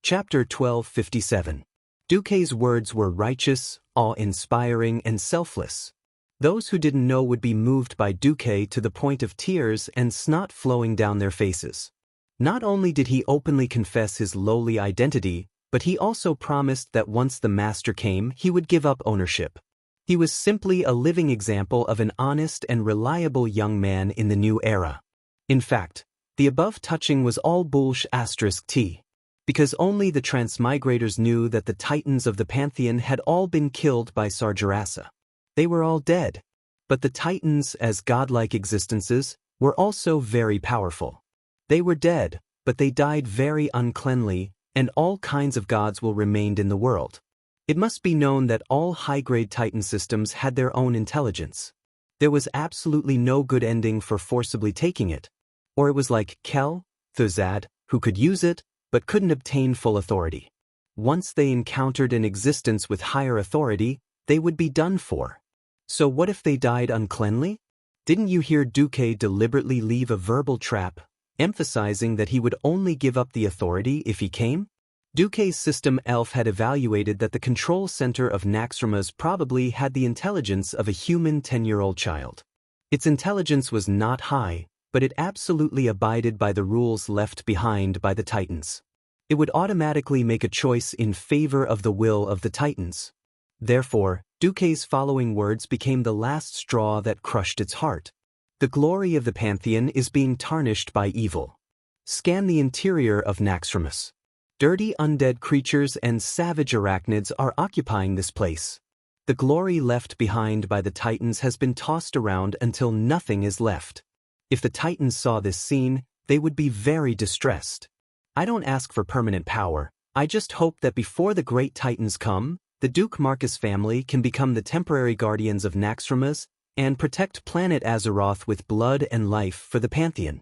Chapter 1257. Duque's words were righteous, awe-inspiring, and selfless. Those who didn't know would be moved by Duque to the point of tears and snot flowing down their faces. Not only did he openly confess his lowly identity, but he also promised that once the master came, he would give up ownership. He was simply a living example of an honest and reliable young man in the new era. In fact, the above touching was all bullsh*t, because only the transmigrators knew that the titans of the pantheon had all been killed by Sargerassa. They were all dead. But the titans, as godlike existences, were also very powerful. They were dead, but they died very uncleanly, and all kinds of gods will remain in the world. It must be known that all high-grade titan systems had their own intelligence. There was absolutely no good ending for forcibly taking it. Or it was like Kel, Thuzad, who could use it, but couldn't obtain full authority. Once they encountered an existence with higher authority, they would be done for. So what if they died uncleanly? Didn't you hear Duque deliberately leave a verbal trap, emphasizing that he would only give up the authority if he came? Duque's system elf had evaluated that the control center of Naxxramas probably had the intelligence of a human 10-year-old child. Its intelligence was not high, but it absolutely abided by the rules left behind by the Titans. It would automatically make a choice in favor of the will of the Titans. Therefore, Duque's following words became the last straw that crushed its heart. The glory of the pantheon is being tarnished by evil. Scan the interior of Naxxramas. Dirty undead creatures and savage arachnids are occupying this place. The glory left behind by the Titans has been tossed around until nothing is left. If the Titans saw this scene, they would be very distressed. I don't ask for permanent power, I just hope that before the great Titans come, the Duke Marcus family can become the temporary guardians of Naxxramas and protect planet Azeroth with blood and life for the Pantheon.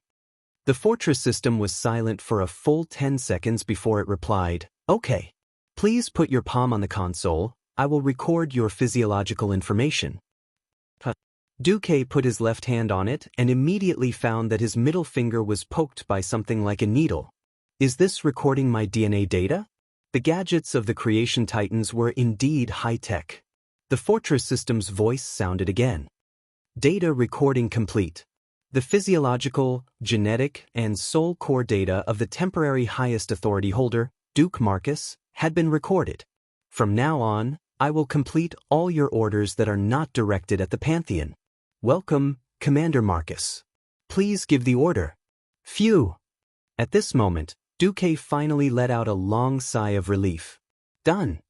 The fortress system was silent for a full 10 seconds before it replied, "Okay. Please put your palm on the console, I will record your physiological information." Duque put his left hand on it and immediately found that his middle finger was poked by something like a needle. Is this recording my DNA data? The gadgets of the creation titans were indeed high-tech. The fortress system's voice sounded again. Data recording complete. The physiological, genetic, and soul core data of the temporary highest authority holder, Duke Marcus, had been recorded. From now on, I will complete all your orders that are not directed at the Pantheon. Welcome, Commander Marcus. Please give the order. Phew! At this moment, Duque finally let out a long sigh of relief. Done.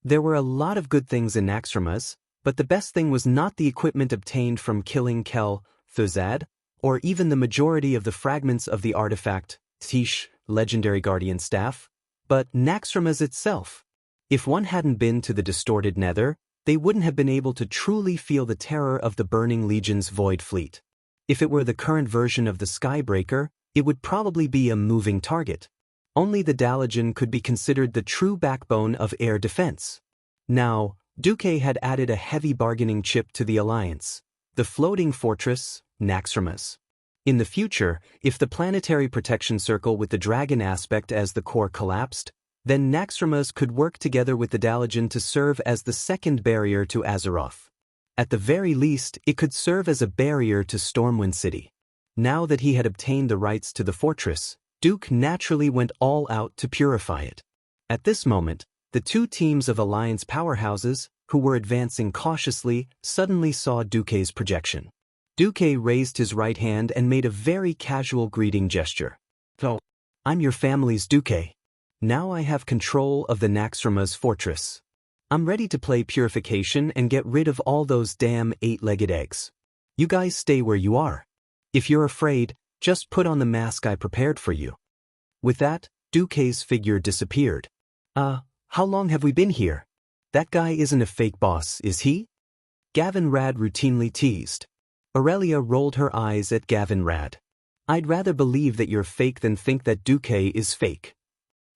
There were a lot of good things in Naxxramas, but the best thing was not the equipment obtained from killing Kel, Thuzad, or even the majority of the fragments of the artifact, Tish, legendary guardian staff, but Naxxramas itself. If one hadn't been to the distorted nether, they wouldn't have been able to truly feel the terror of the Burning Legion's void fleet. If it were the current version of the Skybreaker, it would probably be a moving target. Only the Dalajan could be considered the true backbone of air defense. Now, Duque had added a heavy bargaining chip to the alliance, the floating fortress, Naxxramas. In the future, if the planetary protection circle with the dragon aspect as the core collapsed, then Naxxramas could work together with the Dalajan to serve as the second barrier to Azeroth. At the very least, it could serve as a barrier to Stormwind City. Now that he had obtained the rights to the fortress, Duke naturally went all out to purify it. At this moment, the two teams of Alliance powerhouses, who were advancing cautiously, suddenly saw Duque's projection. Duque raised his right hand and made a very casual greeting gesture. "Oh, I'm your family's Duque. Now I have control of the Naxxramas fortress. I'm ready to play purification and get rid of all those damn 8-legged eggs. You guys stay where you are. If you're afraid, just put on the mask I prepared for you." With that, Duque's figure disappeared. How long have we been here? That guy isn't a fake boss, is he? Gavin Rad routinely teased. Aurelia rolled her eyes at Gavin Rad. I'd rather believe that you're fake than think that Duque is fake.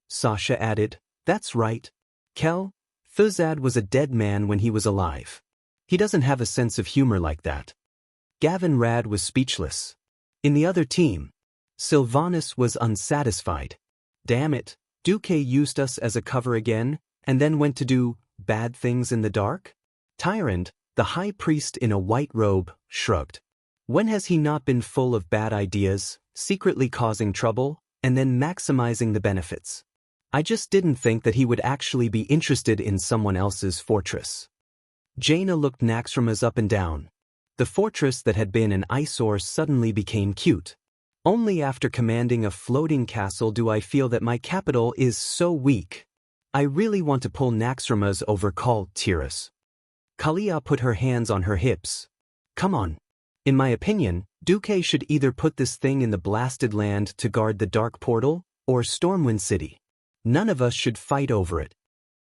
Sasha added, That's right. Kel, Thuzad was a dead man when he was alive. He doesn't have a sense of humor like that. Gavin Rad was speechless. In the other team, Sylvanas was unsatisfied. Damn it, Duque used us as a cover again, and then went to do bad things in the dark? Tyrant, the high priest in a white robe, shrugged. When has he not been full of bad ideas, secretly causing trouble, and then maximizing the benefits? I just didn't think that he would actually be interested in someone else's fortress. Jaina looked Naxxramas up and down. The fortress that had been an eyesore suddenly became cute. Only after commanding a floating castle do I feel that my capital is so weak. I really want to pull Naxxramas over call Tiras. Kalia put her hands on her hips. Come on. In my opinion, Duque should either put this thing in the blasted land to guard the dark portal, or Stormwind City. None of us should fight over it.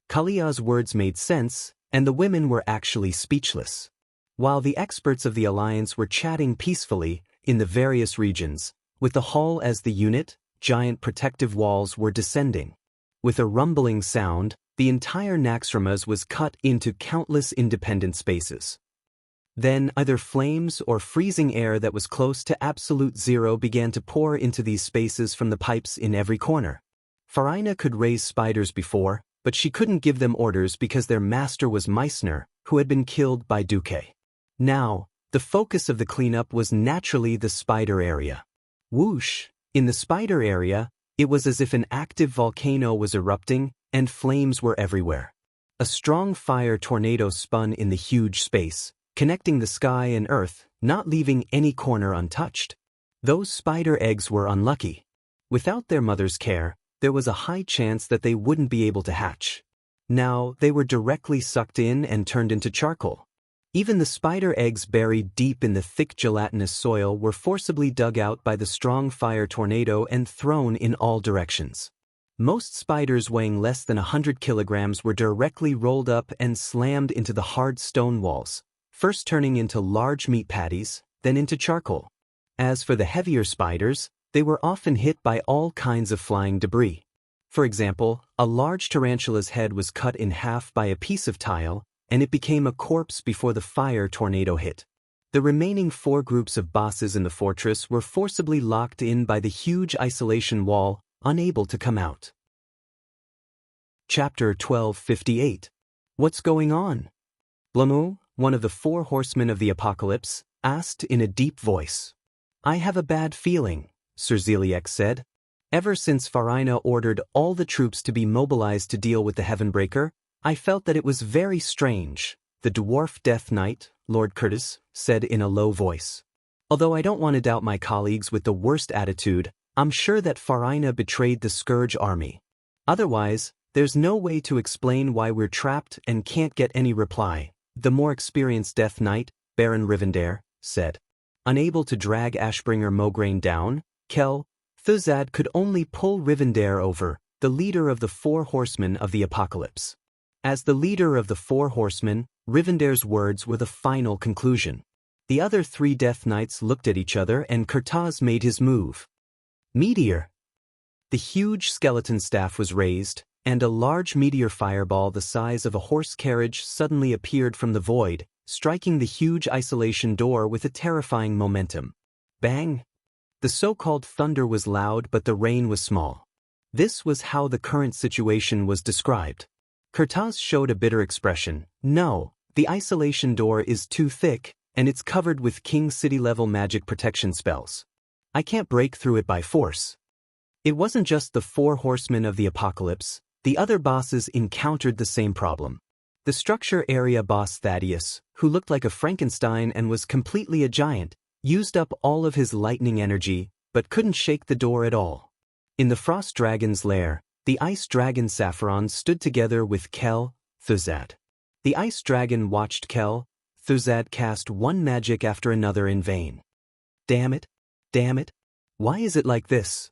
Kalia's words made sense, and the women were actually speechless. While the experts of the Alliance were chatting peacefully, in the various regions, with the hall as the unit, giant protective walls were descending. With a rumbling sound, the entire Naxxramas was cut into countless independent spaces. Then either flames or freezing air that was close to absolute zero began to pour into these spaces from the pipes in every corner. Farina could raise spiders before, but she couldn't give them orders because their master was Meissner, who had been killed by Duque. Now, the focus of the cleanup was naturally the spider area. Whoosh! In the spider area, it was as if an active volcano was erupting, and flames were everywhere. A strong fire tornado spun in the huge space, connecting the sky and earth, not leaving any corner untouched. Those spider eggs were unlucky. Without their mother's care, there was a high chance that they wouldn't be able to hatch. Now, they were directly sucked in and turned into charcoal. Even the spider eggs buried deep in the thick gelatinous soil were forcibly dug out by the strong fire tornado and thrown in all directions. Most spiders weighing less than 100 kilograms were directly rolled up and slammed into the hard stone walls, first turning into large meat patties, then into charcoal. As for the heavier spiders, they were often hit by all kinds of flying debris. For example, a large tarantula's head was cut in half by a piece of tile, and it became a corpse before the fire tornado hit. The remaining 4 groups of bosses in the fortress were forcibly locked in by the huge isolation wall, unable to come out. Chapter 1258. What's going on? Blamu, one of the 4 horsemen of the apocalypse, asked in a deep voice. I have a bad feeling, Sir Zeliek said. Ever since Farina ordered all the troops to be mobilized to deal with the Heavenbreaker, I felt that it was very strange, the dwarf Death Knight, Lord Curtis, said in a low voice. Although I don't want to doubt my colleagues with the worst attitude, I'm sure that Farina betrayed the Scourge army. Otherwise, there's no way to explain why we're trapped and can't get any reply, the more experienced Death Knight, Baron Rivendare, said. Unable to drag Ashbringer Mograine down, Kel Thuzad could only pull Rivendare over, the leader of the 4 horsemen of the apocalypse. As the leader of the 4 horsemen, Rivendare's words were the final conclusion. The other 3 Death Knights looked at each other and Kurtaz made his move. Meteor! The huge skeleton staff was raised, and a large meteor fireball the size of a horse carriage suddenly appeared from the void, striking the huge isolation door with a terrifying momentum. Bang! The so-called thunder was loud but the rain was small. This was how the current situation was described. Kurtaz showed a bitter expression. No, the isolation door is too thick, and it's covered with King City-level magic protection spells. I can't break through it by force. It wasn't just the 4 horsemen of the apocalypse, the other bosses encountered the same problem. The structure area boss Thaddeus, who looked like a Frankenstein and was completely a giant, used up all of his lightning energy, but couldn't shake the door at all. In the Frost Dragon's lair, the Ice Dragon Saffron stood together with Kel Thuzad. The Ice Dragon watched Kel Thuzad cast one magic after another in vain. Damn it! Damn it! Why is it like this?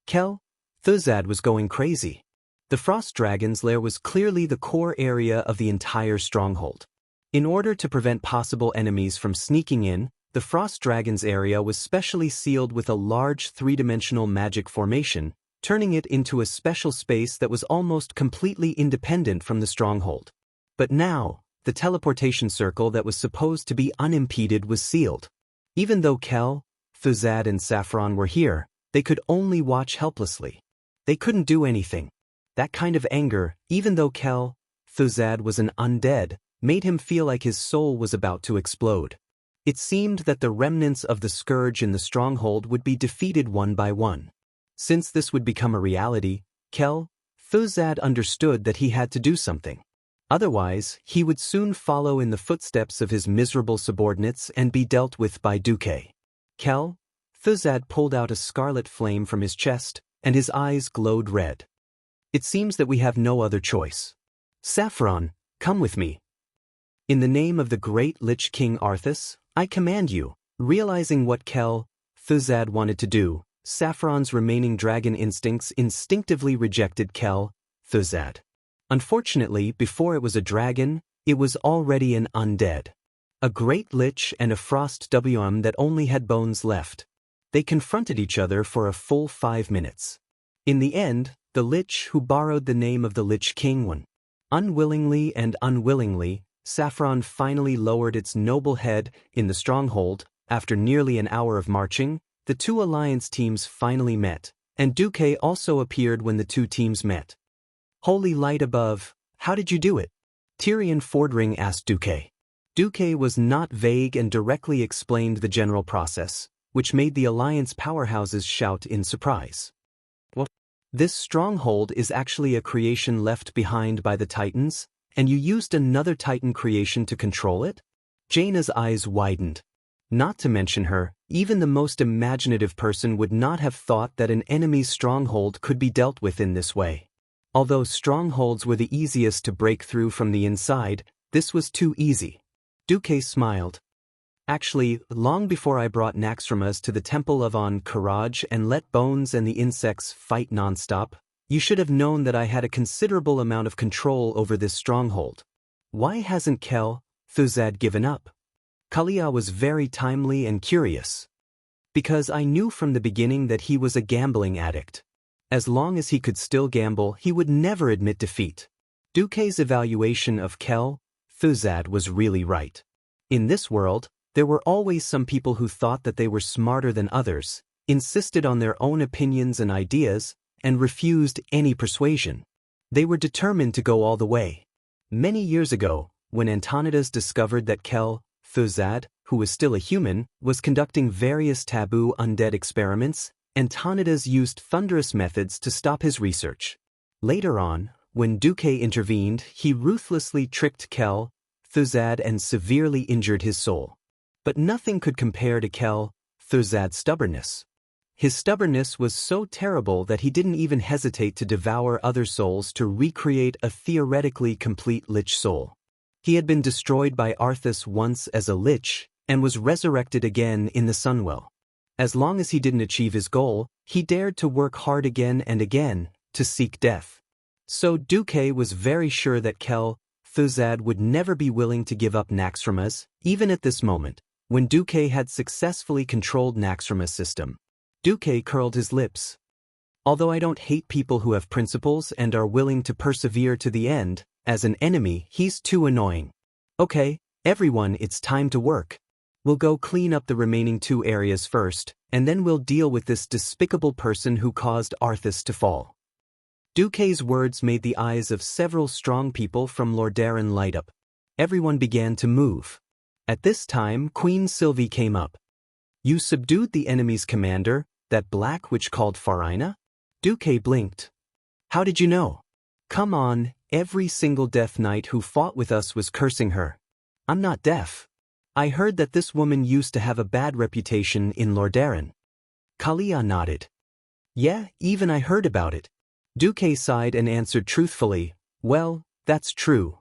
Kel Thuzad was going crazy. The Frost Dragon's lair was clearly the core area of the entire stronghold. In order to prevent possible enemies from sneaking in, the Frost Dragon's area was specially sealed with a large 3-dimensional magic formation, turning it into a special space that was almost completely independent from the stronghold. But now, the teleportation circle that was supposed to be unimpeded was sealed. Even though Kel, Thuzad and Saffron were here, they could only watch helplessly. They couldn't do anything. That kind of anger, even though Thuzad was an undead, made him feel like his soul was about to explode. It seemed that the remnants of the scourge in the stronghold would be defeated one by one. Since this would become a reality, Thuzad understood that he had to do something. Otherwise, he would soon follow in the footsteps of his miserable subordinates and be dealt with by Duque. Thuzad pulled out a scarlet flame from his chest, and his eyes glowed red. It seems that we have no other choice. Saffron, come with me. In the name of the great Lich King Arthas, I command you. Realizing what Thuzad wanted to do, Saffron's remaining dragon instincts instinctively rejected Thuzad. Unfortunately, before it was a dragon, it was already an undead. A great lich and a frost WM that only had bones left. They confronted each other for a full 5 minutes. In the end, the lich who borrowed the name of the Lich King won. Unwillingly and unwillingly, Saffron finally lowered its noble head in the stronghold. After nearly an hour of marching, the two alliance teams finally met, and Duque also appeared when the two teams met. Holy light above, how did you do it? Tyrion Fordring asked Duque. Duque was not vague and directly explained the general process, which made the alliance powerhouses shout in surprise. What? This stronghold is actually a creation left behind by the Titans, and you used another Titan creation to control it? Jaina's eyes widened. Not to mention her, even the most imaginative person would not have thought that an enemy's stronghold could be dealt with in this way. Although strongholds were the easiest to break through from the inside, this was too easy. Duque smiled. Actually, long before I brought Naxxramas to the Temple of Karaj and let Bones and the insects fight nonstop, you should have known that I had a considerable amount of control over this stronghold. Why hasn't Thuzad given up? Kalia was very timely and curious. Because I knew from the beginning that he was a gambling addict. As long as he could still gamble, he would never admit defeat. Duque's evaluation of Thuzad was really right. In this world, there were always some people who thought that they were smarter than others, insisted on their own opinions and ideas, and refused any persuasion. They were determined to go all the way. Many years ago, when Antonidas discovered that Thuzad, who was still a human, was conducting various taboo undead experiments, Antonidas used thunderous methods to stop his research. Later on, when Duque intervened, he ruthlessly tricked Thuzad and severely injured his soul. But nothing could compare to Thuzad's stubbornness. His stubbornness was so terrible that he didn't even hesitate to devour other souls to recreate a theoretically complete lich soul. He had been destroyed by Arthas once as a lich, and was resurrected again in the Sunwell. As long as he didn't achieve his goal, he dared to work hard again and again, to seek death. So Duque was very sure that Thuzad would never be willing to give up Naxxramas, even at this moment, when Duque had successfully controlled Naxxramas' system. Duque curled his lips. Although I don't hate people who have principles and are willing to persevere to the end, as an enemy, he's too annoying. Okay, everyone, it's time to work. We'll go clean up the remaining 2 areas first, and then we'll deal with this despicable person who caused Arthas to fall. Duque's words made the eyes of several strong people from Lordaeron light up. Everyone began to move. At this time, Queen Sylvie came up. You subdued the enemy's commander, that black witch called Farina? Duque blinked. How did you know? Come on, every single Death Knight who fought with us was cursing her. I'm not deaf. I heard that this woman used to have a bad reputation in Lordaeron. Kalia nodded. Yeah, even I heard about it. Duque sighed and answered truthfully, well, that's true.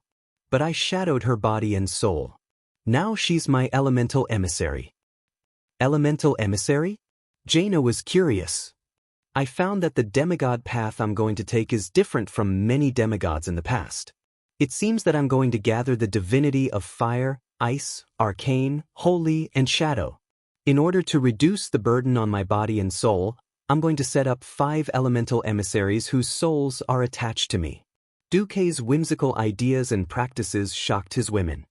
But I shadowed her body and soul. Now she's my elemental emissary. Elemental emissary? Jaina was curious. I found that the demigod path I'm going to take is different from many demigods in the past. It seems that I'm going to gather the divinity of fire, ice, arcane, holy, and shadow. In order to reduce the burden on my body and soul, I'm going to set up 5 elemental emissaries whose souls are attached to me. Duque's whimsical ideas and practices shocked his women.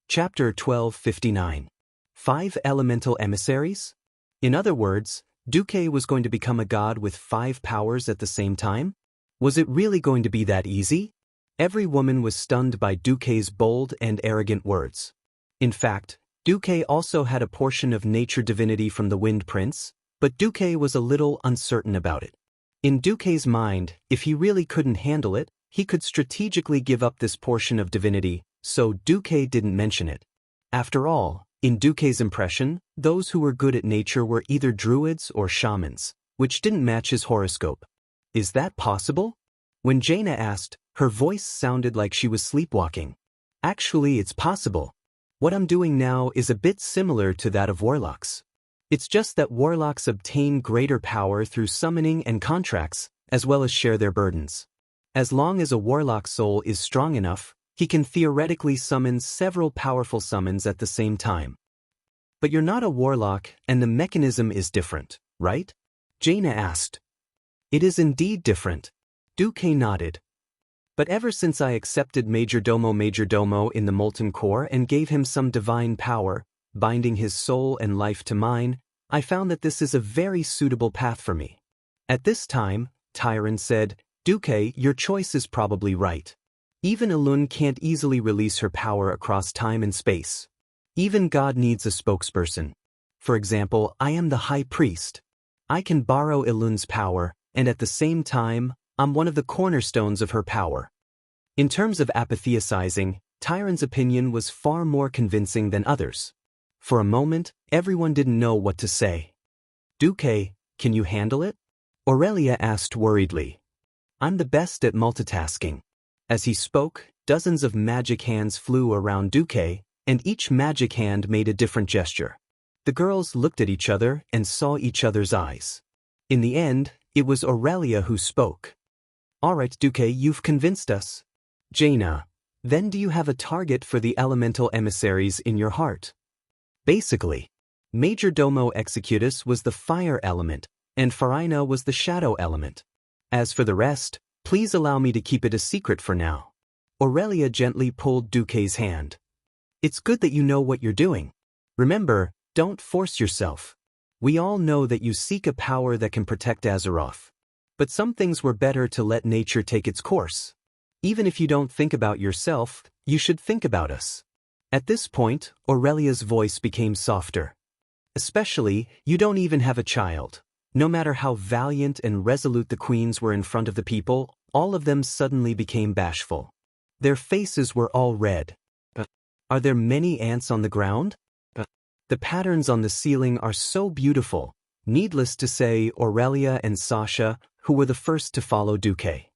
Chapter 1259. 5 elemental emissaries? In other words, Duque was going to become a god with 5 powers at the same time? Was it really going to be that easy? Every woman was stunned by Duque's bold and arrogant words. In fact, Duque also had a portion of nature divinity from the Wind Prince, but Duque was a little uncertain about it. In Duque's mind, if he really couldn't handle it, he could strategically give up this portion of divinity, so Duque didn't mention it. After all, in Duque's impression, those who were good at nature were either druids or shamans, which didn't match his horoscope. Is that possible? When Jaina asked, her voice sounded like she was sleepwalking. Actually, it's possible. What I'm doing now is a bit similar to that of warlocks. It's just that warlocks obtain greater power through summoning and contracts, as well as share their burdens. As long as a warlock soul is strong enough, he can theoretically summon several powerful summons at the same time. But you're not a warlock, and the mechanism is different, right? Jaina asked. It is indeed different. Duque nodded. But ever since I accepted Majordomo in the Molten Core and gave him some divine power, binding his soul and life to mine, I found that this is a very suitable path for me. At this time, Tyron said, Duque, your choice is probably right. Even Elun can't easily release her power across time and space. Even God needs a spokesperson. For example, I am the High Priest. I can borrow Elun's power, and at the same time, I'm one of the cornerstones of her power. In terms of apatheicizing, Tyron's opinion was far more convincing than others. For a moment, everyone didn't know what to say. Duque, can you handle it? Aurelia asked worriedly. I'm the best at multitasking. As he spoke, dozens of magic hands flew around Duque, and each magic hand made a different gesture. The girls looked at each other and saw each other's eyes. In the end, it was Aurelia who spoke. All right, Duque, you've convinced us. Jaina, then do you have a target for the elemental emissaries in your heart? Basically, Majordomo Executus was the fire element, and Farina was the shadow element. As for the rest, please allow me to keep it a secret for now. Aurelia gently pulled Duque's hand. It's good that you know what you're doing. Remember, don't force yourself. We all know that you seek a power that can protect Azeroth. But some things were better to let nature take its course. Even if you don't think about yourself, you should think about us. At this point, Aurelia's voice became softer. Especially, you don't even have a child. No matter how valiant and resolute the queens were in front of the people, all of them suddenly became bashful. Their faces were all red. Are there many ants on the ground? The patterns on the ceiling are so beautiful. Needless to say, Aurelia and Sasha, who were the first to follow Duque.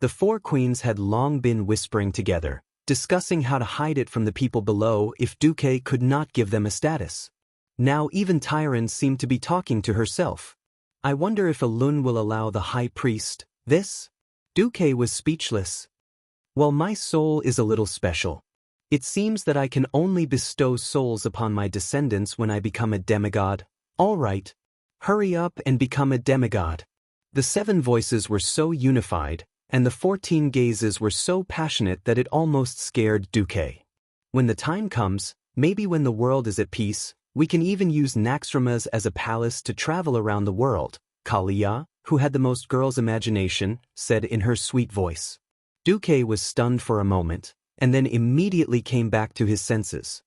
The 4 queens had long been whispering together, discussing how to hide it from the people below if Duque could not give them a status. Now even Tyron seemed to be talking to herself. I wonder if Elun will allow the High Priest this? Duque was speechless. Well, my soul is a little special. It seems that I can only bestow souls upon my descendants when I become a demigod. All right. Hurry up and become a demigod. The 7 voices were so unified, and the 14 gazes were so passionate that it almost scared Duque. When the time comes, maybe when the world is at peace, we can even use Naxxramas as a palace to travel around the world, Kalia, who had the most girl's imagination, said in her sweet voice. Duque was stunned for a moment, and then immediately came back to his senses.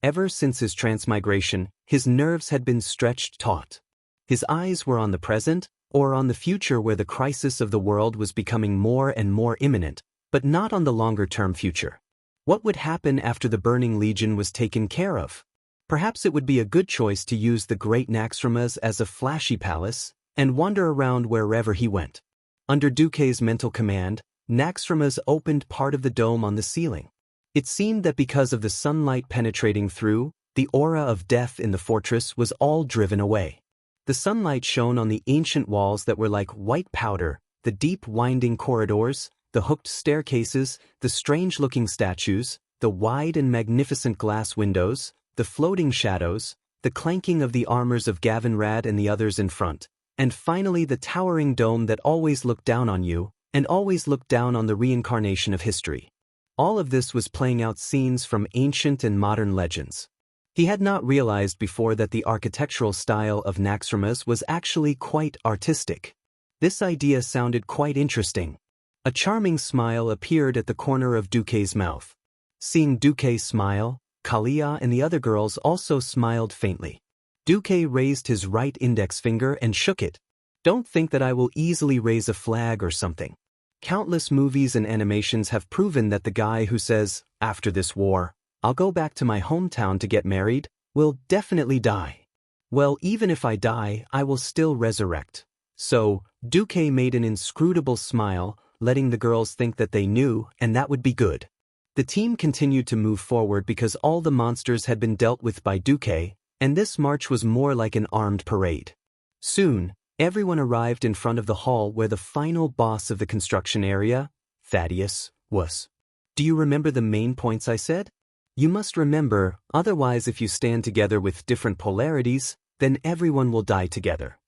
Ever since his transmigration, his nerves had been stretched taut. His eyes were on the present, or on the future where the crisis of the world was becoming more and more imminent, but not on the longer-term future. What would happen after the Burning Legion was taken care of? Perhaps it would be a good choice to use the Great Naxxramas as a flashy palace, and wander around wherever he went. Under Duque's mental command, Naxxramas opened part of the dome on the ceiling. It seemed that because of the sunlight penetrating through, the aura of death in the fortress was all driven away. The sunlight shone on the ancient walls that were like white powder, the deep winding corridors, the hooked staircases, the strange-looking statues, the wide and magnificent glass windows, the floating shadows, the clanking of the armors of Gavinrad and the others in front, and finally the towering dome that always looked down on you, and always looked down on the reincarnation of history. All of this was playing out scenes from ancient and modern legends. He had not realized before that the architectural style of Naxxramas was actually quite artistic. This idea sounded quite interesting. A charming smile appeared at the corner of Duque's mouth. Seeing Duque smile, Kalia and the other girls also smiled faintly. Duque raised his right index finger and shook it. Don't think that I will easily raise a flag or something. Countless movies and animations have proven that the guy who says, after this war, I'll go back to my hometown to get married, will definitely die. Well, even if I die, I will still resurrect. So, Duque made an inscrutable smile, letting the girls think that they knew, and that would be good. The team continued to move forward because all the monsters had been dealt with by Duque, and this march was more like an armed parade. Soon, everyone arrived in front of the hall where the final boss of the construction area, Thaddeus, was. Do you remember the main points I said? You must remember, otherwise if you stand together with different polarities, then everyone will die together.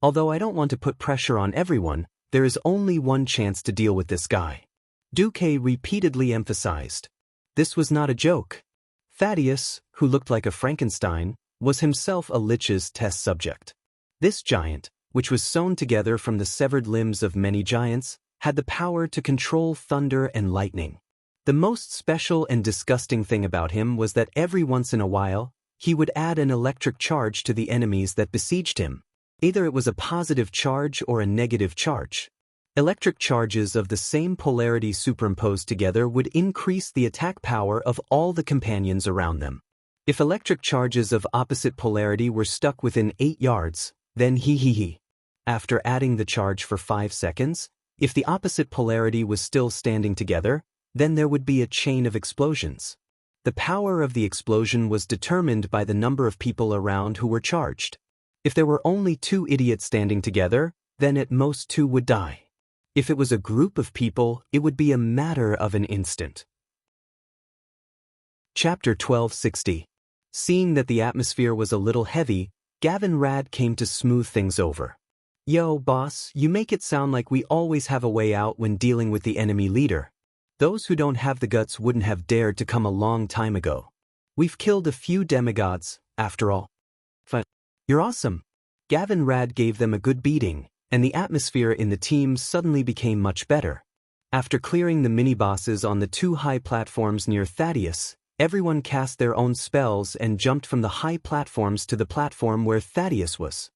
Although I don't want to put pressure on everyone, there is only one chance to deal with this guy. Duque repeatedly emphasized. This was not a joke. Thaddeus, who looked like a Frankenstein, was himself a Lich's test subject. This giant, which was sewn together from the severed limbs of many giants, had the power to control thunder and lightning. The most special and disgusting thing about him was that every once in a while, he would add an electric charge to the enemies that besieged him. Either it was a positive charge or a negative charge. Electric charges of the same polarity superimposed together would increase the attack power of all the companions around them. If electric charges of opposite polarity were stuck within 8 yards, then After adding the charge for 5 seconds, if the opposite polarity was still standing together, then there would be a chain of explosions. The power of the explosion was determined by the number of people around who were charged. If there were only 2 idiots standing together, then at most 2 would die. If it was a group of people, it would be a matter of an instant. Chapter 1260. Seeing that the atmosphere was a little heavy, Gavin Rad came to smooth things over. Yo, boss, you make it sound like we always have a way out when dealing with the enemy leader. Those who don't have the guts wouldn't have dared to come a long time ago. We've killed a few demigods, after all. You're awesome. Gavin Rad gave them a good beating, and the atmosphere in the team suddenly became much better. After clearing the mini-bosses on the 2 high platforms near Thaddeus, everyone cast their own spells and jumped from the high platforms to the platform where Thaddeus was.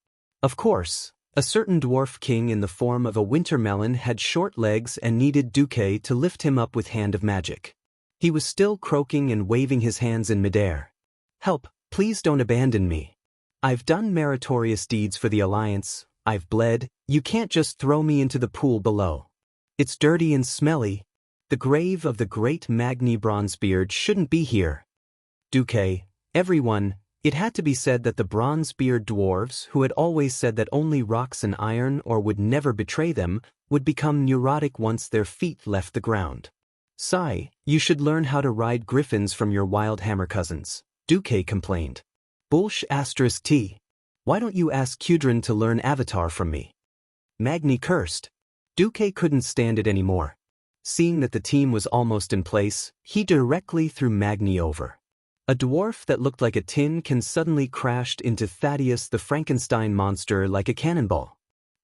Of course, a certain dwarf king in the form of a winter melon had short legs and needed Duque to lift him up with hand of magic. He was still croaking and waving his hands in midair. Help, please don't abandon me. I've done meritorious deeds for the Alliance, I've bled, you can't just throw me into the pool below. It's dirty and smelly. The grave of the great Magni Bronzebeard shouldn't be here. Duque, everyone, it had to be said that the Bronzebeard dwarves, who had always said that only rocks and iron or would never betray them, would become neurotic once their feet left the ground. Sigh, you should learn how to ride griffins from your wild hammer cousins, Duque complained. Bullsh*T. Why don't you ask Kudrin to learn Avatar from me? Magni cursed. Duque couldn't stand it anymore. Seeing that the team was almost in place, he directly threw Magni over. A dwarf that looked like a tin can suddenly crashed into Thaddeus the Frankenstein monster like a cannonball.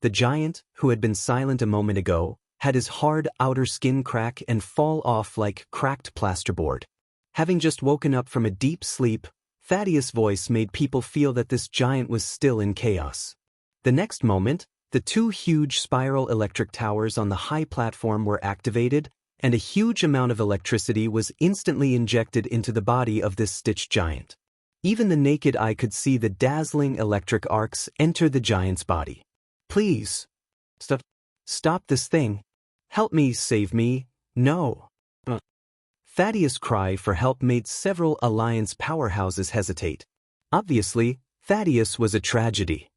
The giant, who had been silent a moment ago, had his hard outer skin crack and fall off like cracked plasterboard. Having just woken up from a deep sleep, Thaddeus' voice made people feel that this giant was still in chaos. The next moment, the 2 huge spiral electric towers on the high platform were activated, and a huge amount of electricity was instantly injected into the body of this stitched giant. Even the naked eye could see the dazzling electric arcs enter the giant's body. Please. Stop this thing. Help me, save me. No. Thaddeus' cry for help made several Alliance powerhouses hesitate. Obviously, Thaddeus was a tragedy.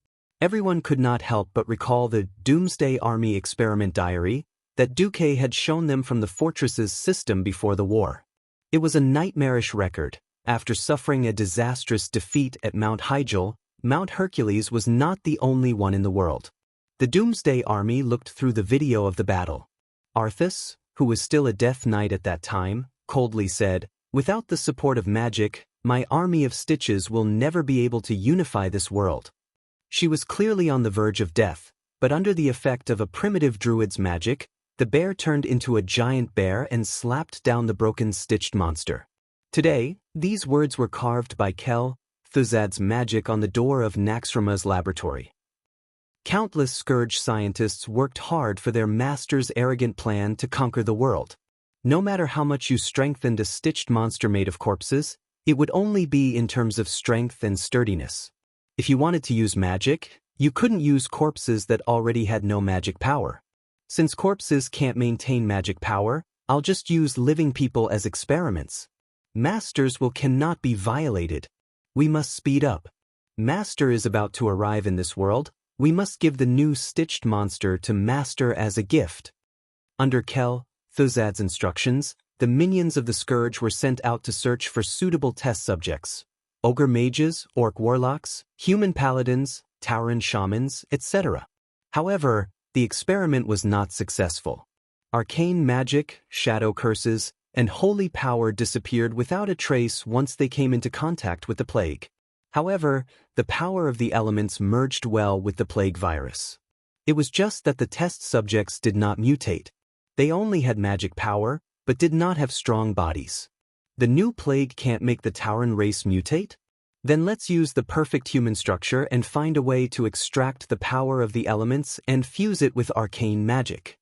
Everyone could not help but recall the Doomsday Army experiment diary that Duque had shown them from the fortress's system before the war. It was a nightmarish record. After suffering a disastrous defeat at Mount Hygel, Mount Hercules was not the only one in the world. The Doomsday Army looked through the video of the battle. Arthas, who was still a Death Knight at that time, coldly said, "Without the support of magic, My army of stitches will never be able to unify this world. She was clearly on the verge of death, but under the effect of a primitive druid's magic, the bear turned into a giant bear and slapped down the broken stitched monster. Today, these words were carved by Thuzad's magic on the door of Naxxrama's laboratory. Countless scourge scientists worked hard for their master's arrogant plan to conquer the world. No matter how much you strengthened a stitched monster made of corpses, it would only be in terms of strength and sturdiness. If you wanted to use magic, you couldn't use corpses that already had no magic power. Since corpses can't maintain magic power, I'll just use living people as experiments. Master's will cannot be violated. We must speed up. Master is about to arrive in this world. We must give the new stitched monster to Master as a gift. Under Thuzad's instructions, the minions of the Scourge were sent out to search for suitable test subjects. Ogre mages, orc warlocks, human paladins, Tauren shamans, etc. However, the experiment was not successful. Arcane magic, shadow curses, and holy power disappeared without a trace once they came into contact with the plague. However, the power of the elements merged well with the plague virus. It was just that the test subjects did not mutate. They only had magic power, but did not have strong bodies. The new plague can't make the Tauren race mutate? Then let's use the perfect human structure and find a way to extract the power of the elements and fuse it with arcane magic.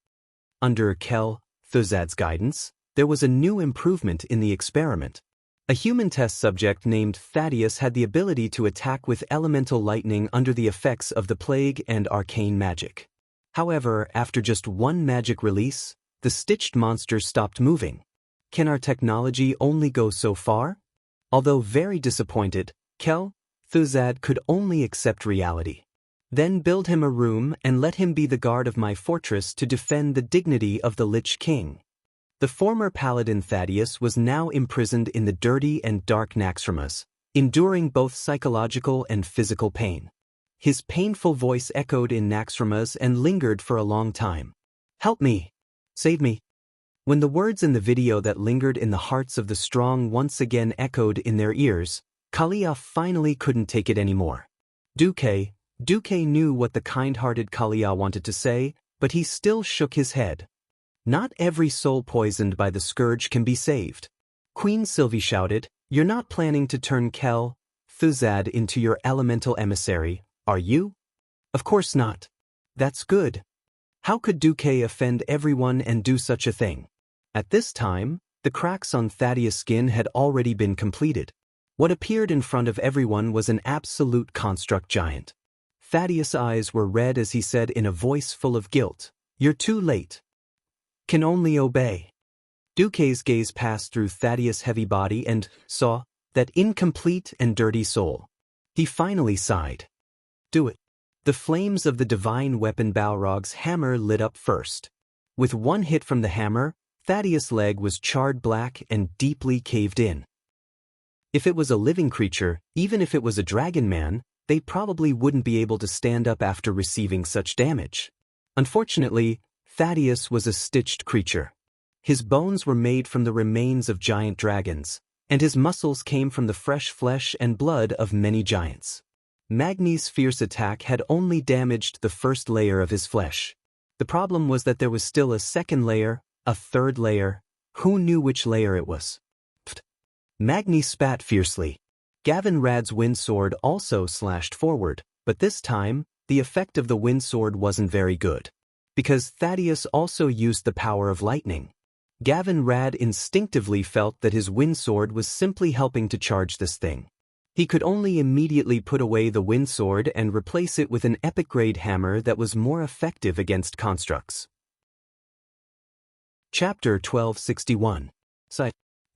Under Thuzad's guidance, there was a new improvement in the experiment. A human test subject named Thaddeus had the ability to attack with elemental lightning under the effects of the plague and arcane magic. However, after just one magic release, the stitched monster stopped moving. Can our technology only go so far? Although very disappointed, Thuzad could only accept reality. Then build him a room and let him be the guard of my fortress to defend the dignity of the Lich King. The former paladin Thaddeus was now imprisoned in the dirty and dark Naxxramas, enduring both psychological and physical pain. His painful voice echoed in Naxxramas and lingered for a long time. "Help me! Save me!" When the words in the video that lingered in the hearts of the strong once again echoed in their ears, Kalia finally couldn't take it anymore. Duque knew what the kind-hearted Kalia wanted to say, but he still shook his head. Not every soul poisoned by the scourge can be saved. Queen Sylvie shouted, "You're not planning to turn Thuzad into your elemental emissary, are you?" "Of course not." "That's good. How could Duque offend everyone and do such a thing?" At this time, the cracks on Thaddeus' skin had already been completed. What appeared in front of everyone was an absolute construct giant. Thaddeus' eyes were red as he said in a voice full of guilt, "You're too late. Can only obey." Duque's gaze passed through Thaddeus' heavy body and saw that incomplete and dirty soul. He finally sighed. "Do it." The flames of the divine weapon Balrog's hammer lit up first. With one hit from the hammer, Thaddeus' leg was charred black and deeply caved in. If it was a living creature, even if it was a dragon man, they probably wouldn't be able to stand up after receiving such damage. Unfortunately, Thaddeus was a stitched creature. His bones were made from the remains of giant dragons, and his muscles came from the fresh flesh and blood of many giants. Magni's fierce attack had only damaged the first layer of his flesh. The problem was that there was still a second layer, a third layer. Who knew which layer it was? Pfft. Magni spat fiercely. Gavin Rad's wind sword also slashed forward, but this time, the effect of the wind sword wasn't very good. Because Thaddeus also used the power of lightning. Gavin Rad instinctively felt that his wind sword was simply helping to charge this thing. He could only immediately put away the wind sword and replace it with an epic-grade hammer that was more effective against constructs. Chapter 1261.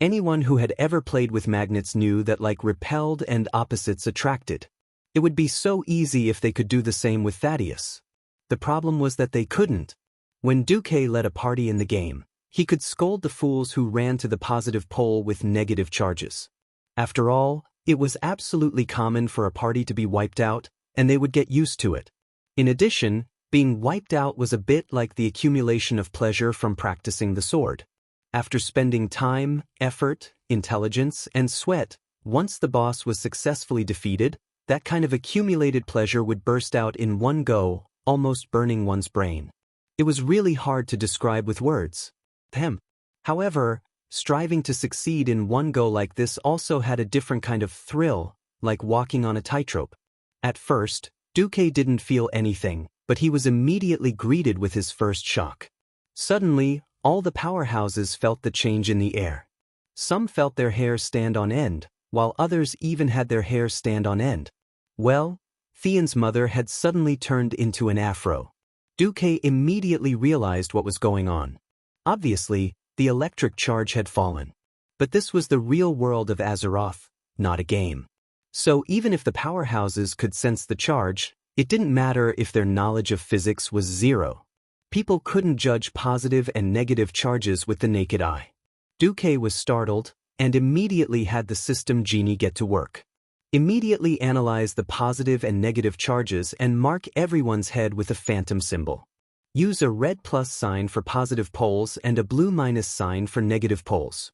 Anyone who had ever played with magnets knew that like repelled and opposites attracted. It would be so easy if they could do the same with Thaddeus. The problem was that they couldn't. When Duque led a party in the game, he could scold the fools who ran to the positive pole with negative charges. After all, it was absolutely common for a party to be wiped out, and they would get used to it. In addition, being wiped out was a bit like the accumulation of pleasure from practicing the sword. After spending time, effort, intelligence, and sweat, Once the boss was successfully defeated, that kind of accumulated pleasure would burst out in one go, almost burning one's brain. It was really hard to describe with words. However, striving to succeed in one go like this also had a different kind of thrill, like walking on a tightrope. At first, Duque didn't feel anything, but he was immediately greeted with his first shock. Suddenly, all the powerhouses felt the change in the air. Some felt their hair stand on end, while others even had their hair stand on end. Well, Theon's mother had suddenly turned into an afro. Duque immediately realized what was going on. Obviously, the electric charge had fallen. But this was the real world of Azeroth, not a game. So even if the powerhouses could sense the charge, it didn't matter if their knowledge of physics was zero. People couldn't judge positive and negative charges with the naked eye. Duque was startled, and immediately had the system genie get to work. Immediately analyze the positive and negative charges and mark everyone's head with a phantom symbol. Use a red plus sign for positive poles and a blue minus sign for negative poles.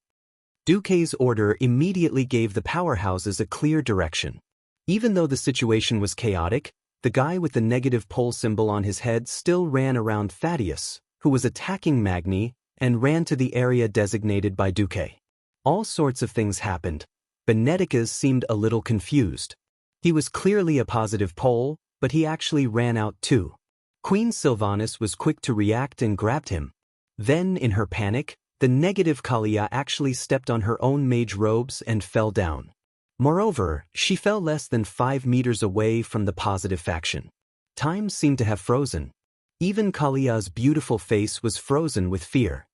Duque's order immediately gave the powerhouses a clear direction. Even though the situation was chaotic, the guy with the negative pole symbol on his head still ran around Thaddeus, who was attacking Magni, and ran to the area designated by Duque. All sorts of things happened. Benedicus seemed a little confused. He was clearly a positive pole, but he actually ran out too. Queen Sylvanas was quick to react and grabbed him. Then, in her panic, the negative Kalia actually stepped on her own mage robes and fell down. Moreover, she fell less than 5 meters away from the positive faction. Time seemed to have frozen. Even Kalia's beautiful face was frozen with fear.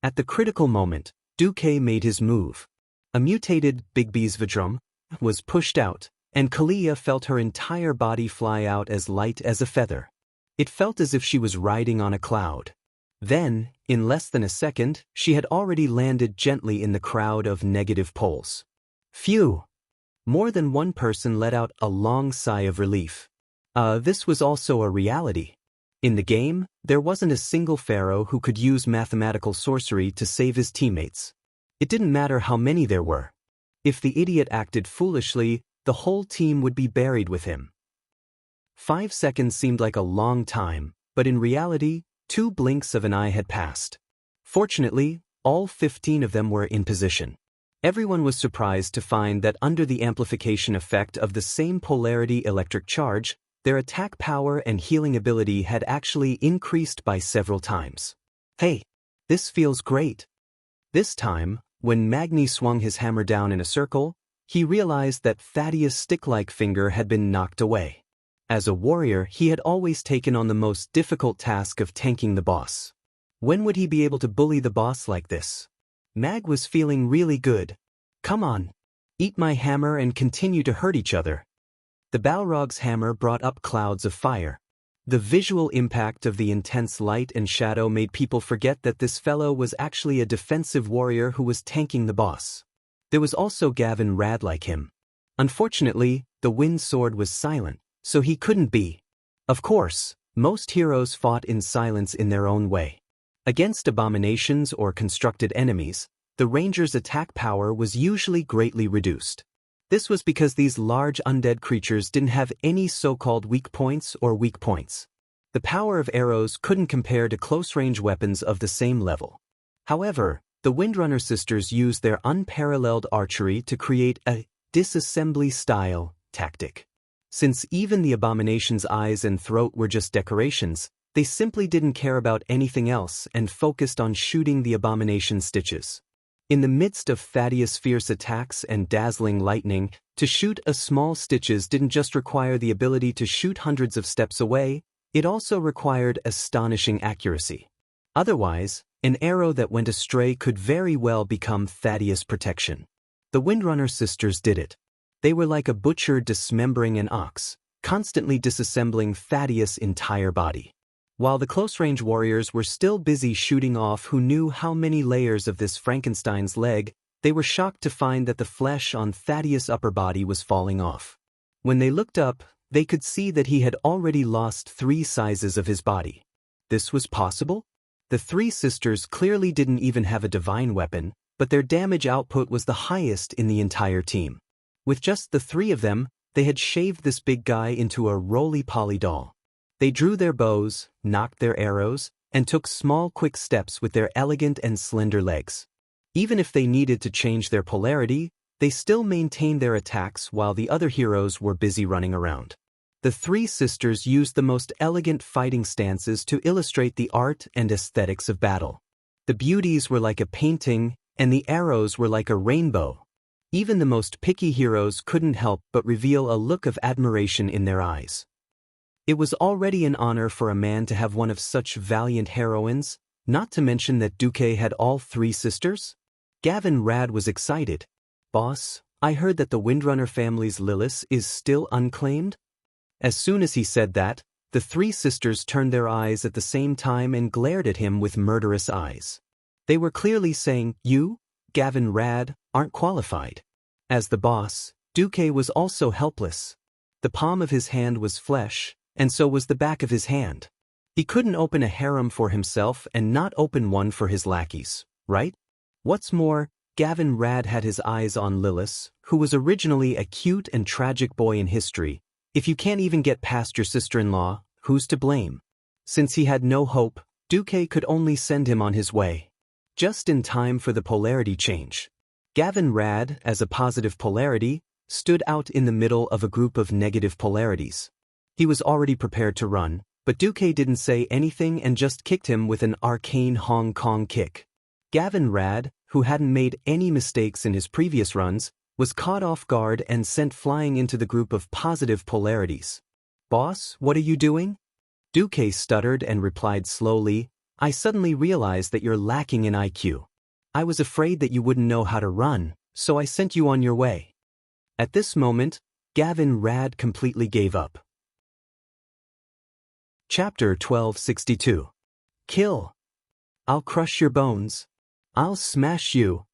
At the critical moment, Duque made his move. A mutated Bigbeesvadrum was pushed out, and Kalia felt her entire body fly out as light as a feather. It felt as if she was riding on a cloud. Then, in less than a second, she had already landed gently in the crowd of negative poles. Phew! More than one person let out a long sigh of relief. This was also a reality. In the game, there wasn't a single pharaoh who could use mathematical sorcery to save his teammates. It didn't matter how many there were. If the idiot acted foolishly, the whole team would be buried with him. 5 seconds seemed like a long time, but in reality, 2 blinks of an eye had passed. Fortunately, all 15 of them were in position. Everyone was surprised to find that under the amplification effect of the same polarity electric charge, their attack power and healing ability had actually increased by several times. Hey, this feels great. This time, when Magni swung his hammer down in a circle, he realized that Thaddeus' stick-like finger had been knocked away. As a warrior, he had always taken on the most difficult task of tanking the boss. When would he be able to bully the boss like this? Mag was feeling really good. Come on. Eat my hammer and continue to hurt each other. The Balrog's hammer brought up clouds of fire. The visual impact of the intense light and shadow made people forget that this fellow was actually a defensive warrior who was tanking the boss. There was also Gavin Rad like him. Unfortunately, the wind sword was silent, so he couldn't be. Of course, most heroes fought in silence in their own way. Against abominations or constructed enemies, the ranger's attack power was usually greatly reduced. This was because these large undead creatures didn't have any so-called weak points or weak points. The power of arrows couldn't compare to close-range weapons of the same level. However, the Windrunner sisters used their unparalleled archery to create a disassembly-style tactic. Since even the abomination's eyes and throat were just decorations, they simply didn't care about anything else and focused on shooting the abomination's stitches. In the midst of Thaddeus' fierce attacks and dazzling lightning, to shoot a small stitches didn't just require the ability to shoot hundreds of steps away, it also required astonishing accuracy. Otherwise, an arrow that went astray could very well become Thaddeus' protection. The Windrunner sisters did it. They were like a butcher dismembering an ox, constantly disassembling Thaddeus' entire body. While the close-range warriors were still busy shooting off who knew how many layers of this Frankenstein's leg, they were shocked to find that the flesh on Thaddeus' upper body was falling off. When they looked up, they could see that he had already lost 3 sizes of his body. This was possible? The 3 sisters clearly didn't even have a divine weapon, but their damage output was the highest in the entire team. With just the three of them, they had shaved this big guy into a roly-poly doll. They drew their bows, knocked their arrows, and took small quick steps with their elegant and slender legs. Even if they needed to change their polarity, they still maintained their attacks while the other heroes were busy running around. The three sisters used the most elegant fighting stances to illustrate the art and aesthetics of battle. The beauties were like a painting, and the arrows were like a rainbow. Even the most picky heroes couldn't help but reveal a look of admiration in their eyes. It was already an honor for a man to have one of such valiant heroines, not to mention that Duque had all three sisters. Gavin Rad was excited. "Boss, I heard that the Windrunner family's Lilith is still unclaimed?" As soon as he said that, the three sisters turned their eyes at the same time and glared at him with murderous eyes. They were clearly saying, "You, Gavin Rad, aren't qualified." As the boss, Duque was also helpless. The palm of his hand was flesh, and so was the back of his hand. He couldn't open a harem for himself and not open one for his lackeys, right? What's more, Gavin Rad had his eyes on Lilith, who was originally a cute and tragic boy in history. If you can't even get past your sister-in-law, who's to blame? Since he had no hope, Duque could only send him on his way. Just in time for the polarity change. Gavin Rad, as a positive polarity, stood out in the middle of a group of negative polarities. He was already prepared to run, but Duque didn't say anything and just kicked him with an arcane Hong Kong kick. Gavin Rad, who hadn't made any mistakes in his previous runs, was caught off guard and sent flying into the group of positive polarities. "Boss, what are you doing?" Duque stuttered and replied slowly, "I suddenly realized that you're lacking in IQ. I was afraid that you wouldn't know how to run, so I sent you on your way." At this moment, Gavin Rad completely gave up. Chapter 1262. Kill. I'll crush your bones. I'll smash you.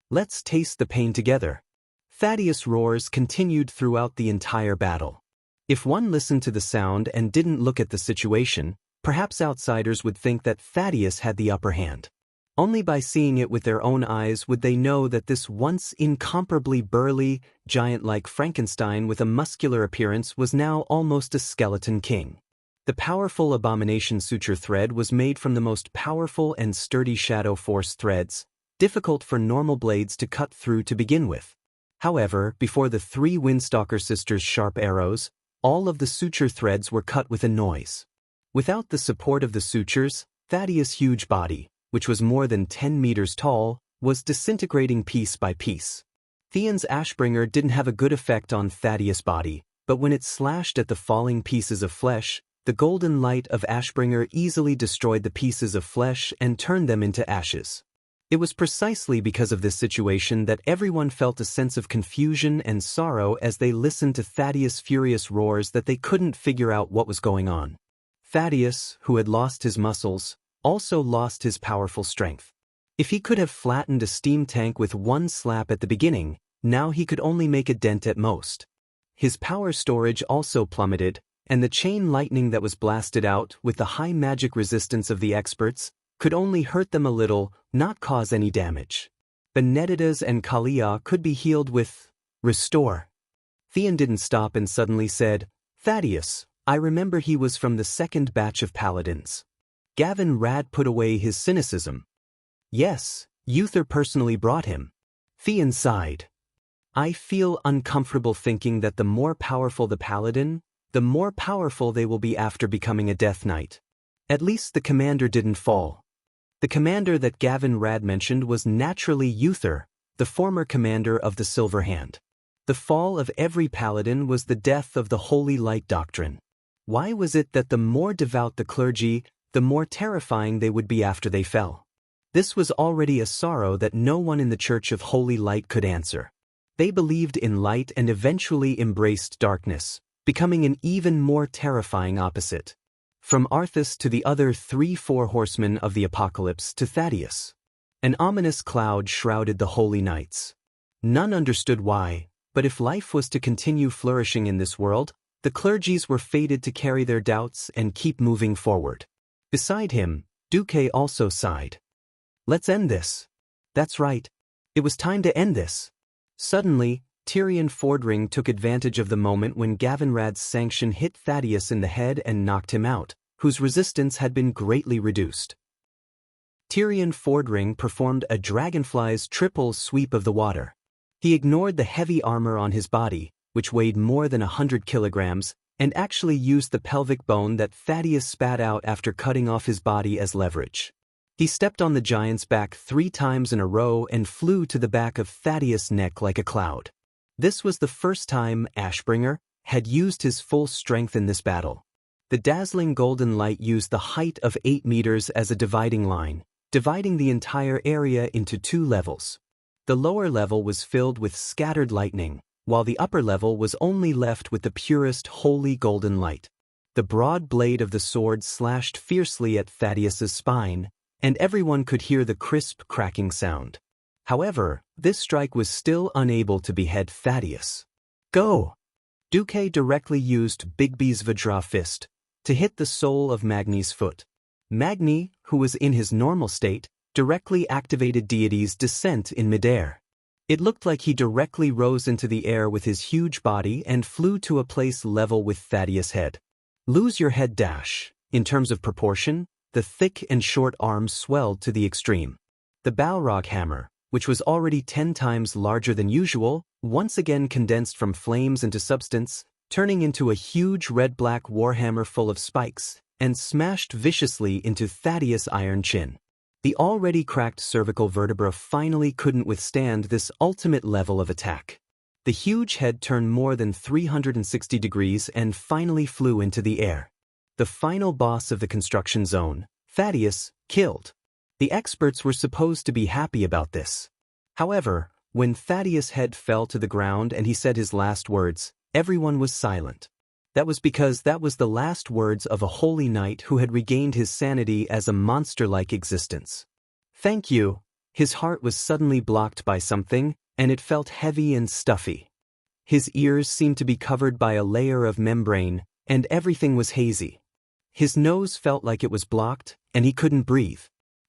Let's taste the pain together. Thaddeus' roars continued throughout the entire battle. If one listened to the sound and didn't look at the situation, perhaps outsiders would think that Thaddeus had the upper hand. Only by seeing it with their own eyes would they know that this once incomparably burly, giant-like Frankenstein with a muscular appearance was now almost a skeleton king. The powerful Abomination Suture thread was made from the most powerful and sturdy Shadow Force threads, difficult for normal blades to cut through to begin with. However, before the three Windstalker sisters' sharp arrows, all of the suture threads were cut with a noise. Without the support of the sutures, Thaddeus' huge body, which was more than 10 meters tall, was disintegrating piece by piece. Theon's Ashbringer didn't have a good effect on Thaddeus' body, but when it slashed at the falling pieces of flesh, the golden light of Ashbringer easily destroyed the pieces of flesh and turned them into ashes. It was precisely because of this situation that everyone felt a sense of confusion and sorrow as they listened to Thaddeus' furious roars that they couldn't figure out what was going on. Thaddeus, who had lost his muscles, also lost his powerful strength. If he could have flattened a steam tank with one slap at the beginning, now he could only make a dent at most. His power storage also plummeted, and the chain lightning that was blasted out with the high magic resistance of the experts could only hurt them a little, not cause any damage. Benedicta's and Kalia could be healed with Restore. Theon didn't stop and suddenly said, "Thaddeus, I remember he was from the second batch of paladins." Gavin Rad put away his cynicism. "Yes, Uther personally brought him." Theon sighed. "I feel uncomfortable thinking that the more powerful the paladin, the more powerful they will be after becoming a Death Knight. At least the commander didn't fall." The commander that Gavin Rad mentioned was naturally Uther, the former commander of the Silver Hand. The fall of every paladin was the death of the Holy Light doctrine. Why was it that the more devout the clergy, the more terrifying they would be after they fell? This was already a sorrow that no one in the Church of Holy Light could answer. They believed in light and eventually embraced darkness, becoming an even more terrifying opposite. From Arthas to the other 3-4 horsemen of the apocalypse to Thaddeus. An ominous cloud shrouded the Holy Knights. None understood why, but if life was to continue flourishing in this world, the clergies were fated to carry their doubts and keep moving forward. Beside him, Duque also sighed. "Let's end this." That's right. It was time to end this. Suddenly, Tyrion Fordring took advantage of the moment when Gavinrad's sanction hit Thaddeus in the head and knocked him out, whose resistance had been greatly reduced. Tyrion Fordring performed a dragonfly's triple sweep of the water. He ignored the heavy armor on his body, which weighed more than 100 kilograms, and actually used the pelvic bone that Thaddeus spat out after cutting off his body as leverage. He stepped on the giant's back 3 times in a row and flew to the back of Thaddeus' neck like a cloud. This was the first time Ashbringer had used his full strength in this battle. The dazzling golden light used the height of 8 meters as a dividing line, dividing the entire area into 2 levels. The lower level was filled with scattered lightning, while the upper level was only left with the purest holy golden light. The broad blade of the sword slashed fiercely at Thaddeus's spine, and everyone could hear the crisp cracking sound. However, this strike was still unable to behead Thaddeus. Go! Duque directly used Bigby's Vajra fist to hit the sole of Magni's foot. Magni, who was in his normal state, directly activated Deity's descent in midair. It looked like he directly rose into the air with his huge body and flew to a place level with Thaddeus' head. Lose your head dash. In terms of proportion, the thick and short arms swelled to the extreme. The Balrog hammer, which was already 10 times larger than usual, once again condensed from flames into substance, turning into a huge red-black warhammer full of spikes, and smashed viciously into Thaddeus' iron chin. The already cracked cervical vertebra finally couldn't withstand this ultimate level of attack. The huge head turned more than 360 degrees and finally flew into the air. The final boss of the construction zone, Thaddeus, killed. The experts were supposed to be happy about this. However, when Thaddeus' head fell to the ground and he said his last words, everyone was silent. That was because that was the last words of a holy knight who had regained his sanity as a monster-like existence. Thank you. His heart was suddenly blocked by something, and it felt heavy and stuffy. His ears seemed to be covered by a layer of membrane, and everything was hazy. His nose felt like it was blocked, and he couldn't breathe.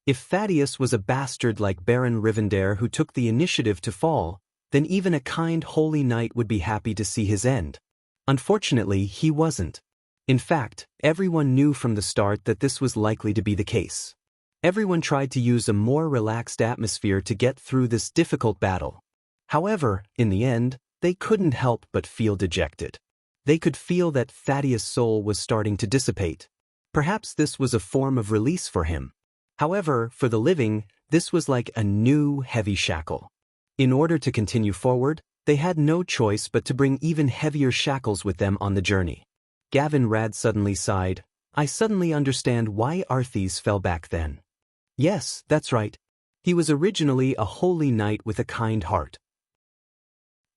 If Thaddeus was a bastard like Baron Rivendare who took the initiative to fall, then even a kind holy knight would be happy to see his end. Unfortunately, he wasn't. In fact, everyone knew from the start that this was likely to be the case. Everyone tried to use a more relaxed atmosphere to get through this difficult battle. However, in the end, they couldn't help but feel dejected. They could feel that Thaddeus' soul was starting to dissipate. Perhaps this was a form of release for him. However, for the living, this was like a new heavy shackle. In order to continue forward, they had no choice but to bring even heavier shackles with them on the journey. Gavinrad suddenly sighed. I suddenly understand why Arthas fell back then. Yes, that's right. He was originally a holy knight with a kind heart.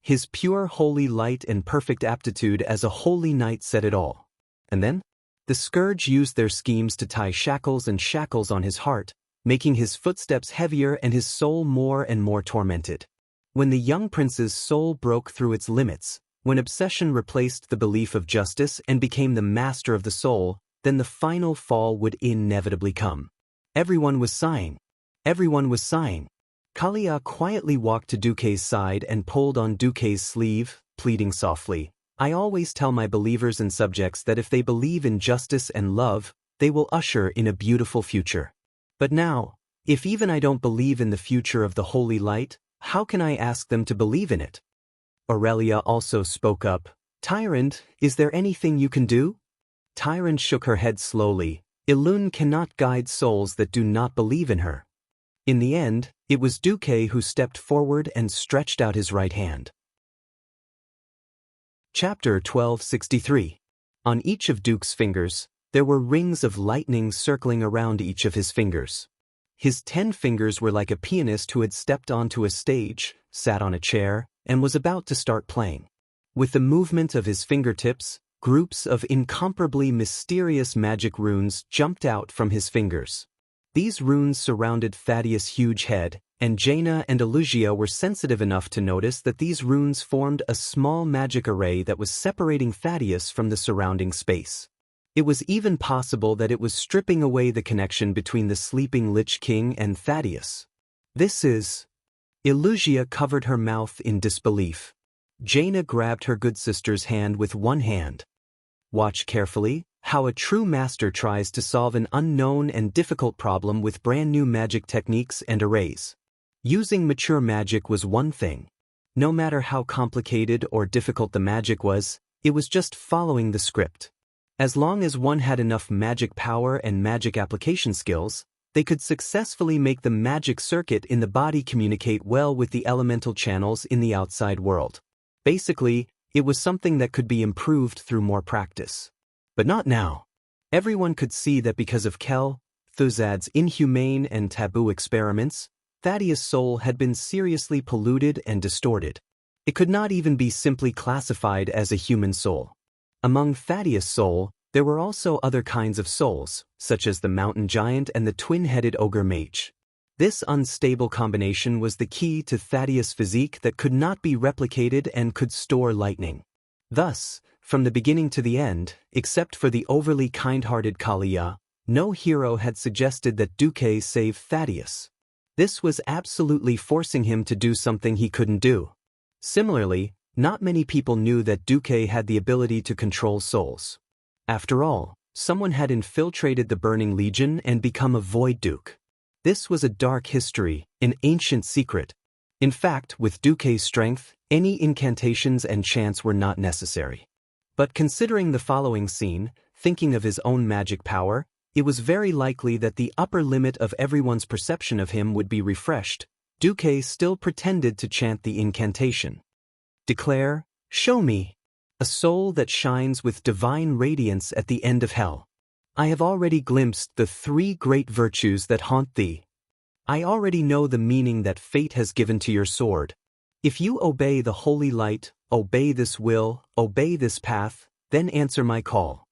His pure holy light and perfect aptitude as a holy knight said it all. And then? The Scourge used their schemes to tie shackles and shackles on his heart, making his footsteps heavier and his soul more and more tormented. When the young prince's soul broke through its limits, when obsession replaced the belief of justice and became the master of the soul, then the final fall would inevitably come. Everyone was sighing. Everyone was sighing. Kalia quietly walked to Duque's side and pulled on Duque's sleeve, pleading softly, I always tell my believers and subjects that if they believe in justice and love, they will usher in a beautiful future. But now, if even I don't believe in the future of the holy light, how can I ask them to believe in it? Aurelia also spoke up. Tyrant, is there anything you can do? Tyrant shook her head slowly. Elune cannot guide souls that do not believe in her. In the end, it was Duque who stepped forward and stretched out his right hand. Chapter 1263. On each of Duke's fingers, there were rings of lightning circling around each of his fingers. His 10 fingers were like a pianist who had stepped onto a stage, sat on a chair, and was about to start playing. With the movement of his fingertips, groups of incomparably mysterious magic runes jumped out from his fingers. These runes surrounded Thaddeus' huge head, and Jaina and Elugia were sensitive enough to notice that these runes formed a small magic array that was separating Thaddeus from the surrounding space. It was even possible that it was stripping away the connection between the sleeping Lich King and Thaddeus. This is... Elugia covered her mouth in disbelief. Jaina grabbed her good sister's hand with one hand. Watch carefully how a true master tries to solve an unknown and difficult problem with brand new magic techniques and arrays. Using mature magic was one thing. No matter how complicated or difficult the magic was, it was just following the script. As long as one had enough magic power and magic application skills, they could successfully make the magic circuit in the body communicate well with the elemental channels in the outside world. Basically, it was something that could be improved through more practice. But not now. Everyone could see that because of Thuzad's inhumane and taboo experiments, Thaddeus' soul had been seriously polluted and distorted. It could not even be simply classified as a human soul. Among Thaddeus' soul, there were also other kinds of souls, such as the mountain giant and the twin-headed ogre mage. This unstable combination was the key to Thaddeus' physique that could not be replicated and could store lightning. Thus, from the beginning to the end, except for the overly kind-hearted Kalia, no hero had suggested that Duque save Thaddeus. This was absolutely forcing him to do something he couldn't do. Similarly, not many people knew that Duque had the ability to control souls. After all, someone had infiltrated the Burning Legion and become a Void Duke. This was a dark history, an ancient secret. In fact, with Duque's strength, any incantations and chants were not necessary. But considering the following scene, thinking of his own magic power, it was very likely that the upper limit of everyone's perception of him would be refreshed. Duque still pretended to chant the incantation. Declare, show me, a soul that shines with divine radiance at the end of hell. I have already glimpsed the 3 great virtues that haunt thee. I already know the meaning that fate has given to your sword. If you obey the holy light, obey this will, obey this path, then answer my call.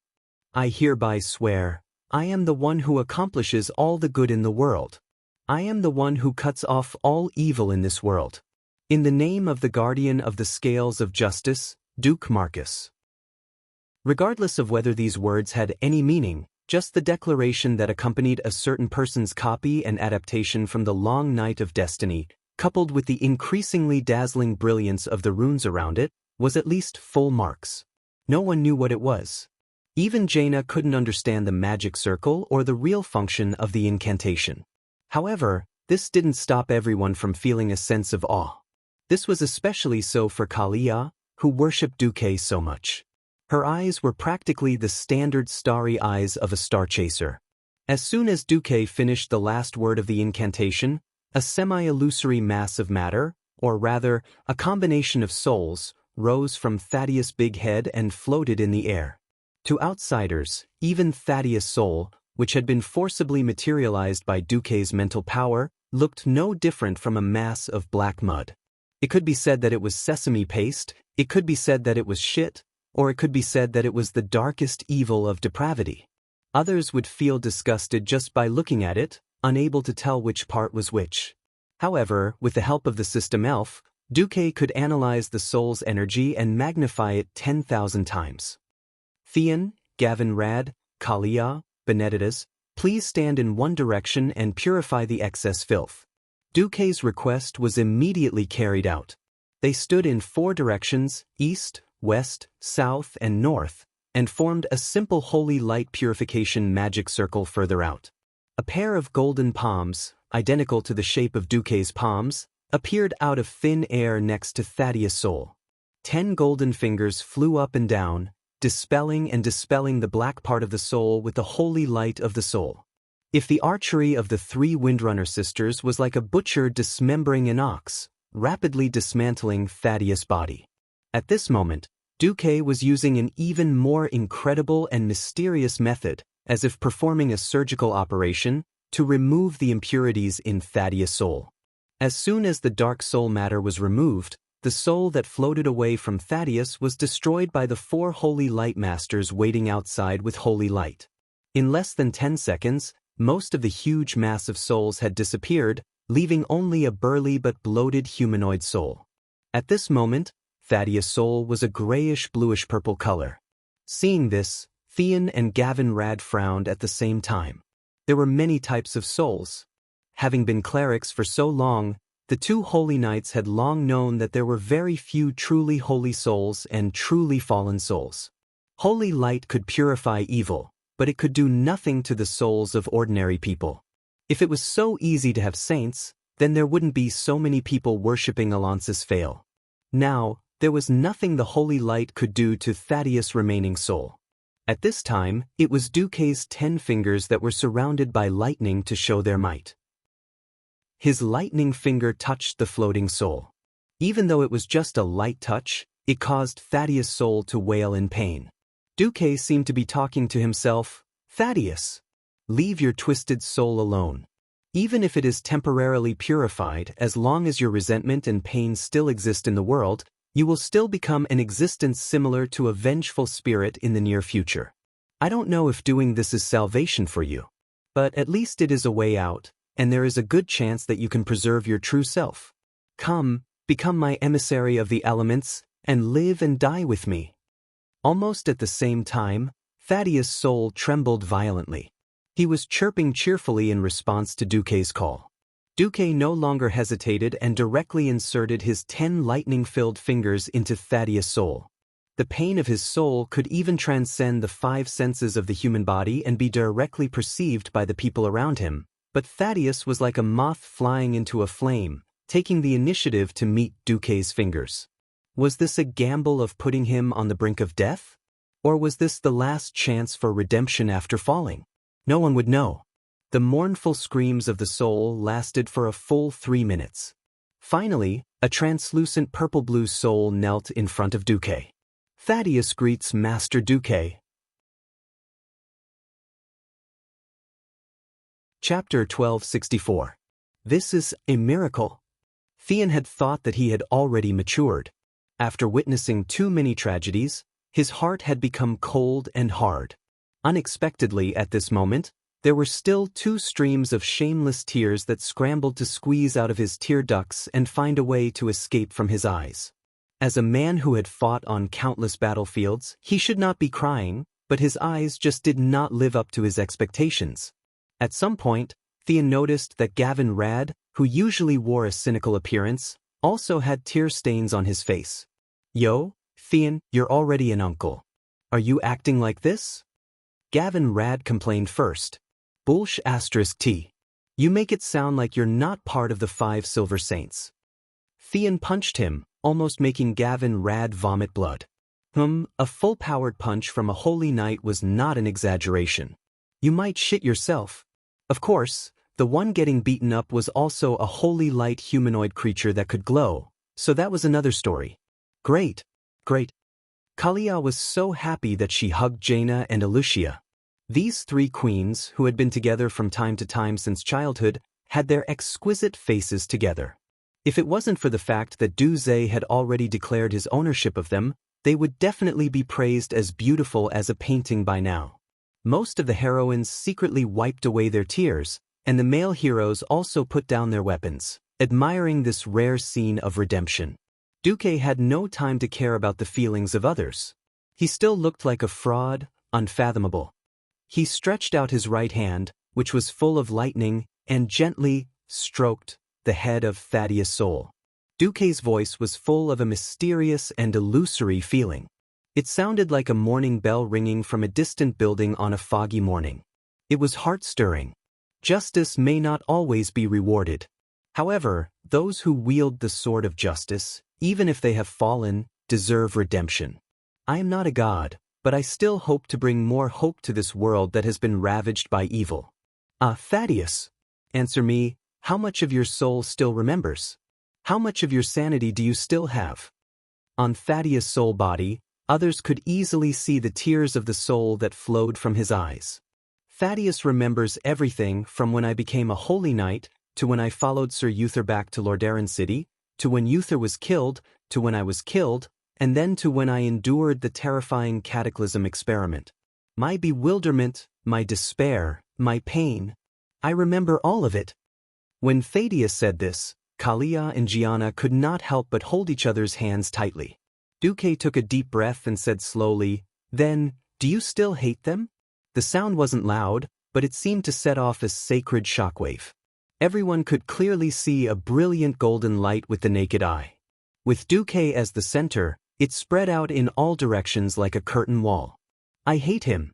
I hereby swear, I am the one who accomplishes all the good in the world. I am the one who cuts off all evil in this world. In the name of the guardian of the scales of justice, Duke Marcus. Regardless of whether these words had any meaning, just the declaration that accompanied a certain person's copy and adaptation from the long night of destiny, coupled with the increasingly dazzling brilliance of the runes around it, was at least full marks. No one knew what it was. Even Jaina couldn't understand the magic circle or the real function of the incantation. However, this didn't stop everyone from feeling a sense of awe. This was especially so for Kalia, who worshipped Duque so much. Her eyes were practically the standard starry eyes of a star chaser. As soon as Duque finished the last word of the incantation, a semi-illusory mass of matter, or rather, a combination of souls, rose from Thaddeus' big head and floated in the air. To outsiders, even Thaddeus' soul, which had been forcibly materialized by Duque's mental power, looked no different from a mass of black mud. It could be said that it was sesame paste, it could be said that it was shit, or it could be said that it was the darkest evil of depravity. Others would feel disgusted just by looking at it, unable to tell which part was which. However, with the help of the system elf, Duque could analyze the soul's energy and magnify it 10,000 times. Theon, Gavin Rad, Kalia, Benedictus, please stand in one direction and purify the excess filth. Duque's request was immediately carried out. They stood in 4 directions, east, west, south, and north, and formed a simple holy light purification magic circle further out. A pair of golden palms, identical to the shape of Duque's palms, appeared out of thin air next to Thaddeus' soul. 10 golden fingers flew up and down, dispelling the black part of the soul with the holy light of the soul. If the archery of the 3 Windrunner sisters was like a butcher dismembering an ox, rapidly dismantling Thaddeus' body. At this moment, Duque was using an even more incredible and mysterious method, as if performing a surgical operation, to remove the impurities in Thaddeus' soul. As soon as the dark soul matter was removed, the soul that floated away from Thaddeus was destroyed by the 4 holy light masters waiting outside with holy light. In less than 10 seconds, most of the huge mass of souls had disappeared, leaving only a burly but bloated humanoid soul. At this moment, Thaddeus' soul was a grayish-bluish purple color. Seeing this, Theon and Gavin Rad frowned at the same time. There were many types of souls. Having been clerics for so long, The two holy knights had long known that there were very few truly holy souls and truly fallen souls. Holy light could purify evil, but it could do nothing to the souls of ordinary people. If it was so easy to have saints, then there wouldn't be so many people worshipping Alonce's Fail. Now, there was nothing the holy light could do to Thaddeus' remaining soul. At this time, it was Duque's 10 fingers that were surrounded by lightning to show their might. His lightning finger touched the floating soul. Even though it was just a light touch, it caused Thaddeus' soul to wail in pain. Duque seemed to be talking to himself, "Thaddeus, leave your twisted soul alone. Even if it is temporarily purified, as long as your resentment and pain still exist in the world, you will still become an existence similar to a vengeful spirit in the near future. I don't know if doing this is salvation for you, but at least it is a way out, and there is a good chance that you can preserve your true self. Come, become my emissary of the elements, and live and die with me." Almost at the same time, Thaddeus' soul trembled violently. He was chirping cheerfully in response to Duque's call. Duque no longer hesitated and directly inserted his 10 lightning-filled fingers into Thaddeus' soul. The pain of his soul could even transcend the 5 senses of the human body and be directly perceived by the people around him, but Thaddeus was like a moth flying into a flame, taking the initiative to meet Duque's fingers. Was this a gamble of putting him on the brink of death? Or was this the last chance for redemption after falling? No one would know. The mournful screams of the soul lasted for a full 3 minutes. Finally, a translucent purple-blue soul knelt in front of Duque. Thaddeus greets Master Duque. Chapter 1264. This is a miracle. Theon had thought that he had already matured. After witnessing too many tragedies, his heart had become cold and hard. Unexpectedly at this moment, there were still 2 streams of shameless tears that scrambled to squeeze out of his tear ducts and find a way to escape from his eyes. As a man who had fought on countless battlefields, he should not be crying, but his eyes just did not live up to his expectations. At some point, Theon noticed that Gavin Rad, who usually wore a cynical appearance, also had tear stains on his face. "Yo, Theon, you're already an uncle. Are you acting like this?" Gavin Rad complained first. "Bullsh *T. You make it sound like you're not part of the 5 Silver Saints." Theon punched him, almost making Gavin Rad vomit blood. A full-powered punch from a holy knight was not an exaggeration. You might shit yourself. Of course, the one getting beaten up was also a holy light humanoid creature that could glow, so that was another story. Great. Kalia was so happy that she hugged Jaina and Alucia. These 3 queens, who had been together from time to time since childhood, had their exquisite faces together. If it wasn't for the fact that Du Zhe had already declared his ownership of them, they would definitely be praised as beautiful as a painting by now. Most of the heroines secretly wiped away their tears, and the male heroes also put down their weapons, admiring this rare scene of redemption. Duque had no time to care about the feelings of others. He still looked like a fraud, unfathomable. He stretched out his right hand, which was full of lightning, and gently stroked the head of Thaddeus' soul. Duque's voice was full of a mysterious and illusory feeling. It sounded like a morning bell ringing from a distant building on a foggy morning. It was heart-stirring. Justice may not always be rewarded. However, those who wield the sword of justice, even if they have fallen, deserve redemption. I am not a god, but I still hope to bring more hope to this world that has been ravaged by evil. Thaddeus, answer me, how much of your soul still remembers? How much of your sanity do you still have? On Thaddeus' soul body, others could easily see the tears of the soul that flowed from his eyes. Thaddeus remembers everything from when I became a holy knight, to when I followed Sir Uther back to Lordaeron City, to when Uther was killed, to when I was killed, and then to when I endured the terrifying cataclysm experiment. My bewilderment, my despair, my pain. I remember all of it. When Thaddeus said this, Kalia and Gianna could not help but hold each other's hands tightly. Duque took a deep breath and said slowly, "Then, do you still hate them?" The sound wasn't loud, but it seemed to set off a sacred shockwave. Everyone could clearly see a brilliant golden light with the naked eye. With Duque as the center, it spread out in all directions like a curtain wall. I hate him.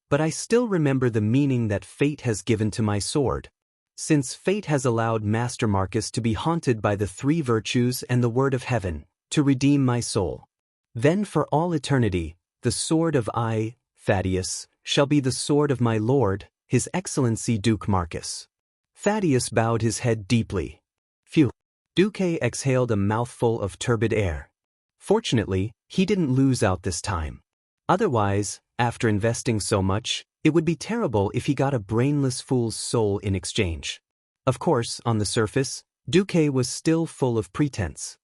But I still remember the meaning that fate has given to my sword. Since fate has allowed Master Marcus to be haunted by the three virtues and the word of heaven, to redeem my soul. Then for all eternity, the sword of I, Thaddeus, shall be the sword of my lord, His Excellency Duke Marcus. Thaddeus bowed his head deeply. Phew. Duque exhaled a mouthful of turbid air. Fortunately, he didn't lose out this time. Otherwise, after investing so much, it would be terrible if he got a brainless fool's soul in exchange. Of course, on the surface, Duque was still full of pretense.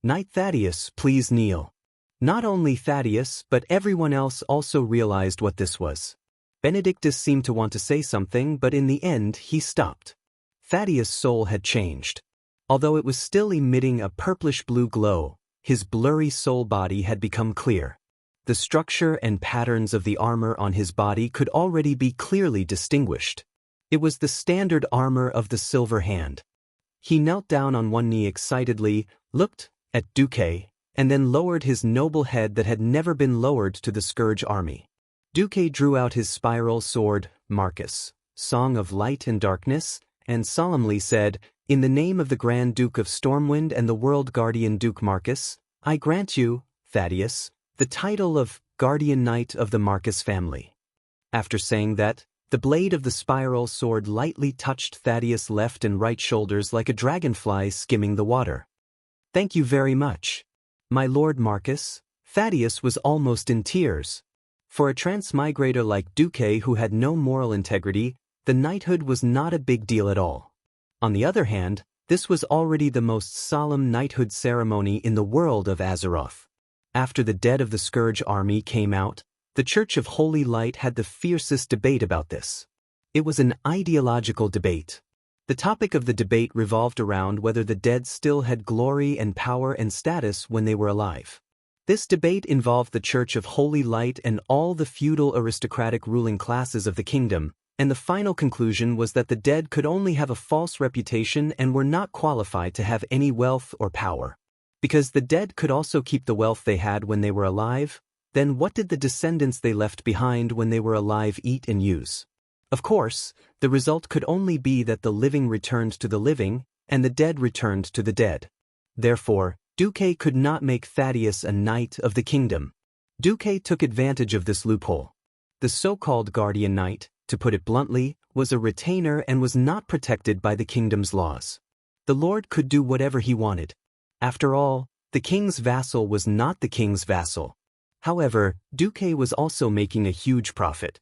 Knight Thaddeus, please kneel. Not only Thaddeus but everyone else also realized what this was. Benedictus seemed to want to say something, but in the end he stopped. Thaddeus' soul had changed. Although it was still emitting a purplish-blue glow, his blurry soul body had become clear. The structure and patterns of the armor on his body could already be clearly distinguished. It was the standard armor of the Silver Hand. He knelt down on one knee excitedly, looked at Duque, and then lowered his noble head that had never been lowered to the Scourge army. Duque drew out his spiral sword, Marcus, Song of Light and Darkness, and solemnly said, "In the name of the Grand Duke of Stormwind and the World Guardian Duke Marcus, I grant you, Thaddeus, the title of Guardian Knight of the Marcus family." After saying that, the blade of the spiral sword lightly touched Thaddeus' left and right shoulders like a dragonfly skimming the water. "Thank you very much, my Lord Marcus." Thaddeus was almost in tears. For a transmigrator like Duque who had no moral integrity, the knighthood was not a big deal at all. On the other hand, this was already the most solemn knighthood ceremony in the world of Azeroth. After the dead of the Scourge army came out, the Church of Holy Light had the fiercest debate about this. It was an ideological debate. The topic of the debate revolved around whether the dead still had glory and power and status when they were alive. This debate involved the Church of Holy Light and all the feudal aristocratic ruling classes of the kingdom, and the final conclusion was that the dead could only have a false reputation and were not qualified to have any wealth or power. Because the dead could also keep the wealth they had when they were alive, then what did the descendants they left behind when they were alive eat and use? Of course, the result could only be that the living returned to the living, and the dead returned to the dead. Therefore, Duque could not make Thaddeus a knight of the kingdom. Duque took advantage of this loophole. The so-called guardian knight, to put it bluntly, was a retainer and was not protected by the kingdom's laws. The lord could do whatever he wanted. After all, the king's vassal was not the king's vassal. However, Duque was also making a huge profit.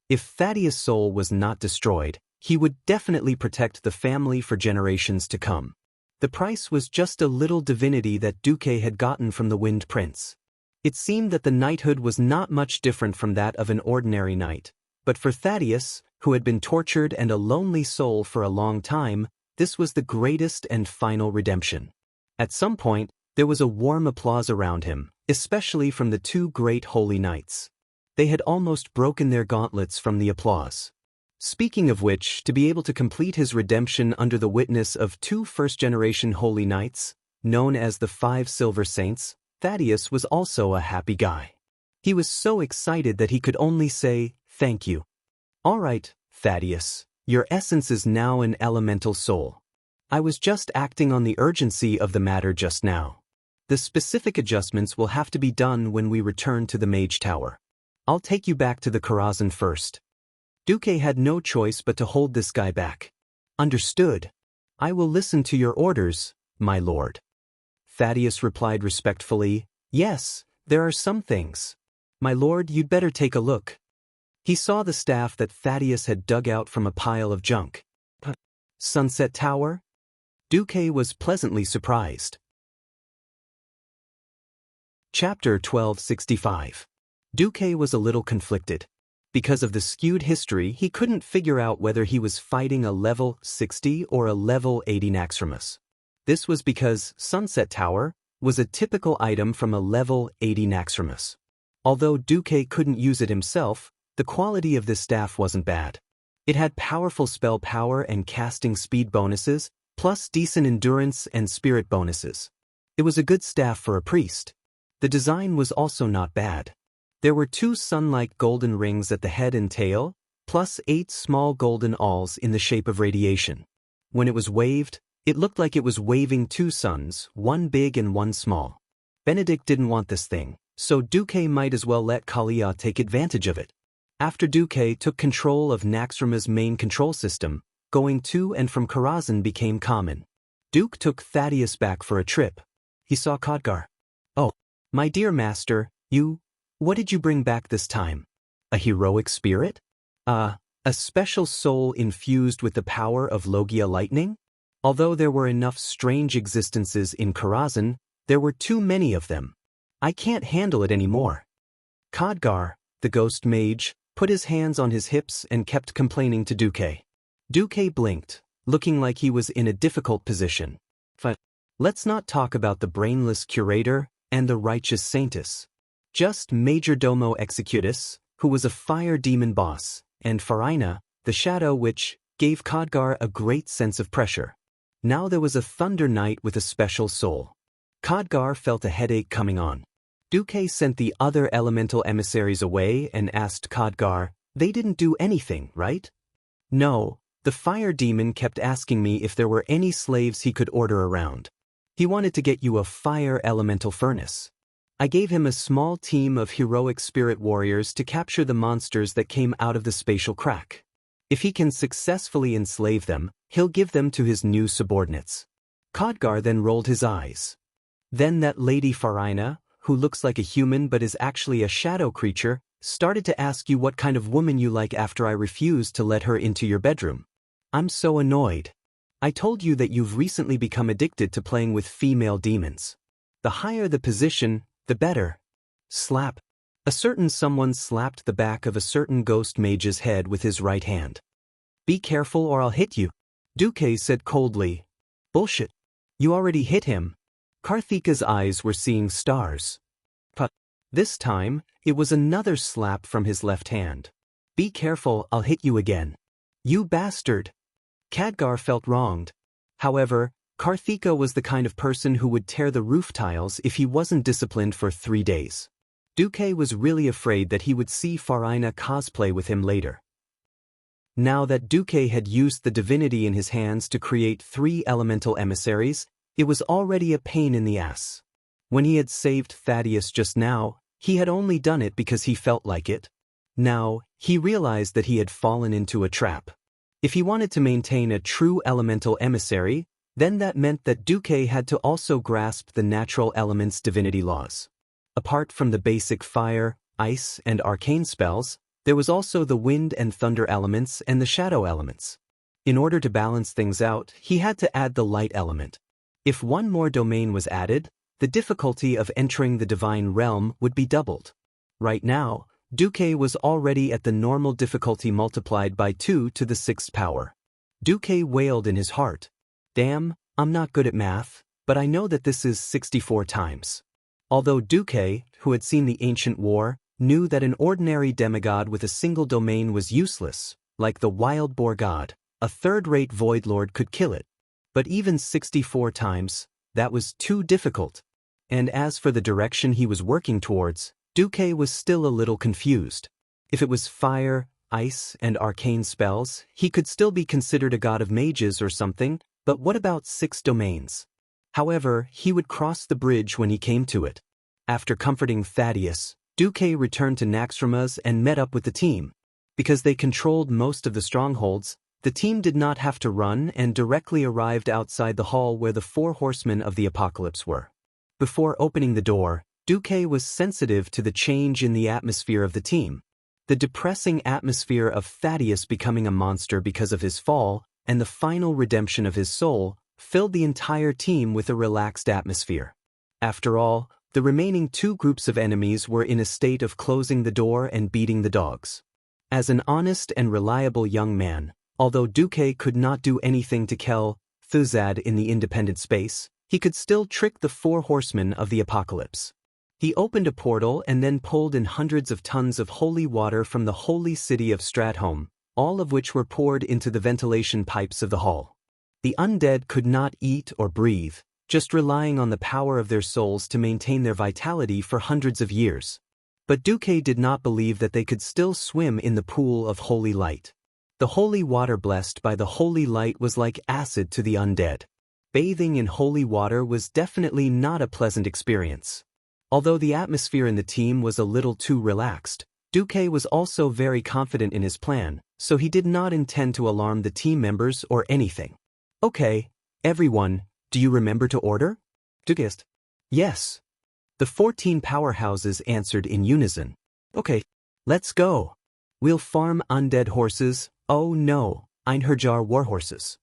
If Thaddeus' soul was not destroyed, he would definitely protect the family for generations to come. The price was just a little divinity that Duque had gotten from the Wind Prince. It seemed that the knighthood was not much different from that of an ordinary knight, but for Thaddeus, who had been tortured and a lonely soul for a long time, this was the greatest and final redemption. At some point, there was a warm applause around him, especially from the two great holy knights. They had almost broken their gauntlets from the applause. Speaking of which, to be able to complete his redemption under the witness of two first-generation holy knights, known as the 5 Silver Saints, Thaddeus was also a happy guy. He was so excited that he could only say, "Thank you." "All right, Thaddeus, your essence is now an elemental soul. I was just acting on the urgency of the matter just now. The specific adjustments will have to be done when we return to the Mage Tower. I'll take you back to the Karazhan first." Duque had no choice but to hold this guy back. "Understood. I will listen to your orders, my lord." Thaddeus replied respectfully, "Yes, there are some things. My lord, you'd better take a look." He saw the staff that Thaddeus had dug out from a pile of junk. Sunset Tower? Duque was pleasantly surprised. Chapter 1265. Duque was a little conflicted. Because of the skewed history, he couldn't figure out whether he was fighting a level 60 or a level 80 Naxxramas. This was because Sunset Tower was a typical item from a level 80 Naxxramas. Although Duque couldn't use it himself, the quality of this staff wasn't bad. It had powerful spell power and casting speed bonuses, plus decent endurance and spirit bonuses. It was a good staff for a priest. The design was also not bad. There were 2 sun-like golden rings at the head and tail, plus 8 small golden awls in the shape of radiation. When it was waved, it looked like it was waving 2 suns, one big and one small. Benedict didn't want this thing, so Duque might as well let Kalia take advantage of it. After Duque took control of Naxxrama's main control system, going to and from Karazhan became common. Duke took Thaddeus back for a trip. He saw Khadgar. "Oh, my dear master, what did you bring back this time? A heroic spirit? A special soul infused with the power of Logia lightning? Although there were enough strange existences in Karazhan, there were too many of them. I can't handle it anymore." Khadgar, the ghost mage, put his hands on his hips and kept complaining to Duque. Duque blinked, looking like he was in a difficult position. "But let's not talk about the brainless curator and the righteous saintess. Just Majordomo Executus, who was a fire demon boss, and Farina, the shadow witch, gave Khadgar a great sense of pressure. Now there was a thunder knight with a special soul. Khadgar felt a headache coming on. Duque sent the other elemental emissaries away and asked Khadgar, "They didn't do anything, right?" "No, the fire demon kept asking me if there were any slaves he could order around. He wanted to get you a fire elemental furnace. I gave him a small team of heroic spirit warriors to capture the monsters that came out of the spatial crack. If he can successfully enslave them, he'll give them to his new subordinates." Khadgar then rolled his eyes. Then that lady Farina, who looks like a human but is actually a shadow creature, started to ask you what kind of woman you like after I refused to let her into your bedroom. I'm so annoyed. I told you that you've recently become addicted to playing with female demons. The higher the position, the better. Slap. A certain someone slapped the back of a certain ghost mage's head with his right hand. "Be careful or I'll hit you," Duque said coldly. "Bullshit. You already hit him." Karthika's eyes were seeing stars. But this time, it was another slap from his left hand. "Be careful, I'll hit you again." "You bastard." Khadgar felt wronged. However, Karthika was the kind of person who would tear the roof tiles if he wasn't disciplined for 3 days. Duque was really afraid that he would see Farina cosplay with him later. Now that Duque had used the divinity in his hands to create 3 elemental emissaries, it was already a pain in the ass. When he had saved Thaddeus just now, he had only done it because he felt like it. Now, he realized that he had fallen into a trap. If he wanted to maintain a true elemental emissary, then that meant that Duque had to also grasp the natural elements' divinity laws. Apart from the basic fire, ice, and arcane spells, there was also the wind and thunder elements and the shadow elements. In order to balance things out, he had to add the light element. If one more domain was added, the difficulty of entering the divine realm would be doubled. Right now, Duque was already at the normal difficulty multiplied by 2 to the 6th power. Duque wailed in his heart. "Damn, I'm not good at math, but I know that this is 64 times. Although Duque, who had seen the ancient war, knew that an ordinary demigod with a single domain was useless, like the wild boar god, a third-rate void lord could kill it. But even 64 times, that was too difficult. And as for the direction he was working towards, Duque was still a little confused. If it was fire, ice, and arcane spells, he could still be considered a god of mages or something, but what about 6 domains? However, he would cross the bridge when he came to it. After comforting Thaddeus, Duque returned to Naxxrama's and met up with the team. Because they controlled most of the strongholds, the team did not have to run and directly arrived outside the hall where the 4 horsemen of the apocalypse were. Before opening the door, Duque was sensitive to the change in the atmosphere of the team. The depressing atmosphere of Thaddeus becoming a monster because of his fall, and the final redemption of his soul, filled the entire team with a relaxed atmosphere. After all, the remaining 2 groups of enemies were in a state of closing the door and beating the dogs. As an honest and reliable young man, although Duque could not do anything to kill Thuzad in the independent space, he could still trick the 4 horsemen of the apocalypse. He opened a portal and then pulled in hundreds of tons of holy water from the holy city of Stratholme, all of which were poured into the ventilation pipes of the hall. The undead could not eat or breathe, just relying on the power of their souls to maintain their vitality for hundreds of years. But Duque did not believe that they could still swim in the pool of holy light. The holy water blessed by the holy light was like acid to the undead. Bathing in holy water was definitely not a pleasant experience. Although the atmosphere in the team was a little too relaxed, Duque was also very confident in his plan, so he did not intend to alarm the team members or anything. "Okay, everyone, do you remember to order?" Duque asked. "Yes." The 14 powerhouses answered in unison. "Okay, let's go. We'll farm undead horses, oh no, Einherjar warhorses."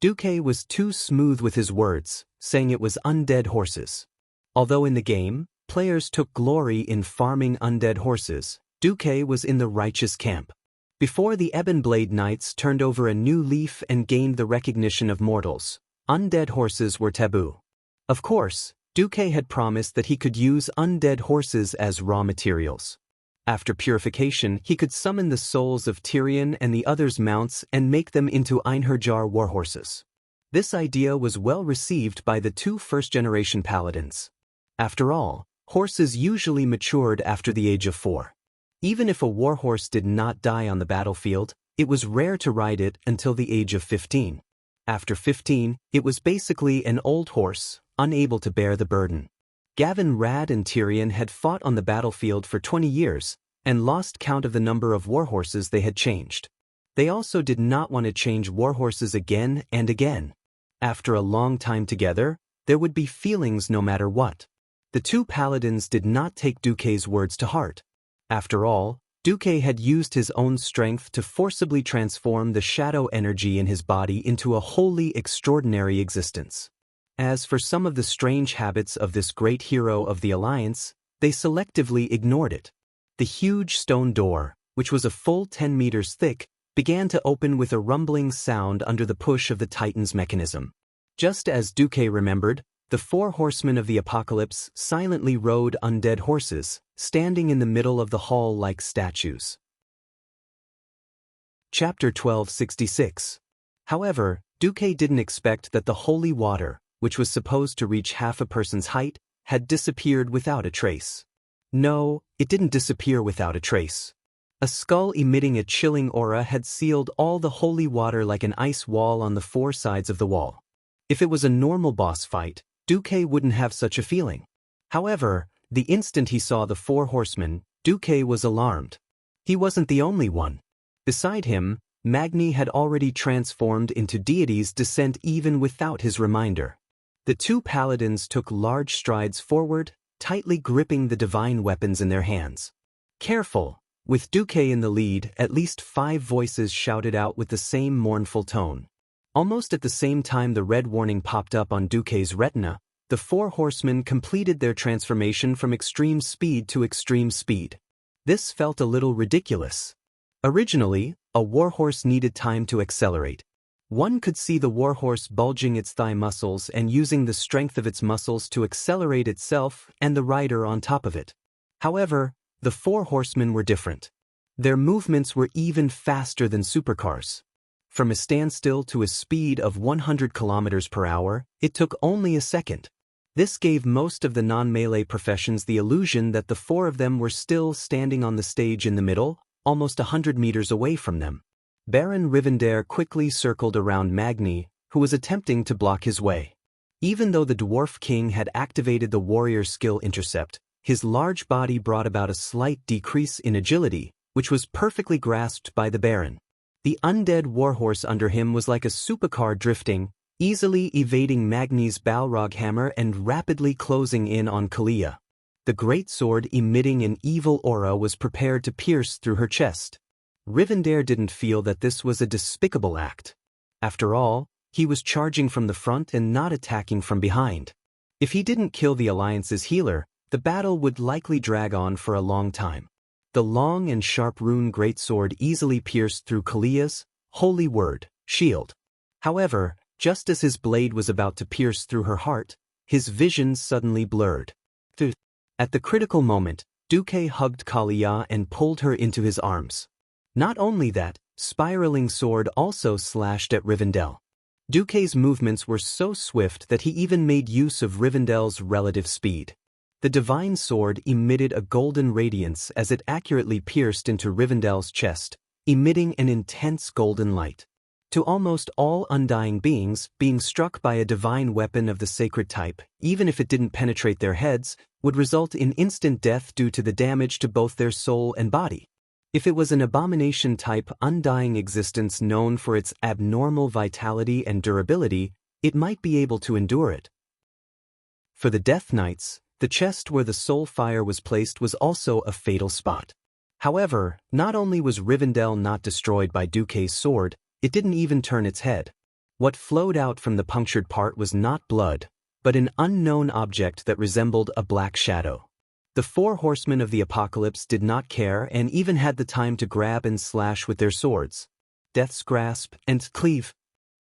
Duque was too smooth with his words, saying it was undead horses. Although in the game, players took glory in farming undead horses, Duque was in the righteous camp. Before the Ebon Blade Knights turned over a new leaf and gained the recognition of mortals, undead horses were taboo. Of course, Duque had promised that he could use undead horses as raw materials. After purification, he could summon the souls of Tyrion and the others' mounts and make them into Einherjar warhorses. This idea was well received by the 2 first-generation paladins. After all, horses usually matured after the age of 4. Even if a warhorse did not die on the battlefield, it was rare to ride it until the age of 15. After 15, it was basically an old horse, unable to bear the burden. Gavin, Rad and Tyrion had fought on the battlefield for 20 years, and lost count of the number of warhorses they had changed. They also did not want to change warhorses again and again. After a long time together, there would be feelings no matter what. The 2 paladins did not take Duque's words to heart. After all, Duque had used his own strength to forcibly transform the shadow energy in his body into a wholly extraordinary existence. As for some of the strange habits of this great hero of the Alliance, they selectively ignored it. The huge stone door, which was a full 10 meters thick, began to open with a rumbling sound under the push of the Titan's mechanism. Just as Duque remembered, the 4 horsemen of the apocalypse silently rode undead horses, standing in the middle of the hall like statues. Chapter 1266. However, Duque didn't expect that the holy water, which was supposed to reach half a person's height, had disappeared without a trace. No, it didn't disappear without a trace. A skull emitting a chilling aura had sealed all the holy water like an ice wall on the 4 sides of the wall. If it was a normal boss fight, Duque wouldn't have such a feeling. However, the instant he saw the 4 horsemen, Duque was alarmed. He wasn't the only one. Beside him, Magni had already transformed into deities descent even without his reminder. The 2 paladins took large strides forward, tightly gripping the divine weapons in their hands. "Careful!" With Duque in the lead, at least 5 voices shouted out with the same mournful tone. Almost at the same time the red warning popped up on Duque's retina, the 4 horsemen completed their transformation from extreme speed to extreme speed. This felt a little ridiculous. Originally, a warhorse needed time to accelerate. One could see the warhorse bulging its thigh muscles and using the strength of its muscles to accelerate itself and the rider on top of it. However, the 4 horsemen were different. Their movements were even faster than supercars. From a standstill to a speed of 100 kilometers per hour, it took only a second. This gave most of the non-melee professions the illusion that the 4 of them were still standing on the stage in the middle, almost 100 meters away from them. Baron Rivendare quickly circled around Magni, who was attempting to block his way. Even though the Dwarf King had activated the warrior skill intercept, his large body brought about a slight decrease in agility, which was perfectly grasped by the Baron. The undead warhorse under him was like a supercar drifting, easily evading Magni's Balrog hammer and rapidly closing in on Kalia. The great sword emitting an evil aura was prepared to pierce through her chest. Rivendare didn't feel that this was a despicable act. After all, he was charging from the front and not attacking from behind. If he didn't kill the Alliance's healer, the battle would likely drag on for a long time. The long and sharp rune greatsword easily pierced through Kalia's, holy word, shield. However, just as his blade was about to pierce through her heart, his vision suddenly blurred. At the critical moment, Duque hugged Kalia and pulled her into his arms. Not only that, spiraling sword also slashed at Rivendell. Duque's movements were so swift that he even made use of Rivendell's relative speed. The divine sword emitted a golden radiance as it accurately pierced into Rivendell's chest, emitting an intense golden light. To almost all undying beings, being struck by a divine weapon of the sacred type, even if it didn't penetrate their heads, would result in instant death due to the damage to both their soul and body. If it was an abomination-type undying existence known for its abnormal vitality and durability, it might be able to endure it. For the Death Knights, the chest where the soul fire was placed was also a fatal spot. However, not only was Rivendell not destroyed by Duque's sword, it didn't even turn its head. What flowed out from the punctured part was not blood, but an unknown object that resembled a black shadow. The four horsemen of the apocalypse did not care and even had the time to grab and slash with their swords. Death's grasp and cleave.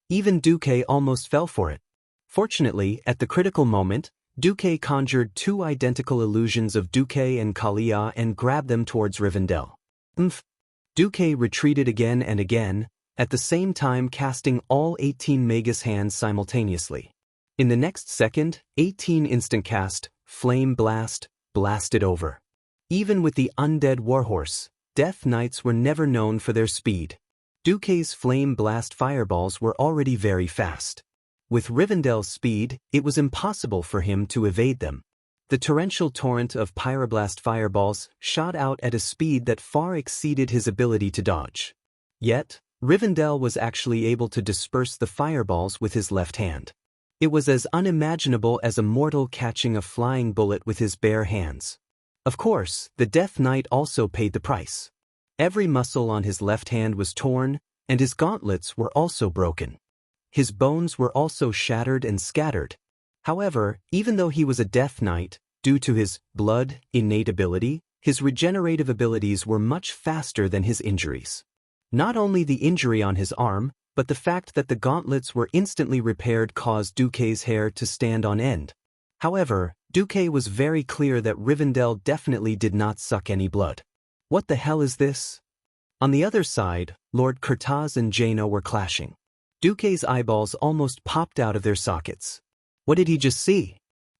Even Duque almost fell for it. Fortunately, at the critical moment, Duque conjured two identical illusions of Duque and Kalia and grabbed them towards Rivendell. Duque retreated again and again, at the same time casting all 18 Magus hands simultaneously. In the next second, 18 instant cast, flame blast, blasted over. Even with the undead warhorse, Death Knights were never known for their speed. Duque's flame blast fireballs were already very fast. With Rivendell's speed, it was impossible for him to evade them. The torrential torrent of pyroblast fireballs shot out at a speed that far exceeded his ability to dodge. Yet, Rivendell was actually able to disperse the fireballs with his left hand. It was as unimaginable as a mortal catching a flying bullet with his bare hands. Of course, the Death Knight also paid the price. Every muscle on his left hand was torn, and his gauntlets were also broken. His bones were also shattered and scattered. However, even though he was a Death Knight, due to his blood innate ability, his regenerative abilities were much faster than his injuries. Not only the injury on his arm, but the fact that the gauntlets were instantly repaired caused Duque's hair to stand on end. However, Duque was very clear that Rivendell definitely did not suck any blood. What the hell is this? On the other side, Lord Kurtaz and Jaina were clashing. Duque's eyeballs almost popped out of their sockets. What did he just see?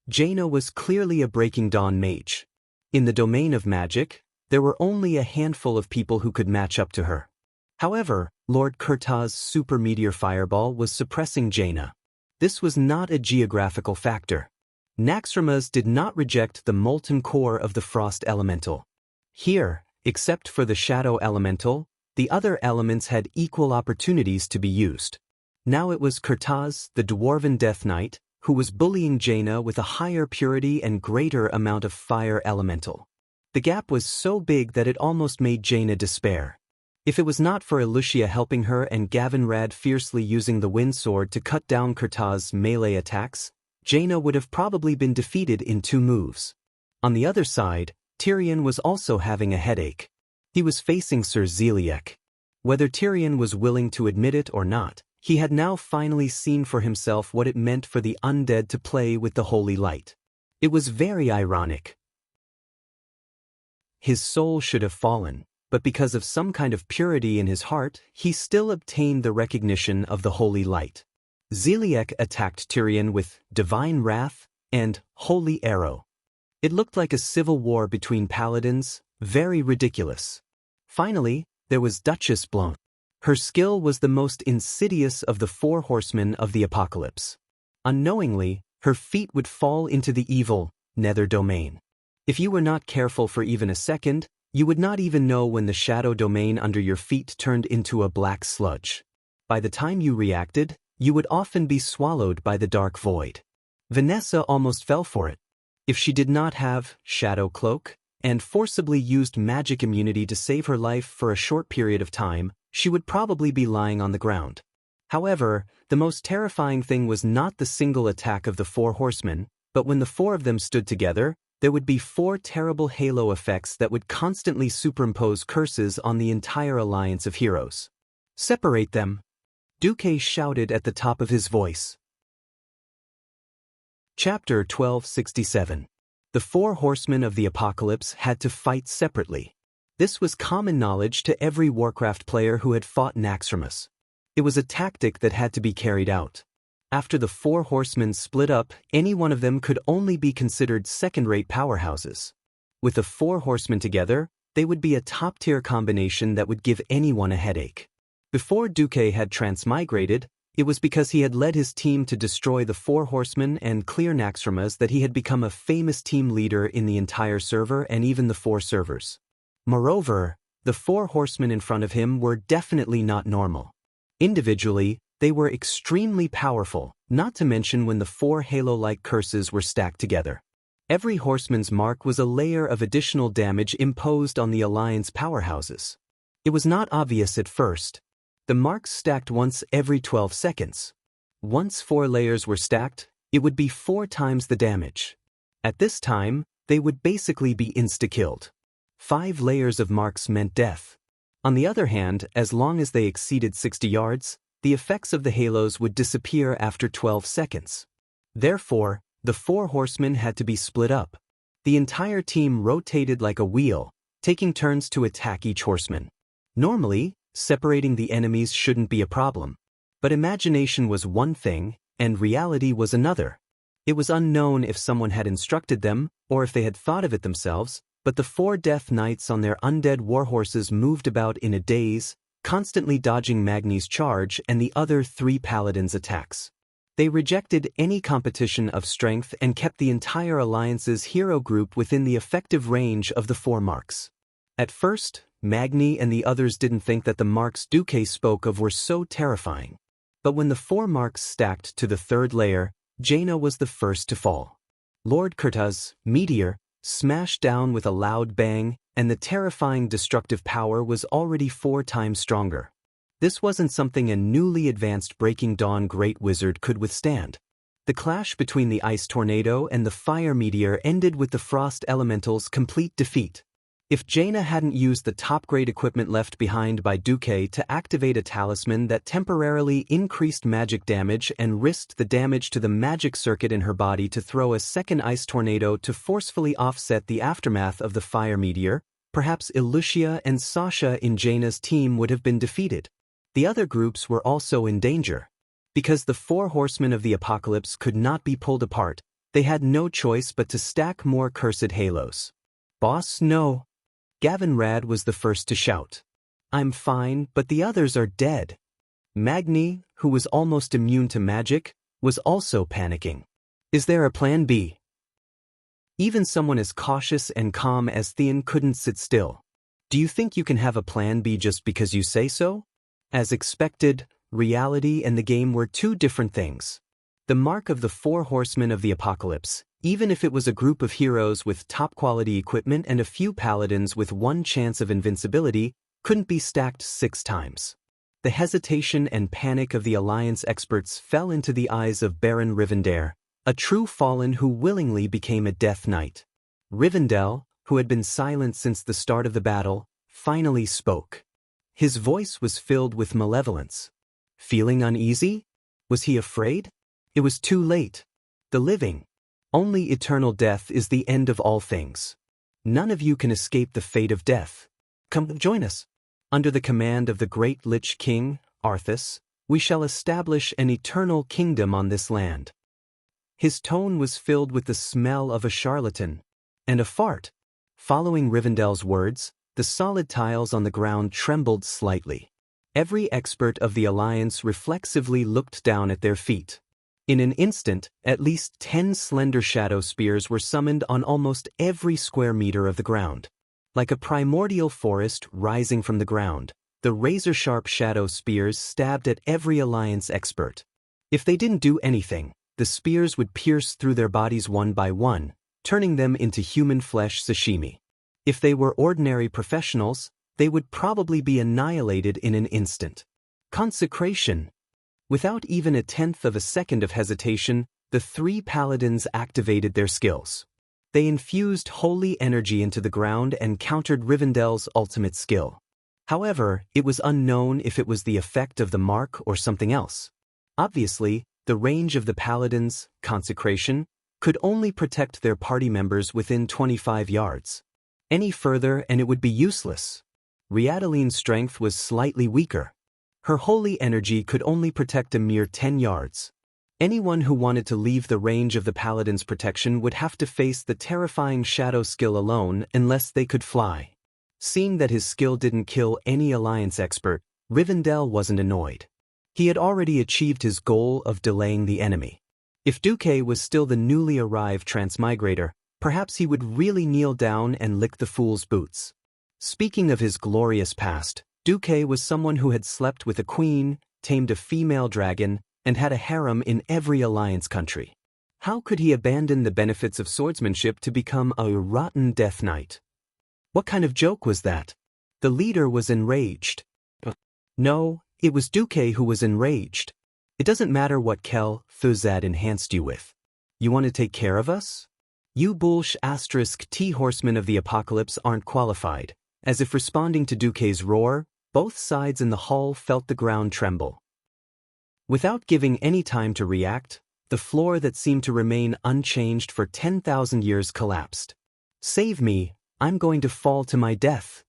Jaina was clearly a Breaking Dawn mage. In the domain of magic, there were only a handful of people who could match up to her. However, Lord Kurtaz's super meteor fireball was suppressing Jaina. This was not a geographical factor. Naxxramas did not reject the molten core of the frost elemental. Here, except for the shadow elemental, the other elements had equal opportunities to be used. Now it was Kurtaz, the dwarven Death Knight, who was bullying Jaina with a higher purity and greater amount of fire elemental. The gap was so big that it almost made Jaina despair. If it was not for Elucia helping her and Gavinrad fiercely using the wind sword to cut down Kurtaz's melee attacks, Jaina would have probably been defeated in 2 moves. On the other side, Tyrion was also having a headache. He was facing Sir Zeliek. Whether Tyrion was willing to admit it or not, he had now finally seen for himself what it meant for the undead to play with the holy light. It was very ironic. His soul should have fallen, but because of some kind of purity in his heart, he still obtained the recognition of the holy light. Zeliek attacked Tyrion with divine wrath and holy arrow. It looked like a civil war between paladins, very ridiculous. Finally, there was Duchess Blanc. Her skill was the most insidious of the 4 horsemen of the apocalypse. Unknowingly, her feet would fall into the evil nether domain. If you were not careful for even a second, you would not even know when the shadow domain under your feet turned into a black sludge. By the time you reacted, you would often be swallowed by the dark void. Vanessa almost fell for it. If she did not have shadow cloak and forcibly used magic immunity to save her life for a short period of time, she would probably be lying on the ground. However, the most terrifying thing was not the single attack of the 4 horsemen, but when the 4 of them stood together, there would be 4 terrible halo effects that would constantly superimpose curses on the entire alliance of heroes. Separate them, Duque shouted at the top of his voice. Chapter 1267. The 4 horsemen of the apocalypse had to fight separately. This was common knowledge to every Warcraft player who had fought Naxxramas. It was a tactic that had to be carried out. After the four horsemen split up, any one of them could only be considered second-rate powerhouses. With the four horsemen together, they would be a top-tier combination that would give anyone a headache. Before Duque had transmigrated, it was because he had led his team to destroy the four horsemen and clear Naxxramas that he had become a famous team leader in the entire server and even the four servers. Moreover, the four horsemen in front of him were definitely not normal. Individually, they were extremely powerful, not to mention when the four halo-like curses were stacked together. Every horseman's mark was a layer of additional damage imposed on the Alliance powerhouses. It was not obvious at first. The marks stacked once every 12 seconds. Once 4 layers were stacked, it would be 4 times the damage. At this time, they would basically be insta-killed. 5 layers of marks meant death. On the other hand, as long as they exceeded 60 yards, the effects of the halos would disappear after 12 seconds. Therefore, the four horsemen had to be split up. The entire team rotated like a wheel, taking turns to attack each horseman. Normally, separating the enemies shouldn't be a problem. But imagination was one thing, and reality was another. It was unknown if someone had instructed them, or if they had thought of it themselves, but the 4 Death Knights on their undead warhorses moved about in a daze, constantly dodging Magni's charge and the other 3 paladins' attacks. They rejected any competition of strength and kept the entire Alliance's hero group within the effective range of the 4 marks. At first, Magni and the others didn't think that the marks Duque spoke of were so terrifying. But when the 4 marks stacked to the 3rd layer, Jaina was the first to fall. Lord Kurta's meteor smashed down with a loud bang, and the terrifying destructive power was already 4 times stronger. This wasn't something a newly advanced Breaking Dawn Great Wizard could withstand. The clash between the Ice Tornado and the Fire Meteor ended with the Frost Elemental's complete defeat. If Jaina hadn't used the top-grade equipment left behind by Duque to activate a talisman that temporarily increased magic damage and risked the damage to the magic circuit in her body to throw a second ice tornado to forcefully offset the aftermath of the fire meteor, perhaps Wuxia and Xianxia in Jaina's team would have been defeated. The other groups were also in danger. Because the 4 horsemen of the apocalypse could not be pulled apart, they had no choice but to stack more cursed halos. "Boss, no." Gavin Rad was the first to shout. "I'm fine, but the others are dead." Magni, who was almost immune to magic, was also panicking. "Is there a plan B?" Even someone as cautious and calm as Theon couldn't sit still. "Do you think you can have a plan B just because you say so?" As expected, reality and the game were 2 different things. The mark of the 4 horsemen of the apocalypse, even if it was a group of heroes with top-quality equipment and a few paladins with 1 chance of invincibility, couldn't be stacked 6 times. The hesitation and panic of the Alliance experts fell into the eyes of Baron Rivendell, a true fallen who willingly became a Death Knight. Rivendell, who had been silent since the start of the battle, finally spoke. His voice was filled with malevolence. Feeling uneasy? Was he afraid? It was too late. The living. Only eternal death is the end of all things. None of you can escape the fate of death. Come, join us. Under the command of the great Lich King, Arthas, we shall establish an eternal kingdom on this land. His tone was filled with the smell of a charlatan. And a fart. Following Rivendell's words, the solid tiles on the ground trembled slightly. Every expert of the Alliance reflexively looked down at their feet. In an instant, at least 10 slender shadow spears were summoned on almost every square meter of the ground. Like a primordial forest rising from the ground, the razor-sharp shadow spears stabbed at every Alliance expert. If they didn't do anything, the spears would pierce through their bodies one by one, turning them into human flesh sashimi. If they were ordinary professionals, they would probably be annihilated in an instant. Consecration. Without even a 1/10 of a second of hesitation, the 3 paladins activated their skills. They infused holy energy into the ground and countered Rivendell's ultimate skill. However, it was unknown if it was the effect of the mark or something else. Obviously, the range of the paladins, consecration, could only protect their party members within 25 yards. Any further and it would be useless. Riadaline's strength was slightly weaker. Her holy energy could only protect a mere 10 yards. Anyone who wanted to leave the range of the paladin's protection would have to face the terrifying shadow skill alone unless they could fly. Seeing that his skill didn't kill any alliance expert, Rivendell wasn't annoyed. He had already achieved his goal of delaying the enemy. If Duque was still the newly arrived transmigrator, perhaps he would really kneel down and lick the fool's boots. Speaking of his glorious past, Duque was someone who had slept with a queen, tamed a female dragon, and had a harem in every alliance country. How could he abandon the benefits of swordsmanship to become a rotten death knight? What kind of joke was that? The leader was enraged. No, it was Duque who was enraged. It doesn't matter what Kel Thuzad enhanced you with. You want to take care of us? You bullsh *T horsemen of the apocalypse aren't qualified. As if responding to Duque's roar, both sides in the hall felt the ground tremble. Without giving any time to react, the floor that seemed to remain unchanged for 10,000 years collapsed. Save me, I'm going to fall to my death.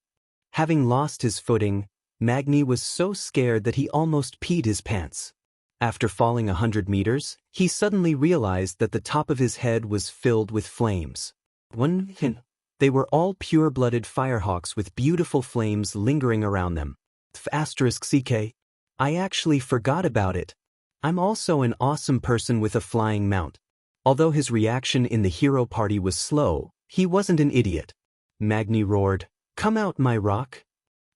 Having lost his footing, Magni was so scared that he almost peed his pants. After falling 100 meters, he suddenly realized that the top of his head was filled with flames. They were all pure-blooded firehawks with beautiful flames lingering around them. *CK. I actually forgot about it. I'm also an awesome person with a flying mount. Although his reaction in the hero party was slow, he wasn't an idiot. Magni roared, "Come out, my rock!"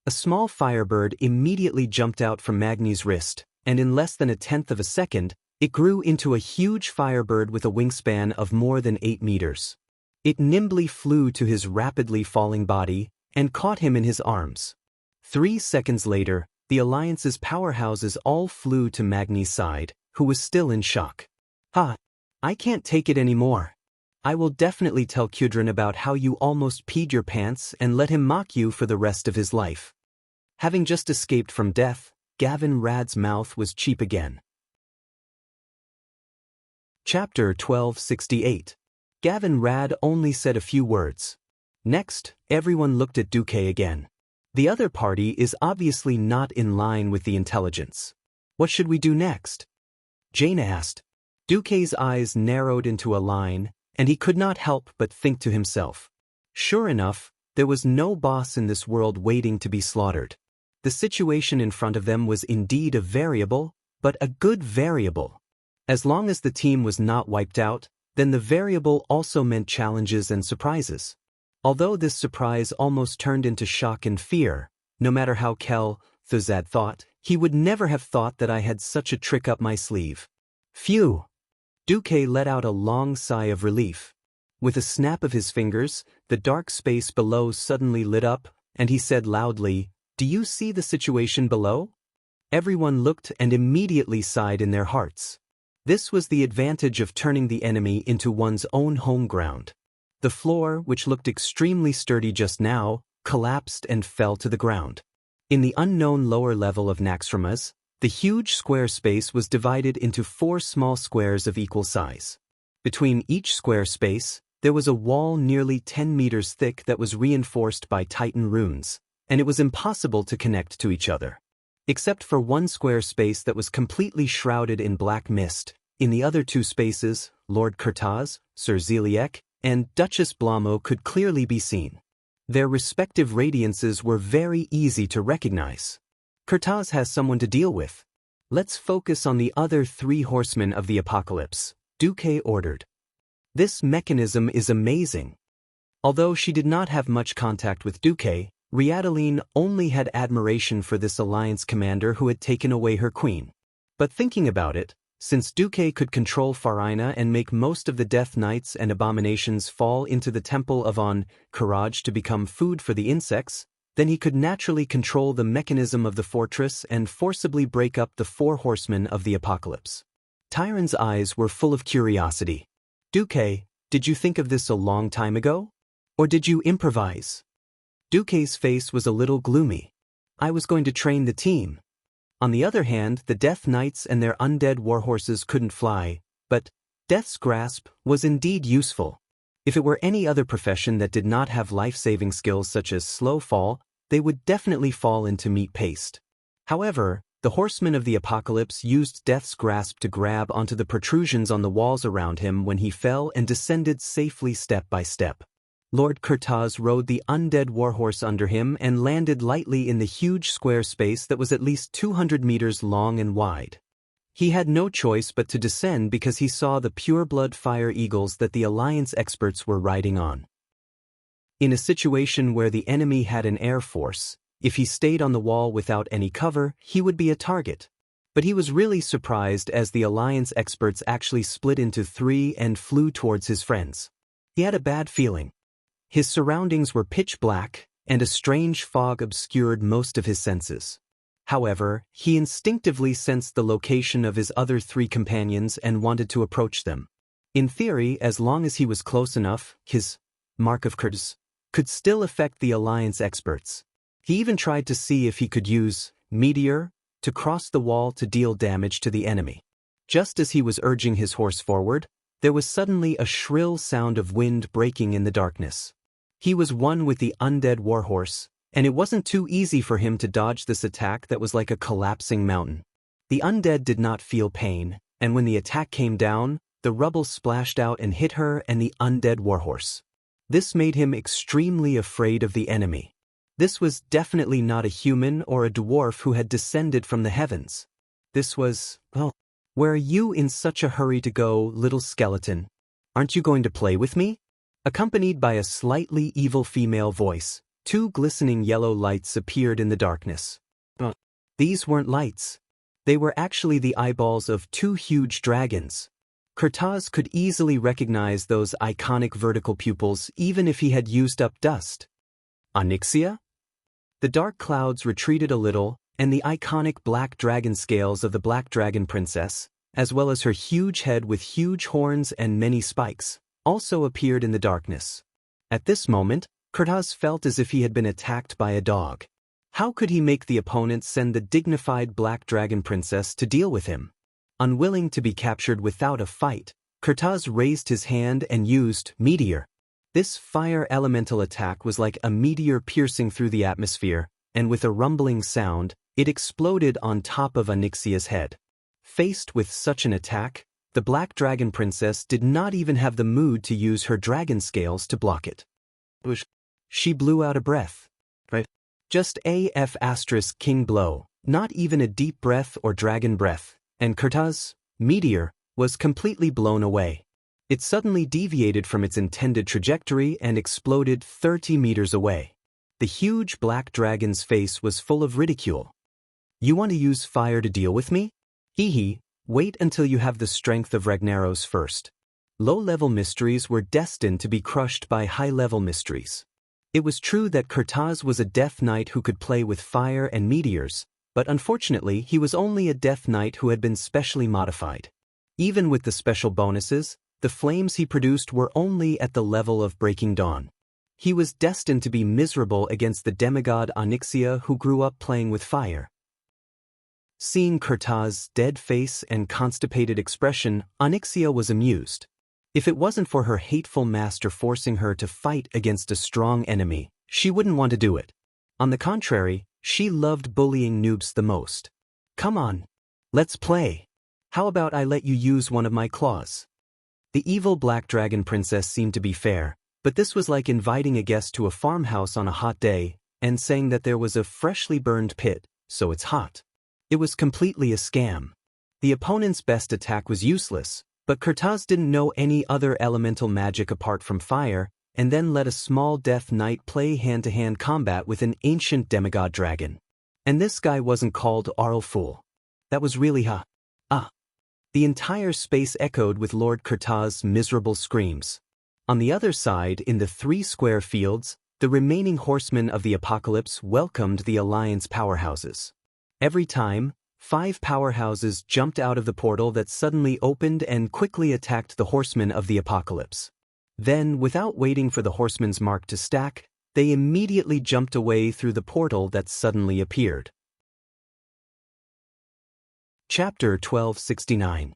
A small firebird immediately jumped out from Magni's wrist, and in less than a tenth of a second, it grew into a huge firebird with a wingspan of more than 8 meters. It nimbly flew to his rapidly falling body and caught him in his arms. 3 seconds later, the Alliance's powerhouses all flew to Magni's side, who was still in shock. I can't take it anymore. I will definitely tell Kudrin about how you almost peed your pants and let him mock you for the rest of his life. Having just escaped from death, Gavin Rad's mouth was cheap again. Chapter 1268. Gavin Rad only said a few words. Next, everyone looked at Duque again. The other party is obviously not in line with the intelligence. What should we do next? Jane asked. Duque's eyes narrowed into a line, and he could not help but think to himself. Sure enough, there was no boss in this world waiting to be slaughtered. The situation in front of them was indeed a variable, but a good variable. As long as the team was not wiped out, then the variable also meant challenges and surprises. Although this surprise almost turned into shock and fear, no matter how Kel Thuzad thought, he would never have thought that I had such a trick up my sleeve. Phew! Duque let out a long sigh of relief. With a snap of his fingers, the dark space below suddenly lit up, and he said loudly, "Do you see the situation below?" Everyone looked and immediately sighed in their hearts. This was the advantage of turning the enemy into one's own home ground. The floor, which looked extremely sturdy just now, collapsed and fell to the ground. In the unknown lower level of Naxxramas, the huge square space was divided into 4 small squares of equal size. Between each square space, there was a wall nearly 10 meters thick that was reinforced by Titan runes, and it was impossible to connect to each other. Except for one square space that was completely shrouded in black mist, in the other 2 spaces, Lord Kurtaz, Sir Zeliek, and Duchess Blamo could clearly be seen. Their respective radiances were very easy to recognize. Kurtaz has someone to deal with. Let's focus on the other 3 horsemen of the apocalypse, Duque ordered. This mechanism is amazing. Although she did not have much contact with Duque, Riadaline only had admiration for this alliance commander who had taken away her queen. But thinking about it, since Duque could control Farina and make most of the Death Knights and abominations fall into the Temple of Courage to become food for the insects, then he could naturally control the mechanism of the fortress and forcibly break up the 4 horsemen of the apocalypse. Tyron's eyes were full of curiosity. Duque, did you think of this a long time ago? Or did you improvise? Duque's face was a little gloomy. I was going to train the team. On the other hand, the Death Knights and their undead warhorses couldn't fly, but Death's Grasp was indeed useful. If it were any other profession that did not have life-saving skills such as slow fall, they would definitely fall into meat paste. However, the horsemen of the apocalypse used Death's grasp to grab onto the protrusions on the walls around him when he fell and descended safely step by step. Lord Kurtaz rode the undead warhorse under him and landed lightly in the huge square space that was at least 200 meters long and wide. He had no choice but to descend because he saw the pure-blood fire eagles that the Alliance experts were riding on. In a situation where the enemy had an air force, if he stayed on the wall without any cover, he would be a target. But he was really surprised as the Alliance experts actually split into three and flew towards his friends. He had a bad feeling. His surroundings were pitch black, and a strange fog obscured most of his senses. However, he instinctively sensed the location of his other three companions and wanted to approach them. In theory, as long as he was close enough, his mark of Kurtaz could still affect the Alliance experts. He even tried to see if he could use meteor to cross the wall to deal damage to the enemy. Just as he was urging his horse forward, there was suddenly a shrill sound of wind breaking in the darkness. He was one with the undead warhorse, and it wasn't too easy for him to dodge this attack that was like a collapsing mountain. The undead did not feel pain, and when the attack came down, the rubble splashed out and hit her and the undead warhorse. This made him extremely afraid of the enemy. This was definitely not a human or a dwarf who had descended from the heavens. This was, well, where are you in such a hurry to go, little skeleton? Aren't you going to play with me? Accompanied by a slightly evil female voice, two glistening yellow lights appeared in the darkness. But these weren't lights. They were actually the eyeballs of two huge dragons. Kurtaz could easily recognize those iconic vertical pupils even if he had used up dust. Xianxia? The dark clouds retreated a little, and the iconic black dragon scales of the Black Dragon Princess, as well as her huge head with huge horns and many spikes, also appeared in the darkness. At this moment, Kurtaz felt as if he had been attacked by a dog. How could he make the opponent send the dignified Black Dragon Princess to deal with him? Unwilling to be captured without a fight, Kurtaz raised his hand and used meteor. This fire elemental attack was like a meteor piercing through the atmosphere, and with a rumbling sound, it exploded on top of Xianxia's head. Faced with such an attack, the Black Dragon Princess did not even have the mood to use her dragon scales to block it. She blew out a breath. Just AF asterisk king blow, not even a deep breath or dragon breath, and Kurtaz's meteor was completely blown away. It suddenly deviated from its intended trajectory and exploded 30 meters away. The huge black dragon's face was full of ridicule. You want to use fire to deal with me? Hee, wait until you have the strength of Ragnaros first. Low-level mysteries were destined to be crushed by high-level mysteries. It was true that Kurtaz was a Death Knight who could play with fire and meteors, but unfortunately he was only a Death Knight who had been specially modified. Even with the special bonuses, the flames he produced were only at the level of Breaking Dawn. He was destined to be miserable against the demigod Xianxia who grew up playing with fire. Seeing Kurtaz's dead face and constipated expression, Xianxia was amused. If it wasn't for her hateful master forcing her to fight against a strong enemy, she wouldn't want to do it. On the contrary, she loved bullying noobs the most. Come on, let's play. How about I let you use one of my claws? The evil Black Dragon Princess seemed to be fair, but this was like inviting a guest to a farmhouse on a hot day and saying that there was a freshly burned pit, so it's hot. It was completely a scam. The opponent's best attack was useless, but Kurtaz didn't know any other elemental magic apart from fire, and then let a small Death Knight play hand-to-hand combat with an ancient demigod dragon. And this guy wasn't called Arl Fool. That was really The entire space echoed with Lord Kurtaz's miserable screams. On the other side, in the 3 square fields, the remaining horsemen of the apocalypse welcomed the Alliance powerhouses. Every time, 5 powerhouses jumped out of the portal that suddenly opened and quickly attacked the horsemen of the apocalypse. Then, without waiting for the horsemen's mark to stack, they immediately jumped away through the portal that suddenly appeared. Chapter 1269.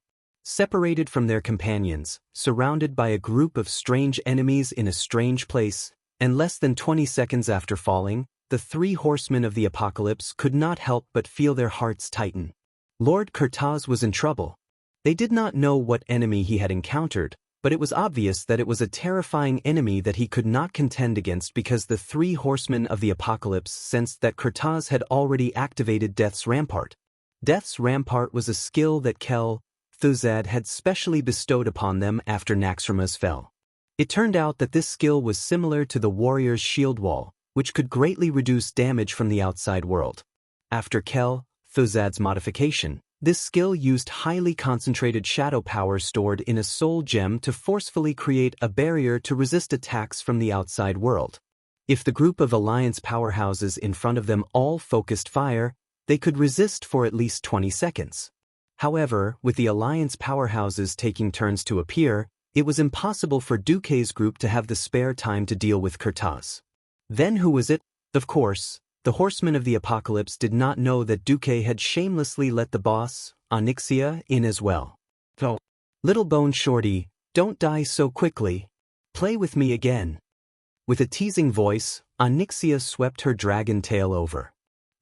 Separated from their companions, surrounded by a group of strange enemies in a strange place, and less than 20 seconds after falling, the three horsemen of the apocalypse could not help but feel their hearts tighten. Lord Kurtaz was in trouble. They did not know what enemy he had encountered, but it was obvious that it was a terrifying enemy that he could not contend against because the three horsemen of the apocalypse sensed that Kurtaz had already activated Death's Rampart. Death's Rampart was a skill that Thuzad had specially bestowed upon them after Naxxramas fell. It turned out that this skill was similar to the warrior's shield wall, which could greatly reduce damage from the outside world. After Thuzad's modification, this skill used highly concentrated shadow power stored in a soul gem to forcefully create a barrier to resist attacks from the outside world. If the group of Alliance powerhouses in front of them all focused fire, they could resist for at least 20 seconds. However, with the Alliance powerhouses taking turns to appear, it was impossible for Duque's group to have the spare time to deal with Kurtaz. Then who was it? Of course, the horsemen of the apocalypse did not know that Duque had shamelessly let the boss, Xianxia, in as well. Oh, little bone shorty, don't die so quickly. Play with me again. With a teasing voice, Xianxia swept her dragon tail over.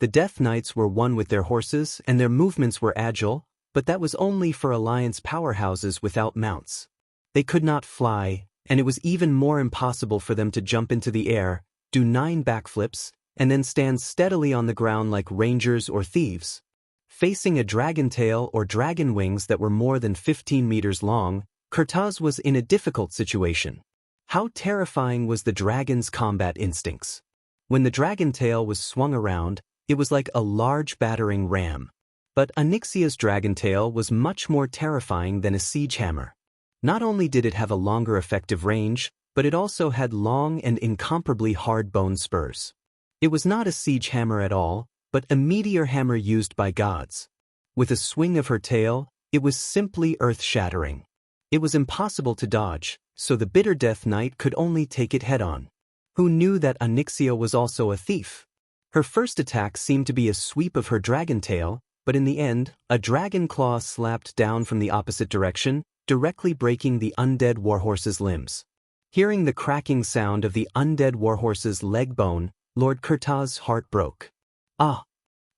The Death Knights were one with their horses and their movements were agile, but that was only for Alliance powerhouses without mounts. They could not fly, and it was even more impossible for them to jump into the air, do 9 backflips, and then stand steadily on the ground like rangers or thieves. Facing a dragon tail or dragon wings that were more than 15 meters long, Kurtaz was in a difficult situation. How terrifying was the dragon's combat instincts? When the dragon tail was swung around, it was like a large battering ram. But Xianxia's dragon tail was much more terrifying than a siege hammer. Not only did it have a longer effective range, but it also had long and incomparably hard bone spurs. It was not a siege hammer at all, but a meteor hammer used by gods. With a swing of her tail, it was simply earth-shattering. It was impossible to dodge, so the bitter Death Knight could only take it head-on. Who knew that Xianxia was also a thief? Her first attack seemed to be a sweep of her dragon tail, but in the end, a dragon claw slapped down from the opposite direction, directly breaking the undead warhorse's limbs. Hearing the cracking sound of the undead warhorse's leg bone, Lord Kurtaz's heart broke. Ah!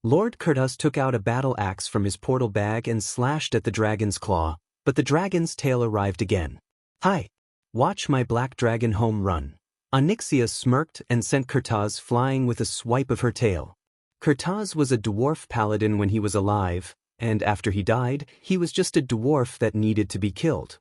Lord Kurtaz took out a battle axe from his portal bag and slashed at the dragon's claw, but the dragon's tail arrived again. Hi! Watch my black dragon home run. Xianxia smirked and sent Kurtaz flying with a swipe of her tail. Kurtaz was a dwarf paladin when he was alive, and after he died, he was just a dwarf that needed to be killed.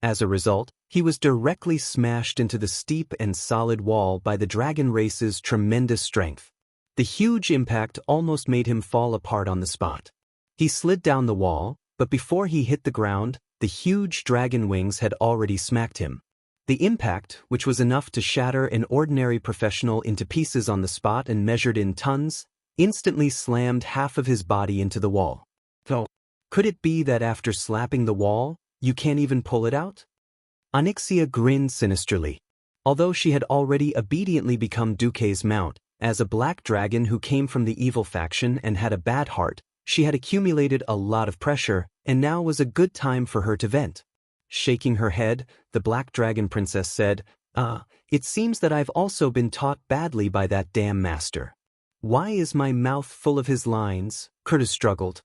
As a result, he was directly smashed into the steep and solid wall by the dragon race's tremendous strength. The huge impact almost made him fall apart on the spot. He slid down the wall, but before he hit the ground, the huge dragon wings had already smacked him. The impact, which was enough to shatter an ordinary professional into pieces on the spot and measured in tons, instantly slammed half of his body into the wall. Oh, could it be that after slapping the wall, you can't even pull it out? Xianxia grinned sinisterly. Although she had already obediently become Duque's mount, as a black dragon who came from the evil faction and had a bad heart, she had accumulated a lot of pressure, and now was a good time for her to vent. Shaking her head, the black dragon princess said, it seems that I've also been taught badly by that damn master. Why is my mouth full of his lines? Kurtaz struggled.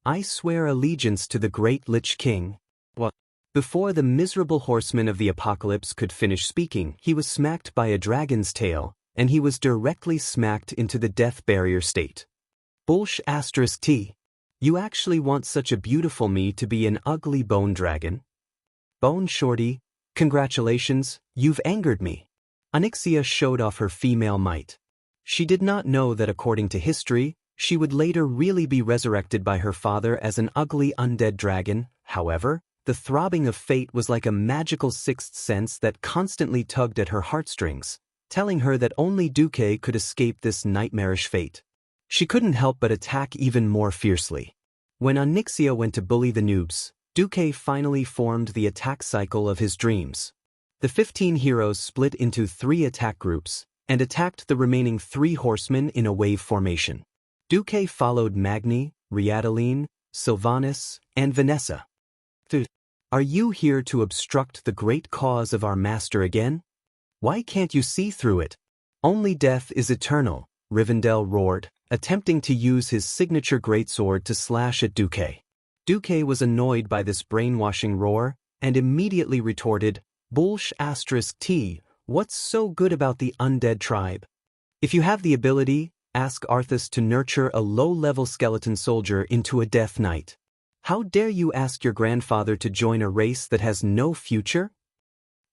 I swear allegiance to the great Lich King. What? Before the miserable horseman of the apocalypse could finish speaking, he was smacked by a dragon's tail, and he was directly smacked into the death barrier state. T. You actually want such a beautiful me to be an ugly bone dragon? Bone shorty, congratulations, you've angered me. Xianxia showed off her female might. She did not know that according to history, she would later really be resurrected by her father as an ugly undead dragon. However, the throbbing of fate was like a magical sixth sense that constantly tugged at her heartstrings, telling her that only Duque could escape this nightmarish fate. She couldn't help but attack even more fiercely. When Xianxia went to bully the noobs, Duque finally formed the attack cycle of his dreams. The 15 heroes split into 3 attack groups, and attacked the remaining 3 horsemen in a wave formation. Duque followed Magni, Riadaline, Sylvanas, and Vanessa. Are you here to obstruct the great cause of our master again? Why can't you see through it? Only death is eternal, Rivendell roared, attempting to use his signature greatsword to slash at Duque. Duque was annoyed by this brainwashing roar, and immediately retorted, Bullsh *T, what's so good about the undead tribe? If you have the ability, ask Arthas to nurture a low-level skeleton soldier into a Death Knight. How dare you ask your grandfather to join a race that has no future?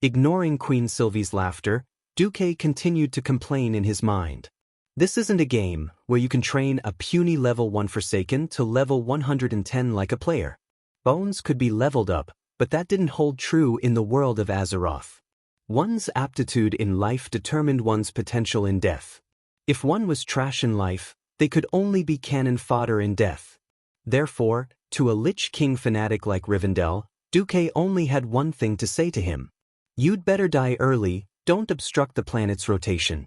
Ignoring Queen Sylvie's laughter, Duque continued to complain in his mind. This isn't a game where you can train a puny level 1 Forsaken to level 110 like a player. Bones could be leveled up, but that didn't hold true in the world of Azeroth. One's aptitude in life determined one's potential in death. If one was trash in life, they could only be cannon fodder in death. Therefore, to a Lich King fanatic like Rivendell, Duque only had one thing to say to him. You'd better die early, don't obstruct the planet's rotation.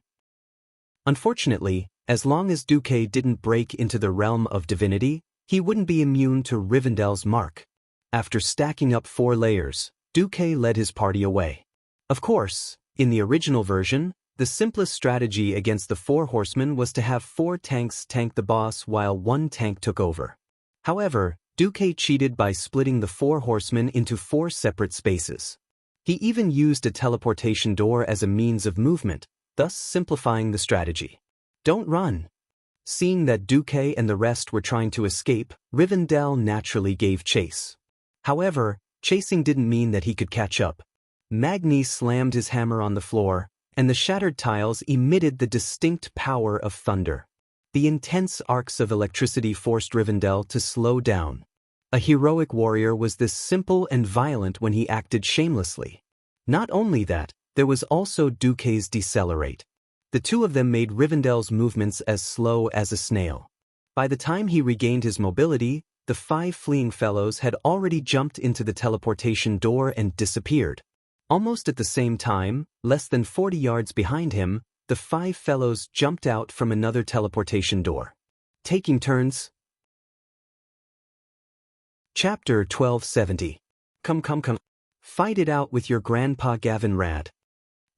Unfortunately, as long as Duque didn't break into the realm of divinity, he wouldn't be immune to Rivendell's mark. After stacking up 4 layers, Duque led his party away. Of course, in the original version, the simplest strategy against the 4 horsemen was to have 4 tanks tank the boss while 1 tank took over. However, Duque cheated by splitting the 4 horsemen into 4 separate spaces. He even used a teleportation door as a means of movement, thus simplifying the strategy. Don't run. Seeing that Duque and the rest were trying to escape, Rivendell naturally gave chase. However, chasing didn't mean that he could catch up. Magni slammed his hammer on the floor, and the shattered tiles emitted the distinct power of thunder. The intense arcs of electricity forced Rivendell to slow down. A heroic warrior was this simple and violent when he acted shamelessly. Not only that, there was also Duque's decelerate. The two of them made Rivendell's movements as slow as a snail. By the time he regained his mobility, the 5 fleeing fellows had already jumped into the teleportation door and disappeared. Almost at the same time, less than 40 yards behind him, the 5 fellows jumped out from another teleportation door. Taking turns. Chapter 1270. Come. Fight it out with your grandpa Gavin Rad.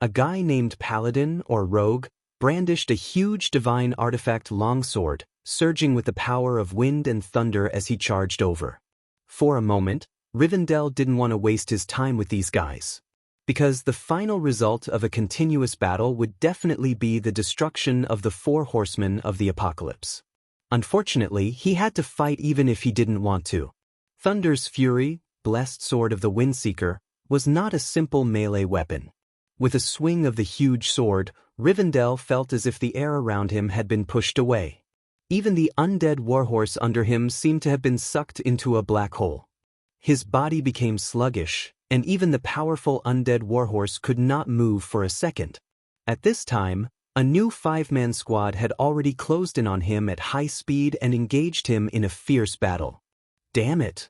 A guy named Paladin, or Rogue, brandished a huge divine artifact longsword, surging with the power of wind and thunder as he charged over. For a moment, Rivendell didn't want to waste his time with these guys. Because the final result of a continuous battle would definitely be the destruction of the 4 horsemen of the apocalypse. Unfortunately, he had to fight even if he didn't want to. Thunder's Fury, blessed sword of the Windseeker, was not a simple melee weapon. With a swing of the huge sword, Rivendell felt as if the air around him had been pushed away. Even the undead warhorse under him seemed to have been sucked into a black hole. His body became sluggish, and even the powerful undead warhorse could not move for a second. At this time, a new 5-man squad had already closed in on him at high speed and engaged him in a fierce battle. Damn it!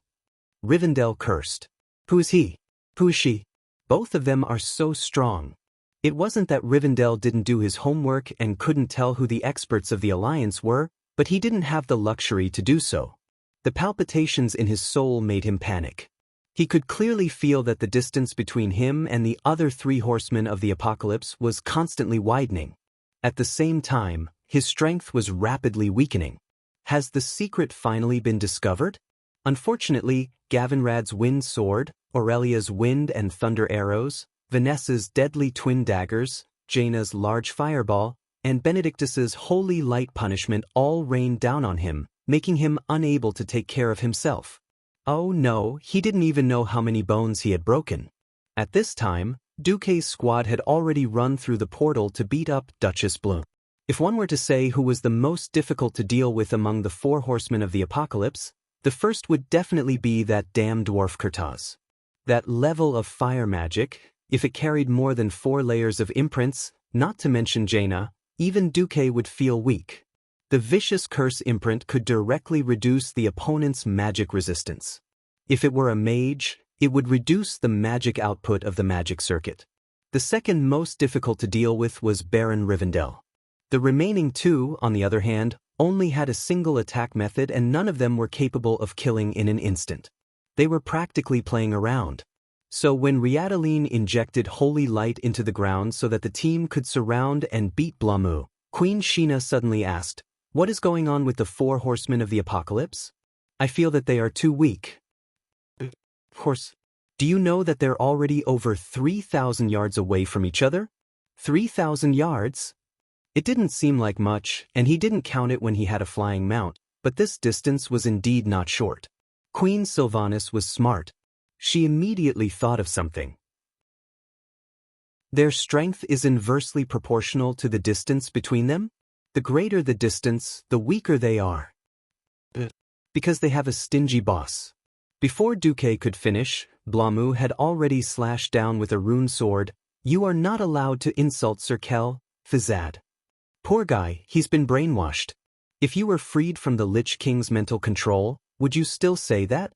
Rivendell cursed. Who is he? Who is she? Both of them are so strong. It wasn't that Rivendell didn't do his homework and couldn't tell who the experts of the Alliance were, but he didn't have the luxury to do so. The palpitations in his soul made him panic. He could clearly feel that the distance between him and the other 3 horsemen of the apocalypse was constantly widening. At the same time, his strength was rapidly weakening. Has the secret finally been discovered? Unfortunately, Gavinrad's wind sword, Aurelia's wind and thunder arrows, Vanessa's deadly twin daggers, Jaina's large fireball, and Benedictus's holy light punishment all rained down on him, making him unable to take care of himself. Oh no, he didn't even know how many bones he had broken. At this time, Duque's squad had already run through the portal to beat up Duchess Bloom. If one were to say who was the most difficult to deal with among the 4 horsemen of the apocalypse, the first would definitely be that damn dwarf Kurtaz. That level of fire magic, if it carried more than 4 layers of imprints, not to mention Jaina, even Duque would feel weak. The vicious curse imprint could directly reduce the opponent's magic resistance. If it were a mage, it would reduce the magic output of the magic circuit. The second most difficult to deal with was Baron Rivendell. The remaining 2, on the other hand, only had a single attack method and none of them were capable of killing in an instant. They were practically playing around. So when Riadaline injected holy light into the ground so that the team could surround and beat Blamu, Queen Sheena suddenly asked, "What is going on with the 4 horsemen of the apocalypse? I feel that they are too weak." Horse. Do you know that they're already over 3,000 yards away from each other? 3,000 yards? It didn't seem like much, and he didn't count it when he had a flying mount, but this distance was indeed not short. Queen Sylvanas was smart. She immediately thought of something. Their strength is inversely proportional to the distance between them. The greater the distance, the weaker they are. Because they have a stingy boss. Before Duque could finish, Blamu had already slashed down with a rune sword. "You are not allowed to insult Sir Kel, Fizad. Poor guy, he's been brainwashed. If you were freed from the Lich King's mental control, would you still say that?"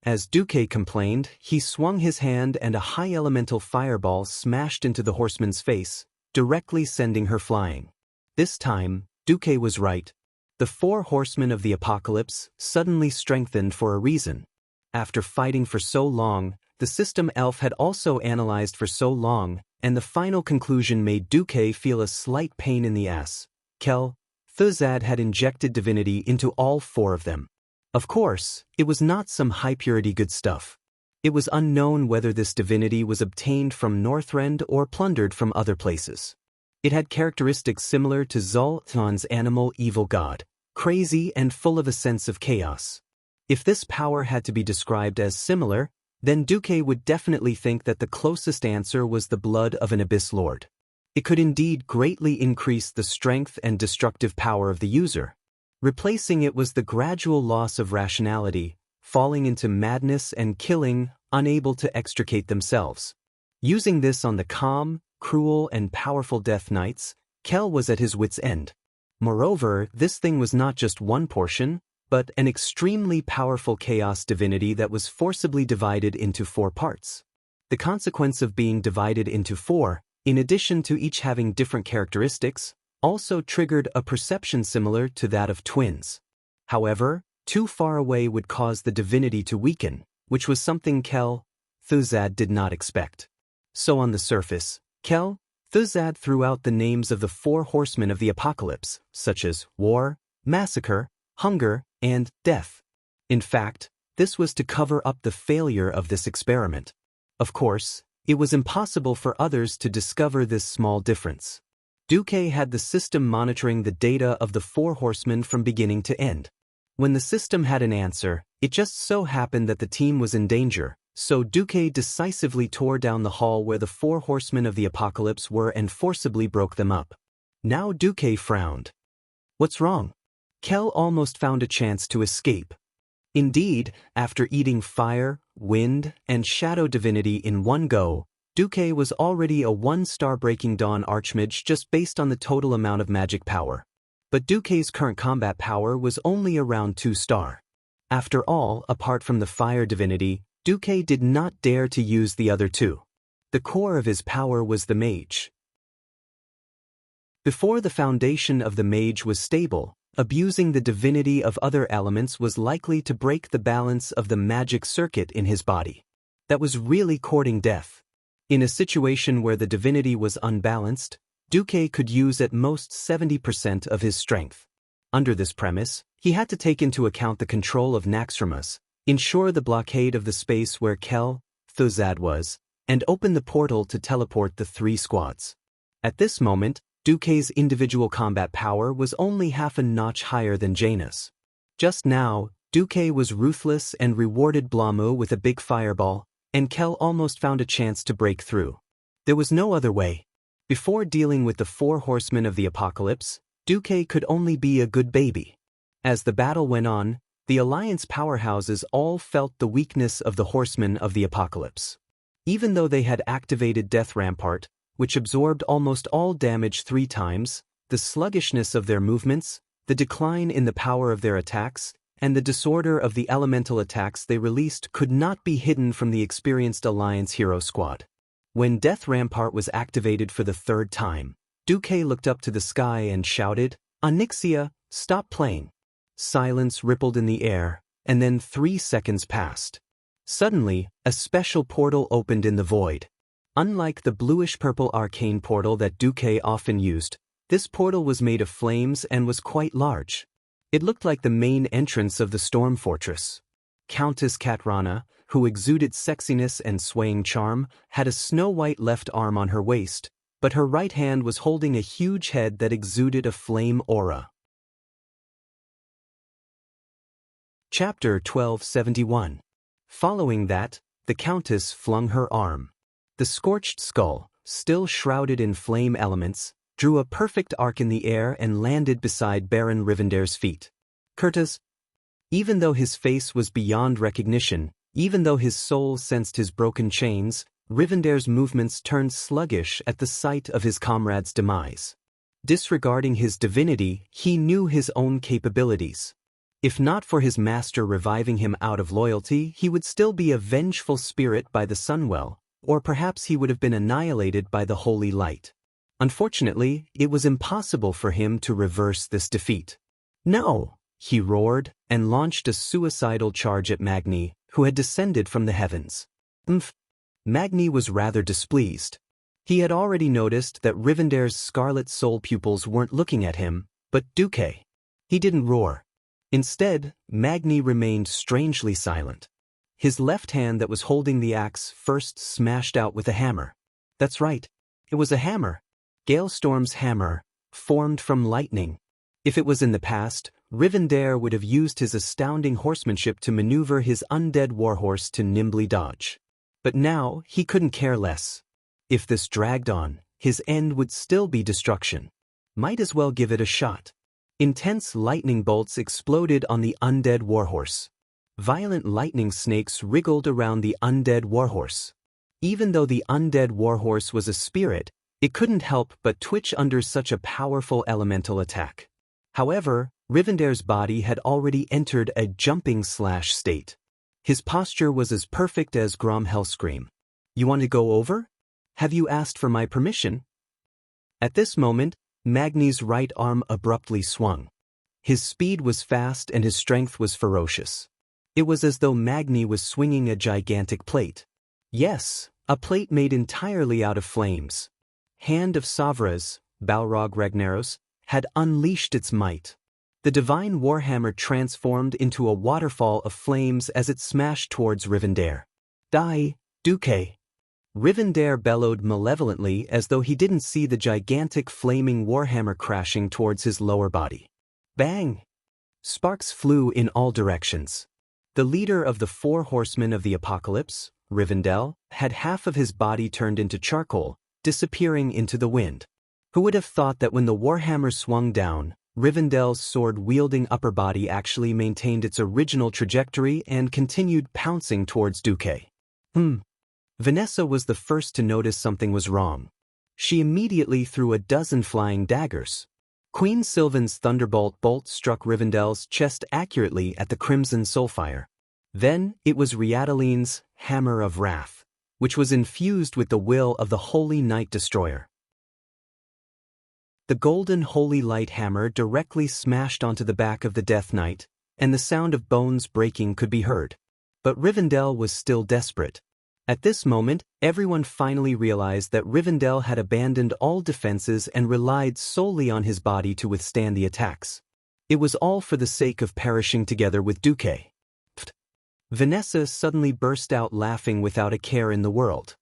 As Duque complained, he swung his hand and a high elemental fireball smashed into the horseman's face, directly sending her flying. This time, Duque was right. The 4 horsemen of the apocalypse suddenly strengthened for a reason. After fighting for so long, the system elf had also analyzed for so long, and the final conclusion made Duque feel a slight pain in the ass. Kel, Thuzad had injected divinity into all 4 of them. Of course, it was not some high-purity good stuff. It was unknown whether this divinity was obtained from Northrend or plundered from other places. It had characteristics similar to Zoltan's animal evil god, crazy and full of a sense of chaos. If this power had to be described as similar, then Duque would definitely think that the closest answer was the blood of an abyss lord. It could indeed greatly increase the strength and destructive power of the user. Replacing it was the gradual loss of rationality, falling into madness and killing, unable to extricate themselves. Using this on the calm, cruel, and powerful Death Knights, Kel was at his wit's end. Moreover, this thing was not just one portion, but an extremely powerful chaos divinity that was forcibly divided into 4 parts. The consequence of being divided into 4, in addition to each having different characteristics, also triggered a perception similar to that of twins. However, too far away would cause the divinity to weaken, which was something Kel, Thuzad did not expect. So on the surface, Kel, Thuzad threw out the names of the 4 horsemen of the apocalypse, such as war, massacre, hunger, and death. In fact, this was to cover up the failure of this experiment. Of course, it was impossible for others to discover this small difference. Duque had the system monitoring the data of the 4 horsemen from beginning to end. When the system had an answer, it just so happened that the team was in danger, so Duque decisively tore down the hall where the 4 horsemen of the apocalypse were and forcibly broke them up. Now Duque frowned. What's wrong? Kel almost found a chance to escape. Indeed, after eating fire, wind, and shadow divinity in one go, Duque was already a 1-star Breaking Dawn Archmage just based on the total amount of magic power. But Duque's current combat power was only around 2-star. After all, apart from the fire divinity, Duque did not dare to use the other 2. The core of his power was the mage. Before the foundation of the mage was stable, abusing the divinity of other elements was likely to break the balance of the magic circuit in his body. That was really courting death. In a situation where the divinity was unbalanced, Duque could use at most 70% of his strength. Under this premise, he had to take into account the control of Naxxramas, ensure the blockade of the space where Kel, Thuzad was, and open the portal to teleport the 3 squads. At this moment, Duque's individual combat power was only half a notch higher than Jaina's. Just now, Duque was ruthless and rewarded Blamu with a big fireball, and Kel almost found a chance to break through. There was no other way. Before dealing with the 4 horsemen of the apocalypse, Duque could only be a good baby. As the battle went on, the Alliance powerhouses all felt the weakness of the horsemen of the apocalypse. Even though they had activated Death Rampart, which absorbed almost all damage 3 times, the sluggishness of their movements, the decline in the power of their attacks, and the disorder of the elemental attacks they released could not be hidden from the experienced Alliance hero squad. When Death Rampart was activated for the 3rd time, Duque looked up to the sky and shouted, "Onyxia, stop playing." Silence rippled in the air, and then 3 seconds passed. Suddenly, a special portal opened in the void. Unlike the bluish-purple arcane portal that Duque often used, this portal was made of flames and was quite large. It looked like the main entrance of the storm fortress. Countess Katrana, who exuded sexiness and swaying charm, had a snow-white left arm on her waist, but her right hand was holding a huge head that exuded a flame aura. Chapter 1271. Following that, the Countess flung her arm. The scorched skull, still shrouded in flame elements, drew a perfect arc in the air and landed beside Baron Rivendare's feet. Curtis, even though his face was beyond recognition, even though his soul sensed his broken chains, Rivendare's movements turned sluggish at the sight of his comrade's demise. Disregarding his divinity, he knew his own capabilities. If not for his master reviving him out of loyalty, he would still be a vengeful spirit by the Sunwell, or perhaps he would have been annihilated by the holy light. Unfortunately, it was impossible for him to reverse this defeat. No! He roared, and launched a suicidal charge at Magni, who had descended from the heavens. Magni was rather displeased. He had already noticed that Rivendare's scarlet soul pupils weren't looking at him, but Duque. He didn't roar. Instead, Magni remained strangely silent. His left hand that was holding the axe first smashed out with a hammer. That's right, it was a hammer. Galestorm's hammer, formed from lightning. If it was in the past, Rivendare would have used his astounding horsemanship to maneuver his undead warhorse to nimbly dodge. But now, he couldn't care less. If this dragged on, his end would still be destruction. Might as well give it a shot. Intense lightning bolts exploded on the undead warhorse. Violent lightning snakes wriggled around the undead warhorse. Even though the undead warhorse was a spirit, it couldn't help but twitch under such a powerful elemental attack. However, Rivendare's body had already entered a jumping/state. His posture was as perfect as Grom Hellscream. You want to go over? Have you asked for my permission? At this moment, Magni's right arm abruptly swung. His speed was fast and his strength was ferocious. It was as though Magni was swinging a gigantic plate. Yes, a plate made entirely out of flames. Hand of Savras, Balrog Ragnaros, had unleashed its might. The divine warhammer transformed into a waterfall of flames as it smashed towards Rivendare. Die, Duque! Rivendare bellowed malevolently as though he didn't see the gigantic flaming warhammer crashing towards his lower body. Bang! Sparks flew in all directions. The leader of the 4 horsemen of the apocalypse, Rivendell, had half of his body turned into charcoal, disappearing into the wind. Who would have thought that when the warhammer swung down, Rivendell's sword-wielding upper body actually maintained its original trajectory and continued pouncing towards Duque? Vanessa was the first to notice something was wrong. She immediately threw a dozen flying daggers. Queen Sylvan's thunderbolt bolt struck Rivendell's chest accurately at the crimson soulfire. Then it was Riadaline's Hammer of Wrath, which was infused with the will of the Holy Knight Destroyer. The golden holy light hammer directly smashed onto the back of the Death Knight, and the sound of bones breaking could be heard. But Rivendell was still desperate. At this moment, everyone finally realized that Rivendell had abandoned all defenses and relied solely on his body to withstand the attacks. It was all for the sake of perishing together with Duque. Vanessa suddenly burst out laughing without a care in the world.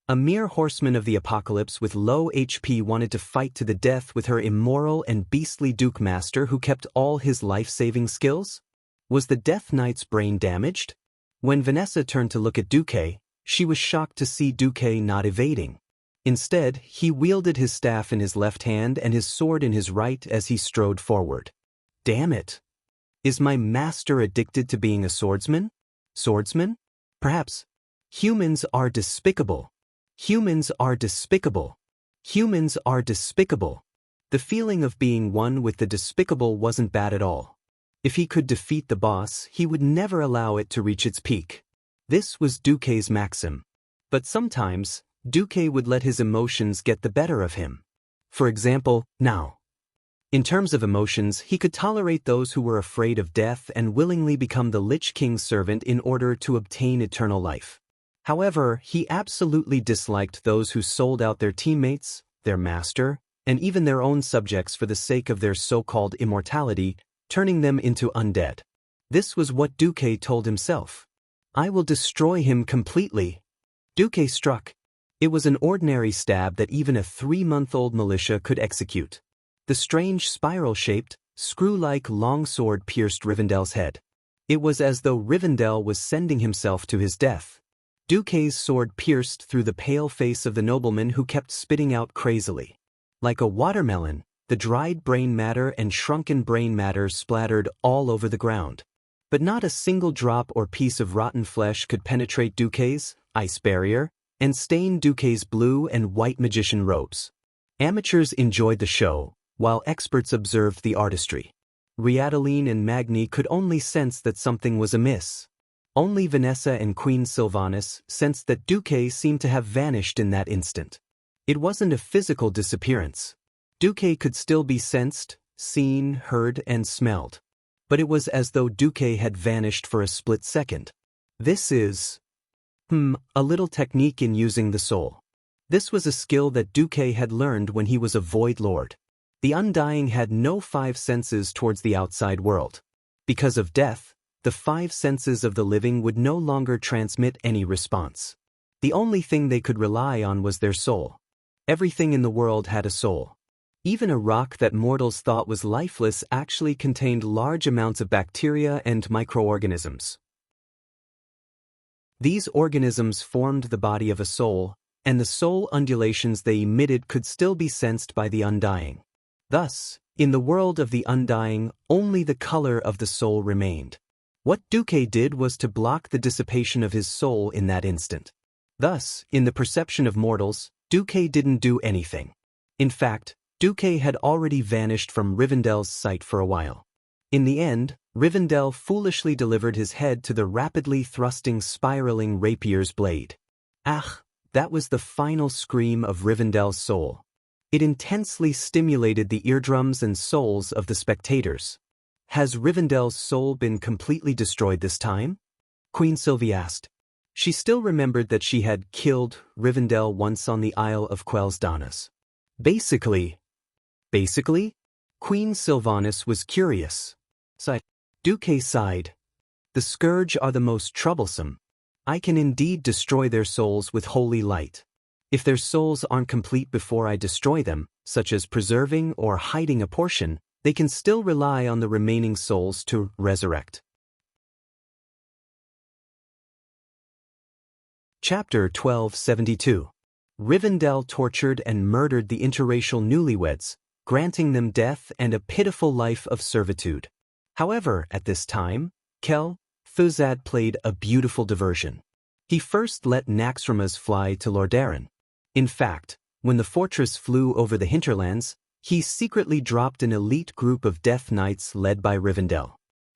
A mere horseman of the apocalypse with low HP wanted to fight to the death with her immoral and beastly Duke Master who kept all his life-saving skills? Was the Death Knight's brain damaged? When Vanessa turned to look at Duque, she was shocked to see Duque not evading. Instead, he wielded his staff in his left hand and his sword in his right as he strode forward. Damn it! Is my master addicted to being a swordsman? Swordsman? Perhaps. Humans are despicable. Humans are despicable. Humans are despicable. The feeling of being one with the despicable wasn't bad at all. If he could defeat the boss, he would never allow it to reach its peak. This was Duque's maxim. But sometimes, Duque would let his emotions get the better of him. For example, now. In terms of emotions, he could tolerate those who were afraid of death and willingly become the Lich King's servant in order to obtain eternal life. However, he absolutely disliked those who sold out their teammates, their master, and even their own subjects for the sake of their so-called immortality, turning them into undead. This was what Duque told himself. I will destroy him completely. Duque struck. It was an ordinary stab that even a 3-month-old militia could execute. The strange spiral-shaped, screw-like longsword pierced Rivendell's head. It was as though Rivendell was sending himself to his death. Duque's sword pierced through the pale face of the nobleman who kept spitting out crazily. Like a watermelon, the dried brain matter and shrunken brain matter splattered all over the ground. But not a single drop or piece of rotten flesh could penetrate Duque's ice barrier and stain Duque's blue and white magician robes. Amateurs enjoyed the show, while experts observed the artistry. Riadeline and Magni could only sense that something was amiss. Only Vanessa and Queen Sylvanas sensed that Duque seemed to have vanished in that instant. It wasn't a physical disappearance. Duque could still be sensed, seen, heard, and smelled. But it was as though Duque had vanished for a split second. This is a little technique in using the soul. This was a skill that Duque had learned when he was a Void Lord. The Undying had no 5 senses towards the outside world. Because of death, the 5 senses of the living would no longer transmit any response. The only thing they could rely on was their soul. Everything in the world had a soul. Even a rock that mortals thought was lifeless actually contained large amounts of bacteria and microorganisms. These organisms formed the body of a soul, and the soul undulations they emitted could still be sensed by the Undying. Thus, in the world of the Undying, only the color of the soul remained. What Duque did was to block the dissipation of his soul in that instant. Thus, in the perception of mortals, Duque didn't do anything. In fact, Duque had already vanished from Rivendell's sight for a while. In the end, Rivendell foolishly delivered his head to the rapidly thrusting, spiraling rapier's blade. Ah, that was the final scream of Rivendell's soul. It intensely stimulated the eardrums and souls of the spectators. Has Rivendell's soul been completely destroyed this time? Queen Sylvie asked. She still remembered that she had killed Rivendell once on the Isle of Quel'Danas. Basically? Queen Sylvanas was curious. Duque sighed. The Scourge are the most troublesome. I can indeed destroy their souls with holy light. If their souls aren't complete before I destroy them, such as preserving or hiding a portion, they can still rely on the remaining souls to resurrect. Chapter 1272. Rivendell tortured and murdered the interracial newlyweds, granting them death and a pitiful life of servitude. However, at this time, Thuzad played a beautiful diversion. He first let Naxxramas fly to Lordaeron. In fact, when the fortress flew over the hinterlands, he secretly dropped an elite group of Death Knights led by Rivendell.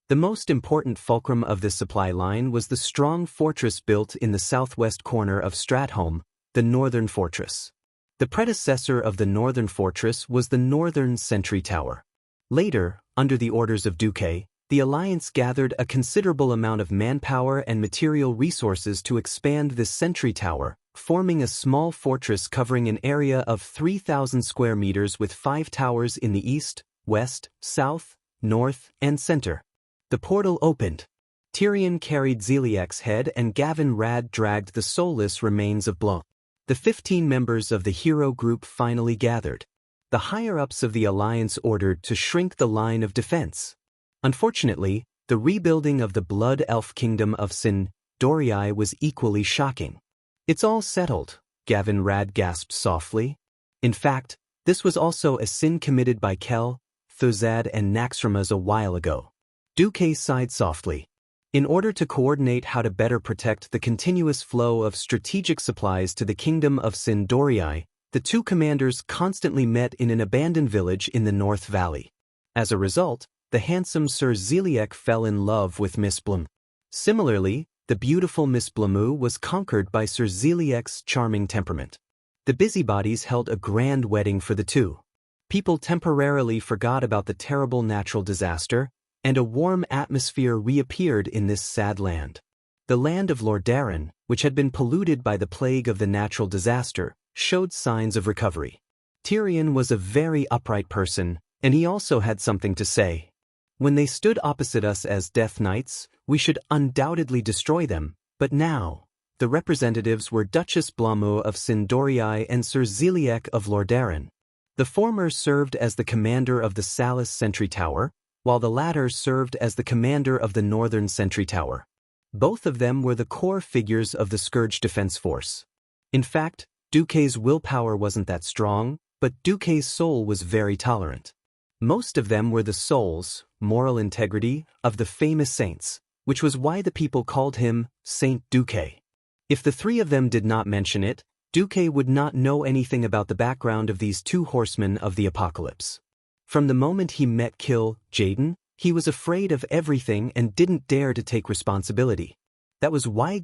The most important fulcrum of this supply line was the strong fortress built in the southwest corner of Stratholme, the Northern Fortress. The predecessor of the Northern Fortress was the Northern Sentry Tower. Later, under the orders of Duque, the Alliance gathered a considerable amount of manpower and material resources to expand this sentry tower, forming a small fortress covering an area of 3,000 square meters with 5 towers in the east, west, south, north, and center. The portal opened. Tyrion carried Zeliek's head and Gavin Rad dragged the soulless remains of Blanc. The 15 members of the hero group finally gathered. The higher-ups of the Alliance ordered to shrink the line of defense. Unfortunately, the rebuilding of the Blood Elf Kingdom of Sin Dorii was equally shocking. It's all settled, Gavin Rad gasped softly. In fact, this was also a sin committed by Thuzad and Naxxramas a while ago. Duque sighed softly. In order to coordinate how to better protect the continuous flow of strategic supplies to the Kingdom of Sin Dorii, the two commanders constantly met in an abandoned village in the North Valley. As a result, the handsome Sir Zeliek fell in love with Miss Blum. Similarly, the beautiful Miss Blamu was conquered by Sir Zeliek's charming temperament. The busybodies held a grand wedding for the two. People temporarily forgot about the terrible natural disaster, and a warm atmosphere reappeared in this sad land. The land of Lordaeron, which had been polluted by the plague of the natural disaster, showed signs of recovery. Tyrion was a very upright person, and he also had something to say. When they stood opposite us as Death Knights, we should undoubtedly destroy them, but now, the representatives were Duchess Blamu of Sindorii and Sir Zeliek of Lordaeron. The former served as the commander of the Salis Sentry Tower, while the latter served as the commander of the Northern Sentry Tower. Both of them were the core figures of the Scourge Defense Force. In fact, Duque's willpower wasn't that strong, but Duque's soul was very tolerant. Most of them were the souls, moral integrity, of the famous saints, which was why the people called him Saint Duque. If the three of them did not mention it, Duque would not know anything about the background of these two horsemen of the apocalypse. From the moment he met Jaden, he was afraid of everything and didn't dare to take responsibility. That was why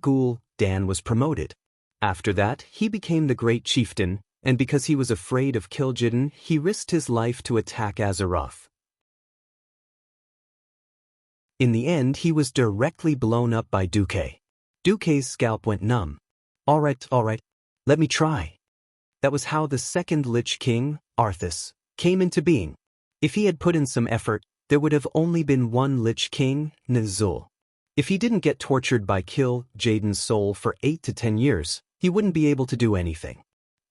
Dan was promoted. After that, he became the great chieftain, and because he was afraid of Kil'jaeden, he risked his life to attack Azeroth. In the end, he was directly blown up by Duque. Duque's scalp went numb. All right, let me try. That was how the second Lich King, Arthas, came into being. If he had put in some effort, there would have only been one Lich King, Ner'zhul. If he didn't get tortured by Kil'jaeden's soul for 8 to 10 years, he wouldn't be able to do anything.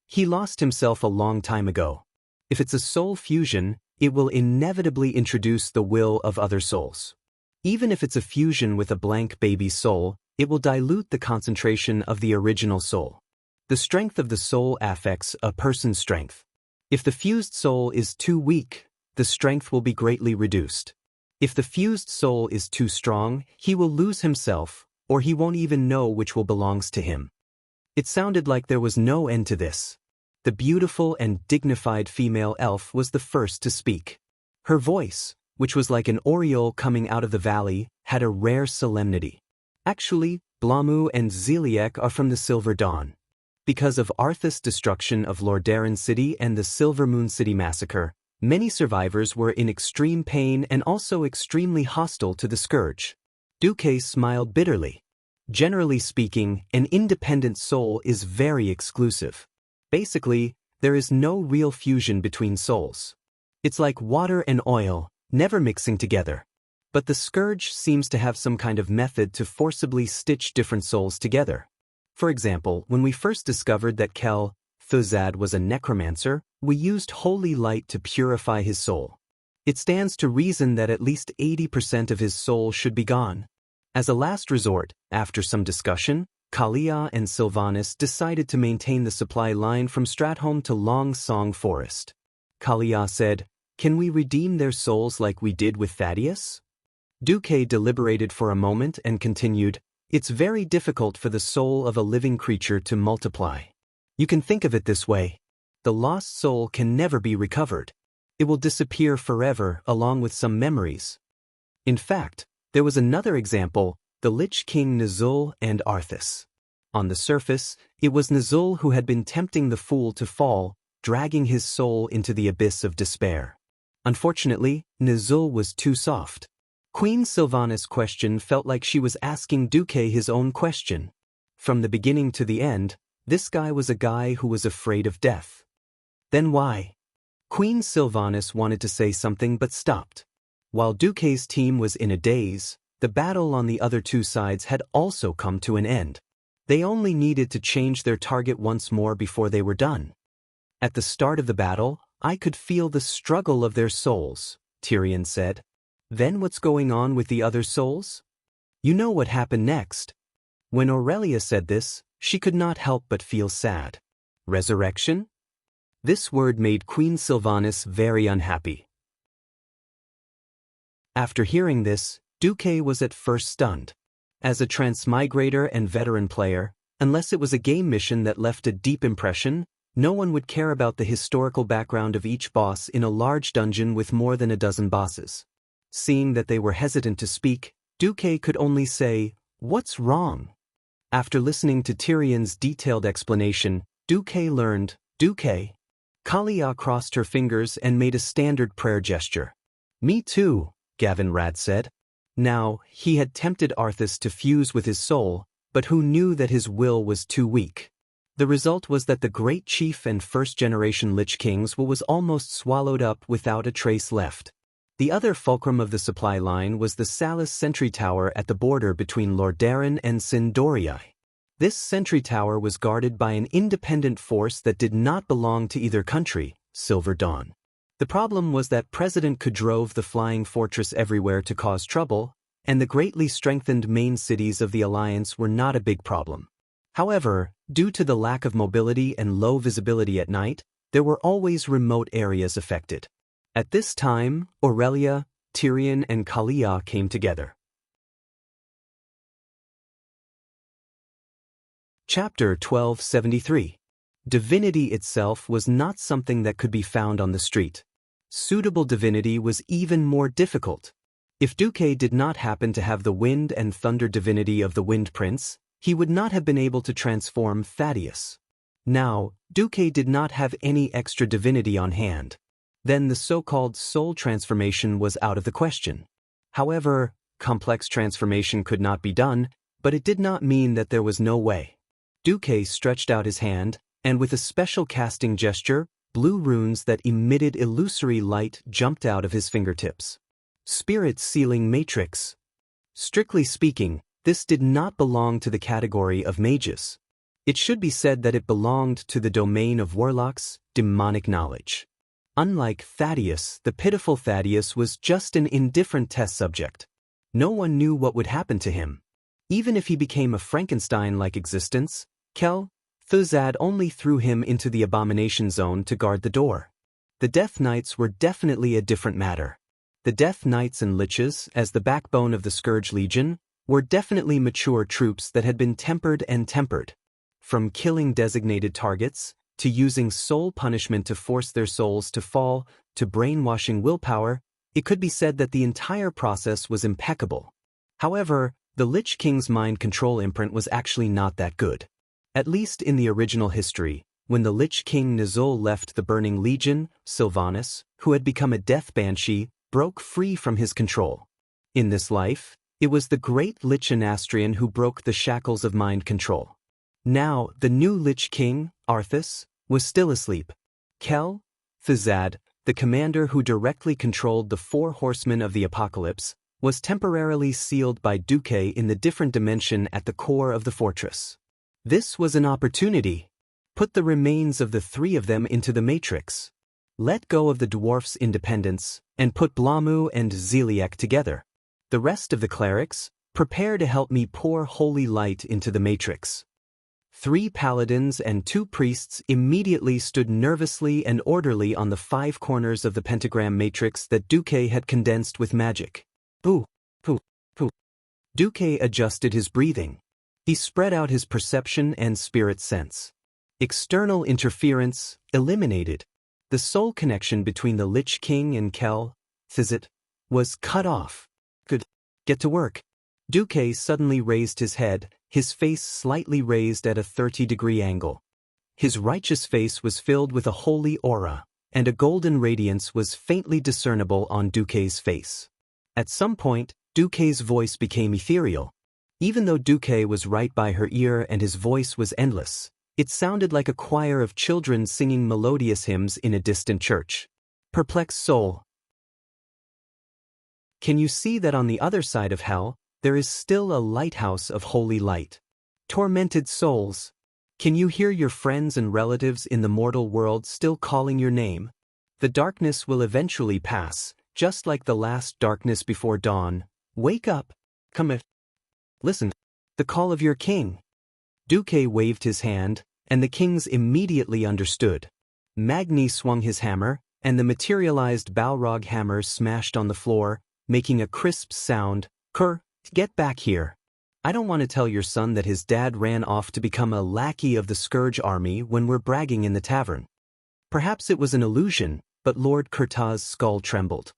He lost himself a long time ago. If it's a soul fusion, it will inevitably introduce the will of other souls. Even if it's a fusion with a blank baby soul, it will dilute the concentration of the original soul. The strength of the soul affects a person's strength. If the fused soul is too weak, the strength will be greatly reduced. If the fused soul is too strong, he will lose himself, or he won't even know which will belongs to him. It sounded like there was no end to this. The beautiful and dignified female elf was the first to speak. Her voice, which was like an aureole coming out of the valley, had a rare solemnity. Actually, Blamu and Zeliek are from the Silver Dawn. Because of Arthas' destruction of Lordaeron City and the Silver Moon City massacre, many survivors were in extreme pain and also extremely hostile to the Scourge. Duque smiled bitterly. Generally speaking, an independent soul is very exclusive. Basically, there is no real fusion between souls. It's like water and oil, never mixing together. But the Scourge seems to have some kind of method to forcibly stitch different souls together. For example, when we first discovered that Thuzad was a necromancer, we used holy light to purify his soul. It stands to reason that at least 80% of his soul should be gone. As a last resort, after some discussion, Kalia and Sylvanas decided to maintain the supply line from Stratholme to Long Song Forest. Kalia said, "Can we redeem their souls like we did with Thaddeus?" Duque deliberated for a moment and continued, "It's very difficult for the soul of a living creature to multiply. You can think of it this way. The lost soul can never be recovered. It will disappear forever along with some memories." In fact, there was another example, the Lich King Ner'zhul and Arthas. On the surface, it was Ner'zhul who had been tempting the fool to fall, dragging his soul into the abyss of despair. Unfortunately, Ner'zhul was too soft. Queen Sylvanas' question felt like she was asking Duque his own question. From the beginning to the end, this guy was a guy who was afraid of death. Then why? Queen Sylvanas wanted to say something but stopped. While Duque's team was in a daze, the battle on the other two sides had also come to an end. They only needed to change their target once more before they were done. At the start of the battle, I could feel the struggle of their souls, Tyrion said. Then what's going on with the other souls? You know what happened next. When Aurelia said this, she could not help but feel sad. Resurrection? This word made Queen Sylvanas very unhappy. After hearing this, Duque was at first stunned. As a transmigrator and veteran player, unless it was a game mission that left a deep impression, no one would care about the historical background of each boss in a large dungeon with more than a dozen bosses. Seeing that they were hesitant to speak, Duque could only say, "What's wrong?" After listening to Tyrion's detailed explanation, Duque learned, "Duque, Kalia crossed her fingers and made a standard prayer gesture. Me too, Gavin Rad said. Now, he had tempted Arthas to fuse with his soul, but who knew that his will was too weak? The result was that the great chief and first-generation Lich King's will was almost swallowed up without a trace left. The other fulcrum of the supply line was the Salis sentry tower at the border between Lordaeron and Sindorii. This sentry tower was guarded by an independent force that did not belong to either country, Silver Dawn. The problem was that President Ku drove the flying fortress everywhere to cause trouble, and the greatly strengthened main cities of the Alliance were not a big problem. However, due to the lack of mobility and low visibility at night, there were always remote areas affected. At this time, Aurelia, Tyrion, and Kalia came together. Chapter 1273. Divinity itself was not something that could be found on the street. Suitable divinity was even more difficult. If Duque did not happen to have the wind and thunder divinity of the Wind Prince, he would not have been able to transform Thaddeus. Now, Duque did not have any extra divinity on hand. Then the so-called soul transformation was out of the question. However, complex transformation could not be done, but it did not mean that there was no way. Duque stretched out his hand, and with a special casting gesture, blue runes that emitted illusory light jumped out of his fingertips. Spirit Sealing Matrix. Strictly speaking, this did not belong to the category of mages. It should be said that it belonged to the domain of warlocks, demonic knowledge. Unlike Thaddeus, the pitiful Thaddeus was just an indifferent test subject. No one knew what would happen to him. Even if he became a Frankenstein-like existence, Thuzad only threw him into the abomination zone to guard the door. The Death Knights were definitely a different matter. The Death Knights and Liches, as the backbone of the Scourge Legion, were definitely mature troops that had been tempered and tempered. From killing designated targets, to using soul punishment to force their souls to fall, to brainwashing willpower, it could be said that the entire process was impeccable. However, the Lich King's mind control imprint was actually not that good. At least in the original history, when the Lich King Nizul left the Burning Legion, Sylvanas, who had become a death banshee, broke free from his control. In this life, it was the great Lich Anastrian who broke the shackles of mind control. Now, the new Lich King, Arthas, was still asleep. Thuzad, the commander who directly controlled the 4 horsemen of the apocalypse, was temporarily sealed by Duque in the different dimension at the core of the fortress. This was an opportunity. Put the remains of the 3 of them into the Matrix. Let go of the dwarf's independence, and put Blamu and Zeliek together. The rest of the clerics, prepare to help me pour holy light into the Matrix. 3 paladins and 2 priests immediately stood nervously and orderly on the 5 corners of the pentagram matrix that Duque had condensed with magic. Pooh. Duque adjusted his breathing. He spread out his perception and spirit sense. External interference eliminated. The soul connection between the Lich King and Thizit was cut off. Good. Get to work. Duque suddenly raised his head, his face slightly raised at a 30-degree angle. His righteous face was filled with a holy aura, and a golden radiance was faintly discernible on Duque's face. At some point, Duque's voice became ethereal. Even though Duque was right by her ear and his voice was endless, it sounded like a choir of children singing melodious hymns in a distant church. Perplexed soul. Can you see that on the other side of hell, there is still a lighthouse of holy light? Tormented souls. Can you hear your friends and relatives in the mortal world still calling your name? The darkness will eventually pass, just like the last darkness before dawn. Wake up. Come. Listen. The call of your king. Duque waved his hand, and the kings immediately understood. Magni swung his hammer, and the materialized Balrog hammer smashed on the floor, making a crisp sound. Get back here. I don't want to tell your son that his dad ran off to become a lackey of the Scourge army when we're bragging in the tavern. Perhaps it was an illusion, but Lord Kurtaz's skull trembled.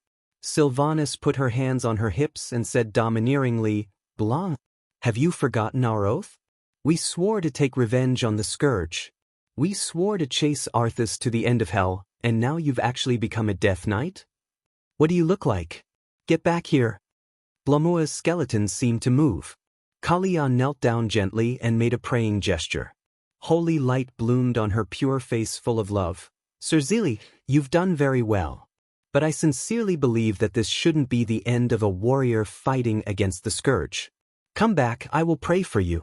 Sylvanas put her hands on her hips and said domineeringly, Blanc, have you forgotten our oath? We swore to take revenge on the Scourge. We swore to chase Arthas to the end of hell, and now you've actually become a Death Knight? What do you look like? Get back here. Blamua's skeleton seemed to move. Kalia knelt down gently and made a praying gesture. Holy light bloomed on her pure face full of love. Sir Zili, you've done very well. But I sincerely believe that this shouldn't be the end of a warrior fighting against the scourge. Come back, I will pray for you.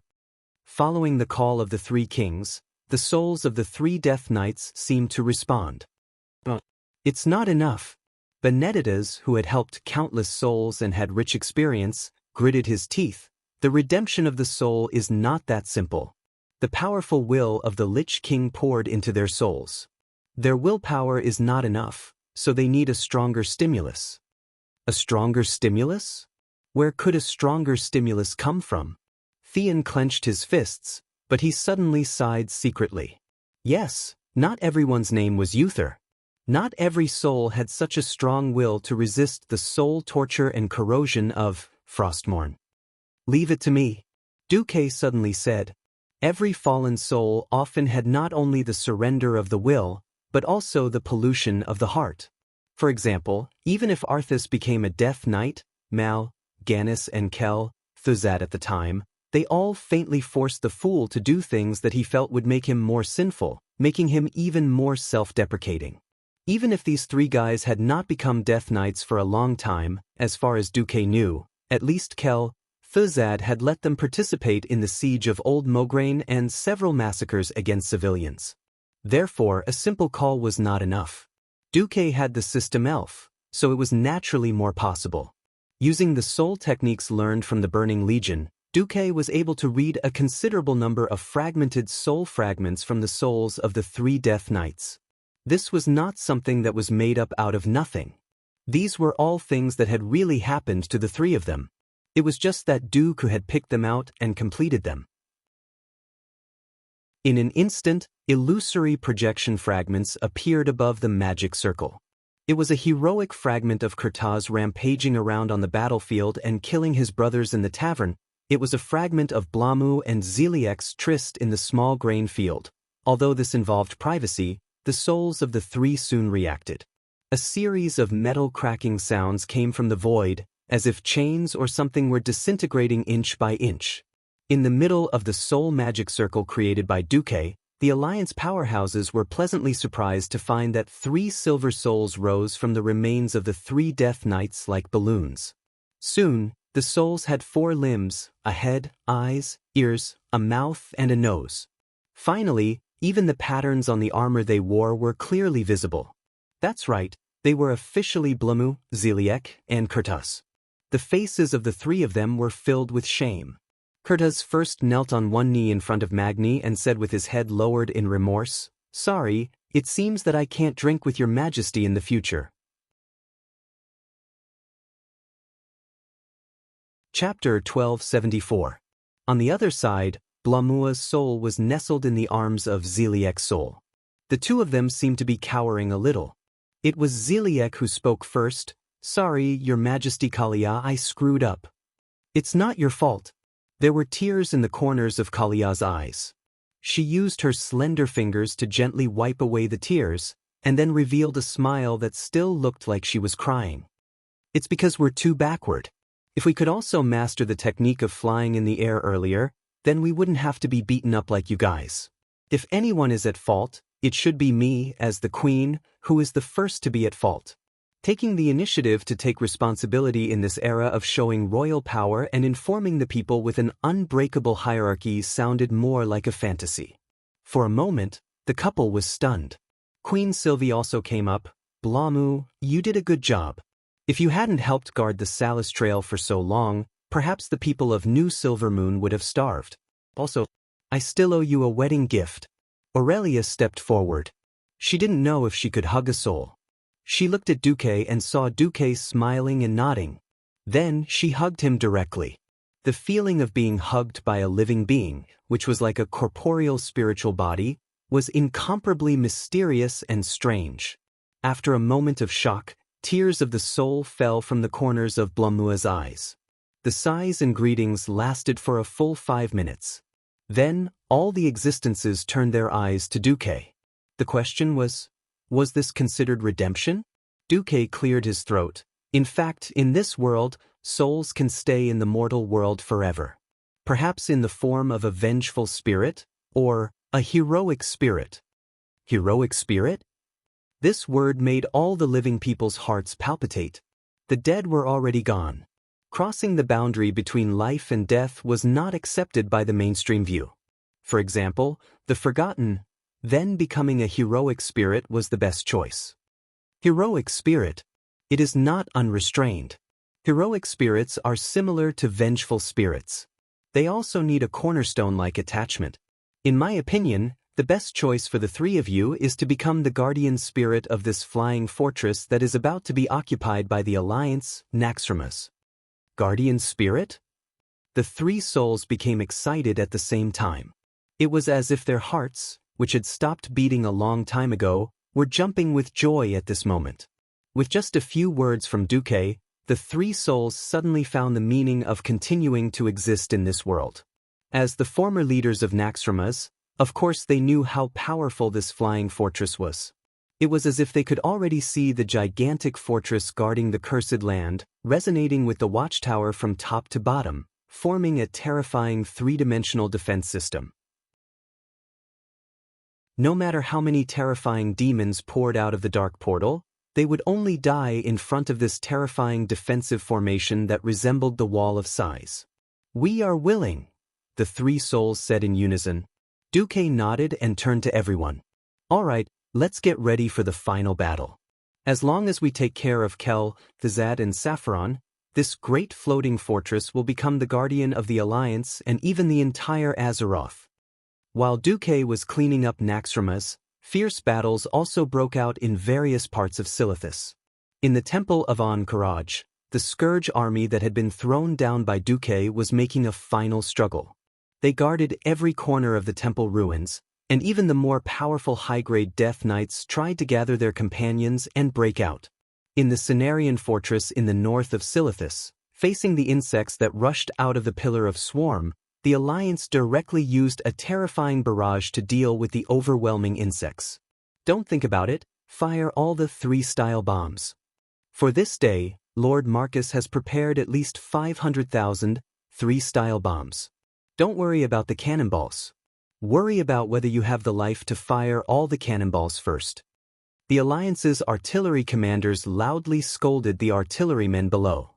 Following the call of the three kings, the souls of the three Death Knights seemed to respond. It's not enough. Benedictus, who had helped countless souls and had rich experience, gritted his teeth. The redemption of the soul is not that simple. The powerful will of the Lich King poured into their souls. Their willpower is not enough, so they need a stronger stimulus. A stronger stimulus? Where could a stronger stimulus come from? Theon clenched his fists, but he suddenly sighed secretly. Yes, not everyone's name was Uther. Not every soul had such a strong will to resist the soul torture and corrosion of Frostmourne. Leave it to me, Duque suddenly said. Every fallen soul often had not only the surrender of the will, but also the pollution of the heart. For example, even if Arthas became a Death Knight, Mal, Gannis and Kel, Thuzad at the time, they all faintly forced the fool to do things that he felt would make him more sinful, making him even more self-deprecating. Even if these three guys had not become Death Knights for a long time, as far as Duque knew, at least Kel, Thuzad had let them participate in the siege of Old Mograine and several massacres against civilians. Therefore, a simple call was not enough. Duque had the system elf, so it was naturally more possible. Using the soul techniques learned from the Burning Legion, Duque was able to read a considerable number of fragmented soul fragments from the souls of the three Death Knights. This was not something that was made up out of nothing. These were all things that had really happened to the three of them. It was just that Duque had picked them out and completed them. In an instant, illusory projection fragments appeared above the magic circle. It was a heroic fragment of Kurtaz rampaging around on the battlefield and killing his brothers in the tavern. It was a fragment of Blamu and Ziliek's tryst in the small grain field. Although this involved privacy, the souls of the three soon reacted. A series of metal cracking sounds came from the void, as if chains or something were disintegrating inch by inch. In the middle of the soul magic circle created by Duque, the Alliance powerhouses were pleasantly surprised to find that 3 silver souls rose from the remains of the 3 Death Knights like balloons. Soon, the souls had 4 limbs, a head, eyes, ears, a mouth and a nose. Finally, even the patterns on the armor they wore were clearly visible. That's right, they were officially Blamu, Ziliek, and Kurtaz. The faces of the 3 of them were filled with shame. Kurtaz first knelt on one knee in front of Magni and said with his head lowered in remorse, "Sorry, it seems that I can't drink with your majesty in the future." Chapter 1274. On the other side, Blamua's soul was nestled in the arms of Ziliek's soul. The 2 of them seemed to be cowering a little. It was Ziliek who spoke first. "Sorry, your majesty Kalia, I screwed up." "It's not your fault." There were tears in the corners of Kalia's eyes. She used her slender fingers to gently wipe away the tears, and then revealed a smile that still looked like she was crying. "It's because we're too backward. If we could also master the technique of flying in the air earlier, then we wouldn't have to be beaten up like you guys. If anyone is at fault, it should be me, as the queen, who is the first to be at fault." Taking the initiative to take responsibility in this era of showing royal power and informing the people with an unbreakable hierarchy sounded more like a fantasy. For a moment, the couple was stunned. Queen Sylvie also came up. "Blamu, you did a good job. If you hadn't helped guard the Salis Trail for so long, perhaps the people of New Silvermoon would have starved. Also, I still owe you a wedding gift." Aurelia stepped forward. She didn't know if she could hug a soul. She looked at Duque and saw Duque smiling and nodding. Then she hugged him directly. The feeling of being hugged by a living being, which was like a corporeal spiritual body, was incomparably mysterious and strange. After a moment of shock, tears of the soul fell from the corners of Blamua's eyes. The sighs and greetings lasted for a full 5 minutes. Then, all the existences turned their eyes to Duque. The question was this considered redemption? Duque cleared his throat. In fact, in this world, souls can stay in the mortal world forever. Perhaps in the form of a vengeful spirit, or a heroic spirit. Heroic spirit? This word made all the living people's hearts palpitate. The dead were already gone. Crossing the boundary between life and death was not accepted by the mainstream view. For example, the forgotten, then becoming a heroic spirit was the best choice. Heroic spirit. It is not unrestrained. Heroic spirits are similar to vengeful spirits. They also need a cornerstone-like attachment. In my opinion, the best choice for the three of you is to become the guardian spirit of this flying fortress that is about to be occupied by the Alliance, Naxxramas. Guardian spirit? The three souls became excited at the same time. It was as if their hearts, which had stopped beating a long time ago, were jumping with joy at this moment. With just a few words from Duque, the three souls suddenly found the meaning of continuing to exist in this world. As the former leaders of Naxxramas, of course they knew how powerful this flying fortress was. It was as if they could already see the gigantic fortress guarding the cursed land, resonating with the watchtower from top to bottom, forming a terrifying three-dimensional defense system. No matter how many terrifying demons poured out of the dark portal, they would only die in front of this terrifying defensive formation that resembled the Wall of Sighs. "We are willing," the three souls said in unison. Duque nodded and turned to everyone. "All right, let's get ready for the final battle. As long as we take care of Kel, Thizad and Saffron, this great floating fortress will become the guardian of the Alliance and even the entire Azeroth." While Duque was cleaning up Naxxramas, fierce battles also broke out in various parts of Silithus. In the Temple of An-Karaj, the Scourge army that had been thrown down by Duque was making a final struggle. They guarded every corner of the temple ruins, and even the more powerful high-grade Death Knights tried to gather their companions and break out. In the Cenarian fortress in the north of Silithus, facing the insects that rushed out of the Pillar of Swarm, the Alliance directly used a terrifying barrage to deal with the overwhelming insects. Don't think about it, fire all the 3-style bombs. For this day, Lord Marcus has prepared at least 500,000 3-style bombs. Don't worry about the cannonballs. Worry about whether you have the life to fire all the cannonballs first. The Alliance's artillery commanders loudly scolded the artillerymen below.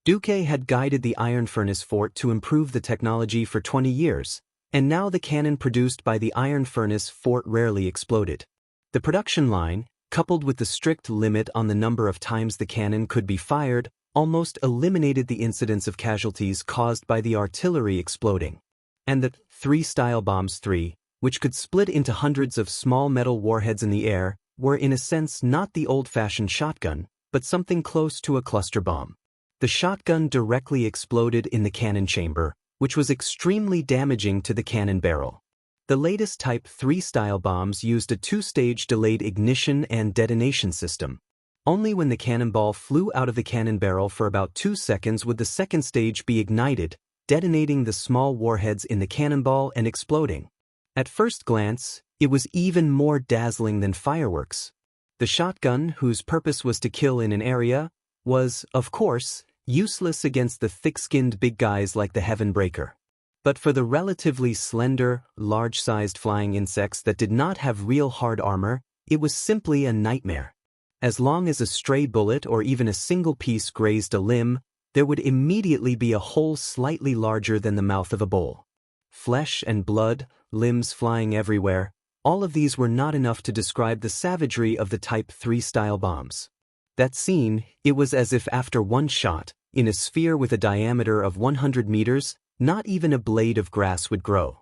Duque had guided the Iron Furnace Fort to improve the technology for 20 years, and now the cannon produced by the Iron Furnace Fort rarely exploded. The production line, coupled with the strict limit on the number of times the cannon could be fired, almost eliminated the incidence of casualties caused by the artillery exploding. And the 3-style bombs 3, which could split into hundreds of small metal warheads in the air, were in a sense not the old-fashioned shotgun, but something close to a cluster bomb. The shotgun directly exploded in the cannon chamber, which was extremely damaging to the cannon barrel. The latest Type 3 style bombs used a 2-stage delayed ignition and detonation system. Only when the cannonball flew out of the cannon barrel for about 2 seconds would the second stage be ignited, detonating the small warheads in the cannonball and exploding. At first glance, it was even more dazzling than fireworks. The shotgun, whose purpose was to kill in an area, was, of course, useless against the thick-skinned big guys like the Heavenbreaker. But for the relatively slender, large-sized flying insects that did not have real hard armor, it was simply a nightmare. As long as a stray bullet or even a single piece grazed a limb, there would immediately be a hole slightly larger than the mouth of a bowl. Flesh and blood, limbs flying everywhere, all of these were not enough to describe the savagery of the Type 3 style bombs. That scene, it was as if after one shot, in a sphere with a diameter of 100 meters, not even a blade of grass would grow.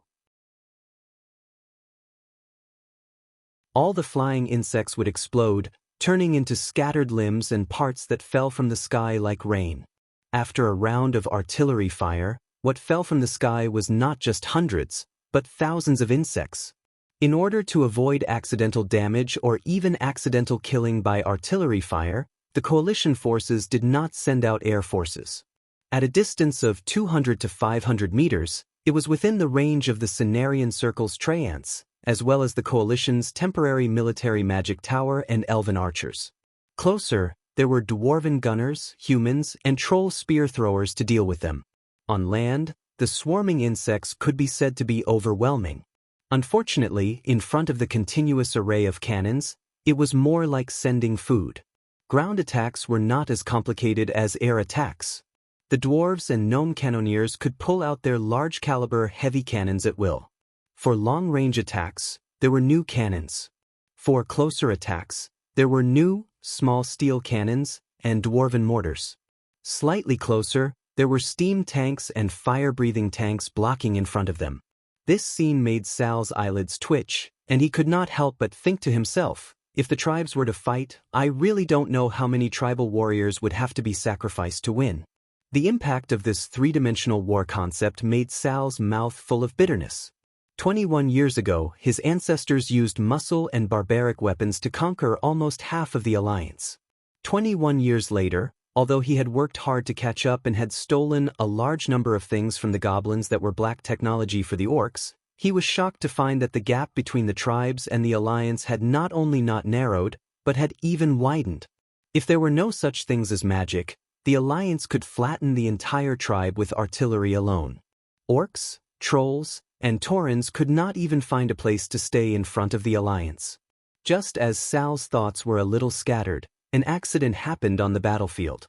All the flying insects would explode, turning into scattered limbs and parts that fell from the sky like rain. After a round of artillery fire, what fell from the sky was not just hundreds, but thousands of insects. In order to avoid accidental damage or even accidental killing by artillery fire, the coalition forces did not send out air forces. At a distance of 200 to 500 meters, It was within the range of the Cenarian Circle's Treants, as well as the Coalition's temporary military magic tower and elven archers. Closer, there were dwarven gunners, humans, and troll spear throwers to deal with them. On land, the swarming insects could be said to be overwhelming. Unfortunately, in front of the continuous array of cannons, it was more like sending food. Ground attacks were not as complicated as air attacks. The dwarves and gnome cannoneers could pull out their large-caliber heavy cannons at will. For long-range attacks, there were new cannons. For closer attacks, there were new, small steel cannons and dwarven mortars. Slightly closer, there were steam tanks and fire-breathing tanks blocking in front of them. This scene made Sal's eyelids twitch, and he could not help but think to himself, if the tribes were to fight, I really don't know how many tribal warriors would have to be sacrificed to win. The impact of this three-dimensional war concept made Sal's mouth full of bitterness. 21 years ago, his ancestors used muscle and barbaric weapons to conquer almost half of the Alliance. 21 years later, although he had worked hard to catch up and had stolen a large number of things from the goblins that were black technology for the orcs, he was shocked to find that the gap between the tribes and the Alliance had not only not narrowed, but had even widened. If there were no such things as magic, the Alliance could flatten the entire tribe with artillery alone. Orcs, trolls, and taurens could not even find a place to stay in front of the Alliance. Just as Sal's thoughts were a little scattered, an accident happened on the battlefield.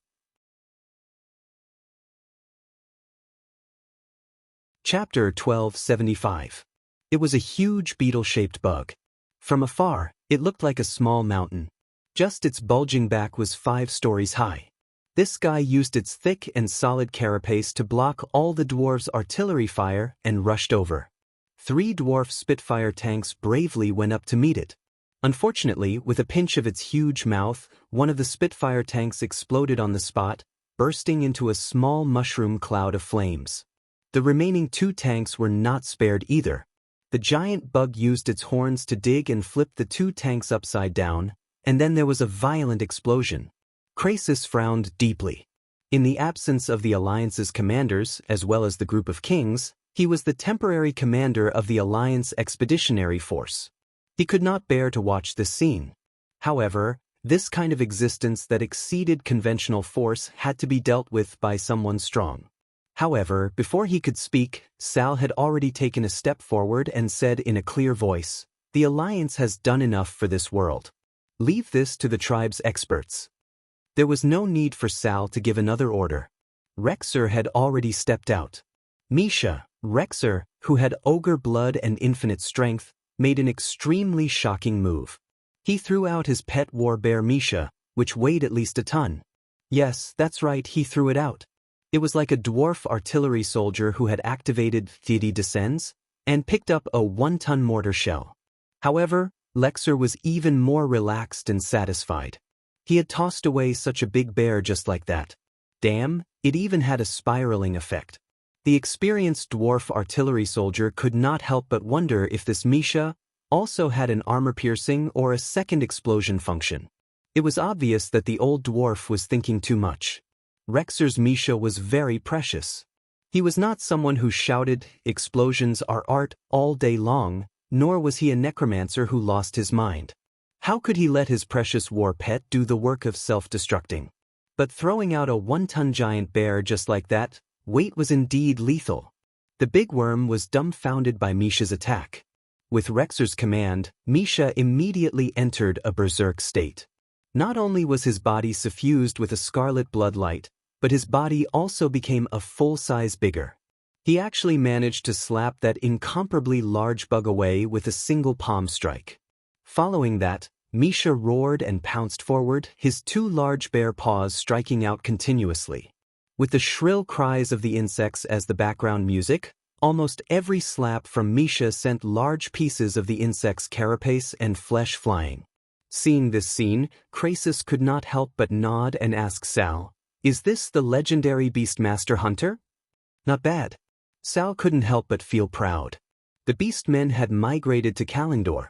Chapter 1275. It was a huge beetle-shaped bug. From afar, it looked like a small mountain. Just its bulging back was 5 stories high. This guy used its thick and solid carapace to block all the dwarves' artillery fire and rushed over. 3 dwarf Spitfire tanks bravely went up to meet it. Unfortunately, with a pinch of its huge mouth, one of the Spitfire tanks exploded on the spot, bursting into a small mushroom cloud of flames. The remaining 2 tanks were not spared either. The giant bug used its horns to dig and flip the 2 tanks upside down, and then there was a violent explosion. Krasis frowned deeply. In the absence of the Alliance's commanders, as well as the group of kings, he was the temporary commander of the Alliance Expeditionary Force. He could not bear to watch this scene. However, this kind of existence that exceeded conventional force had to be dealt with by someone strong. However, before he could speak, Sal had already taken a step forward and said in a clear voice, "The Alliance has done enough for this world. Leave this to the tribe's experts." There was no need for Sal to give another order. Rexer had already stepped out. Misha, Rexer, who had ogre blood and infinite strength, made an extremely shocking move. He threw out his pet war bear Misha, which weighed at least a ton. Yes, that's right, he threw it out. It was like a dwarf artillery soldier who had activated Theody Descends and picked up a 1-ton mortar shell. However, Rexer was even more relaxed and satisfied. He had tossed away such a big bear just like that. Damn, it even had a spiraling effect. The experienced dwarf artillery soldier could not help but wonder if this Misha also had an armor-piercing or a second explosion function. It was obvious that the old dwarf was thinking too much. Rexer's Misha was very precious. He was not someone who shouted, "Explosions are art," all day long, nor was he a necromancer who lost his mind. How could he let his precious war pet do the work of self-destructing? But throwing out a 1-ton giant bear just like that, weight was indeed lethal. The big worm was dumbfounded by Misha's attack. With Rexer's command, Misha immediately entered a berserk state. Not only was his body suffused with a scarlet bloodlight, but his body also became a full size bigger. He actually managed to slap that incomparably large bug away with a single palm strike. Following that, Misha roared and pounced forward, his 2 large bare paws striking out continuously. With the shrill cries of the insects as the background music, almost every slap from Misha sent large pieces of the insect's carapace and flesh flying. Seeing this scene, Krasis could not help but nod and ask Sal, "Is this the legendary Beastmaster Hunter?" Not bad. Sal couldn't help but feel proud. The Beastmen had migrated to Kalendor.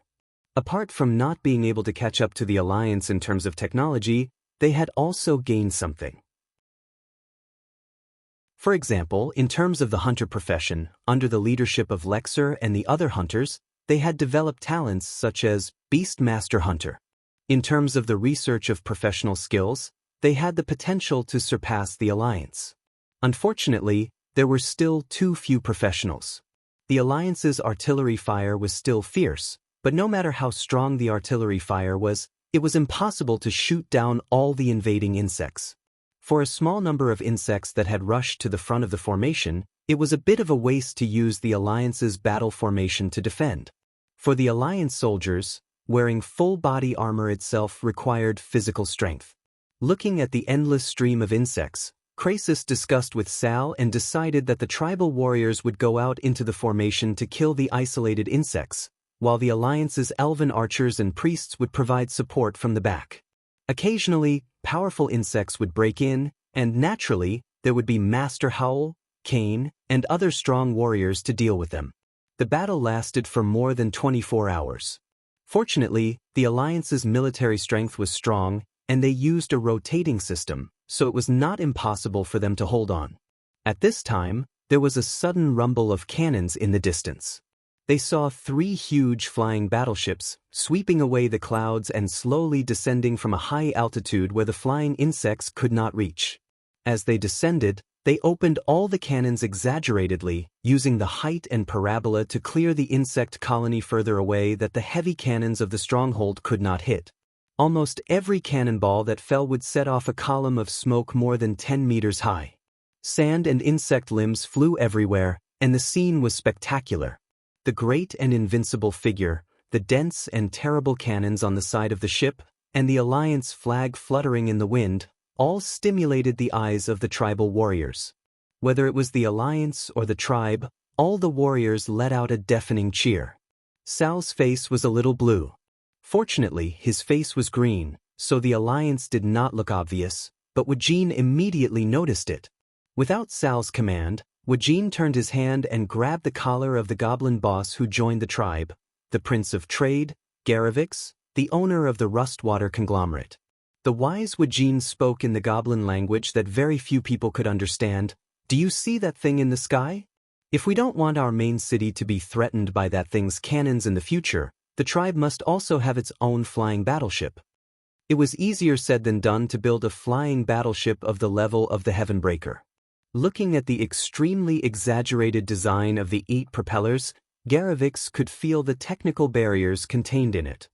Apart from not being able to catch up to the Alliance in terms of technology, they had also gained something. For example, in terms of the hunter profession, under the leadership of Lexer and the other hunters, they had developed talents such as Beastmaster Hunter. In terms of the research of professional skills, they had the potential to surpass the Alliance. Unfortunately, there were still too few professionals. The Alliance's artillery fire was still fierce, but no matter how strong the artillery fire was, it was impossible to shoot down all the invading insects. For a small number of insects that had rushed to the front of the formation, it was a bit of a waste to use the Alliance's battle formation to defend. For the Alliance soldiers, wearing full body armor itself required physical strength. Looking at the endless stream of insects, Krasus discussed with Sal and decided that the tribal warriors would go out into the formation to kill the isolated insects, while the Alliance's elven archers and priests would provide support from the back. Occasionally, powerful insects would break in, and naturally, there would be Master Howl, Cain, and other strong warriors to deal with them. The battle lasted for more than 24 hours. Fortunately, the Alliance's military strength was strong, and they used a rotating system, so it was not impossible for them to hold on. At this time, there was a sudden rumble of cannons in the distance. They saw 3 huge flying battleships, sweeping away the clouds and slowly descending from a high altitude where the flying insects could not reach. As they descended, they opened all the cannons exaggeratedly, using the height and parabola to clear the insect colony further away that the heavy cannons of the stronghold could not hit. Almost every cannonball that fell would set off a column of smoke more than 10 meters high. Sand and insect limbs flew everywhere, and the scene was spectacular. The great and invincible figure, the dense and terrible cannons on the side of the ship, and the Alliance flag fluttering in the wind, all stimulated the eyes of the tribal warriors. Whether it was the Alliance or the tribe, all the warriors let out a deafening cheer. Sal's face was a little blue. Fortunately, his face was green, so the Alliance did not look obvious, but Wajin immediately noticed it. Without Sal's command, Wajin turned his hand and grabbed the collar of the goblin boss who joined the tribe, the Prince of Trade, Garavix, the owner of the Rustwater conglomerate. The wise Wajin spoke in the goblin language that very few people could understand. "Do you see that thing in the sky? If we don't want our main city to be threatened by that thing's cannons in the future, the tribe must also have its own flying battleship." It was easier said than done to build a flying battleship of the level of the Heavenbreaker. Looking at the extremely exaggerated design of the 8 propellers, Garavix could feel the technical barriers contained in it.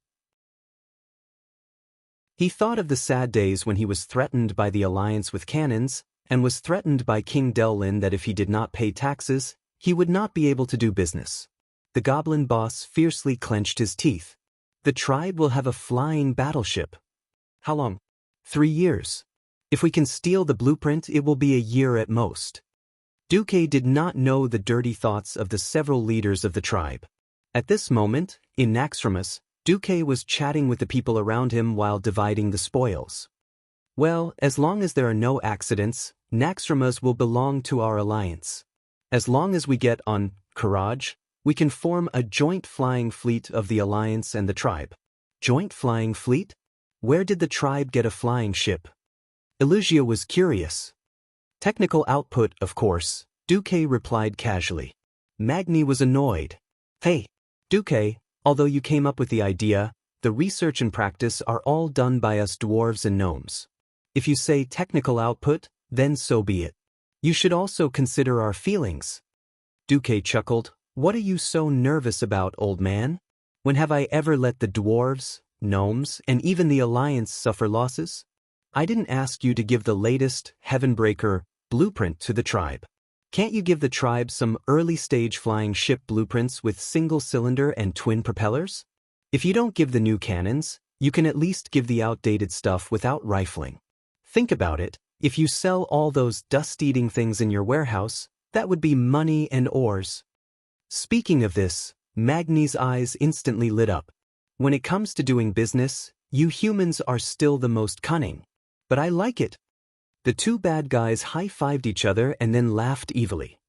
He thought of the sad days when he was threatened by the Alliance with cannons, and was threatened by King Delin that if he did not pay taxes, he would not be able to do business. The goblin boss fiercely clenched his teeth. "The tribe will have a flying battleship." "How long?" 3 years. "If we can steal the blueprint, it will be a year at most." Duque did not know the dirty thoughts of the several leaders of the tribe. At this moment, in Naxxramas, Duque was chatting with the people around him while dividing the spoils. "Well, as long as there are no accidents, Naxxramas will belong to our alliance. As long as we get on Courage, we can form a joint flying fleet of the alliance and the tribe." "Joint flying fleet? Where did the tribe get a flying ship?" Elysia was curious. "Technical output, of course," Duque replied casually. Magni was annoyed. "Hey, Duque, although you came up with the idea, the research and practice are all done by us dwarves and gnomes. If you say technical output, then so be it. You should also consider our feelings." Duque chuckled. "What are you so nervous about, old man? When have I ever let the dwarves, gnomes, and even the alliance suffer losses? I didn't ask you to give the latest Heavenbreaker blueprint to the tribe. Can't you give the tribe some early-stage flying ship blueprints with single-cylinder and twin propellers? If you don't give the new cannons, you can at least give the outdated stuff without rifling. Think about it, if you sell all those dust-eating things in your warehouse, that would be money and ores." Speaking of this, Magni's eyes instantly lit up. "When it comes to doing business, you humans are still the most cunning. But I like it." The 2 bad guys high-fived each other and then laughed evilly.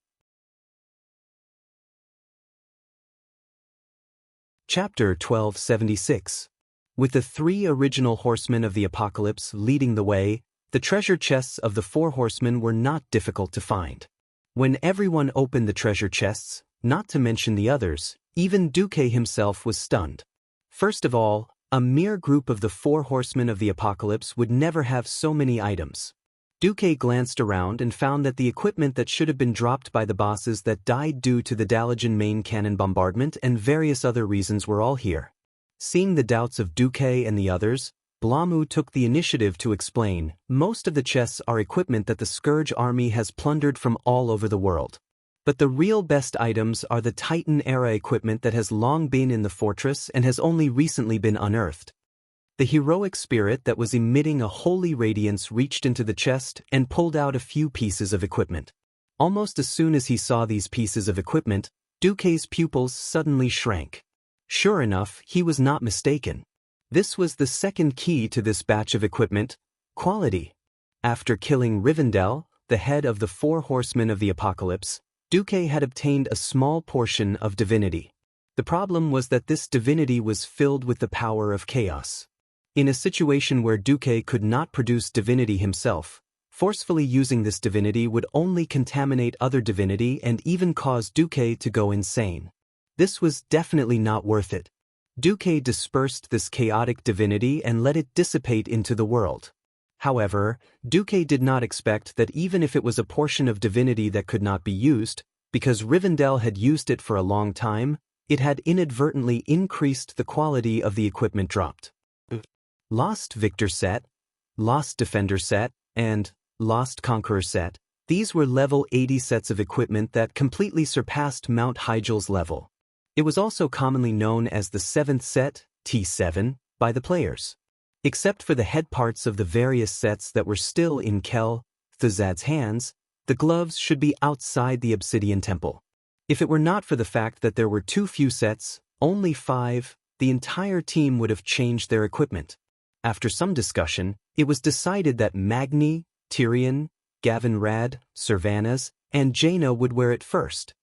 Chapter 1276. With the 3 original horsemen of the apocalypse leading the way, The treasure chests of the four horsemen were not difficult to find. When everyone opened the treasure chests, not to mention the others, even Duque himself was stunned. First of all, a mere group of the four horsemen of the apocalypse would never have so many items. Duque glanced around and found that the equipment that should have been dropped by the bosses that died due to the Dalajan main cannon bombardment and various other reasons were all here. Seeing the doubts of Duque and the others, Blamu took the initiative to explain, most of the chests are equipment that the Scourge army has plundered from all over the world. But the real best items are the Titan-era equipment that has long been in the fortress and has only recently been unearthed. The heroic spirit that was emitting a holy radiance reached into the chest and pulled out a few pieces of equipment. Almost as soon as he saw these pieces of equipment, Duque's pupils suddenly shrank. Sure enough, he was not mistaken. This was the second key to this batch of equipment: quality. After killing Rivendell, the head of the four horsemen of the apocalypse, Duque had obtained a small portion of divinity. The problem was that this divinity was filled with the power of chaos. In a situation where Duque could not produce divinity himself, forcefully using this divinity would only contaminate other divinity and even cause Duque to go insane. This was definitely not worth it. Duque dispersed this chaotic divinity and let it dissipate into the world. However, Duque did not expect that even if it was a portion of divinity that could not be used, because Rivendell had used it for a long time, it had inadvertently increased the quality of the equipment dropped. Lost Victor set, Lost Defender set, and Lost Conqueror set, these were level 80 sets of equipment that completely surpassed Mount Hyjal's level. It was also commonly known as the 7th set, T7, by the players. Except for the head parts of the various sets that were still in Kel Thuzad's hands, the gloves should be outside the Obsidian Temple. If it were not for the fact that there were too few sets, only 5, the entire team would have changed their equipment. After some discussion, it was decided that Magni, Tyrion, Gavinrad, Servanas, and Jaina would wear it first.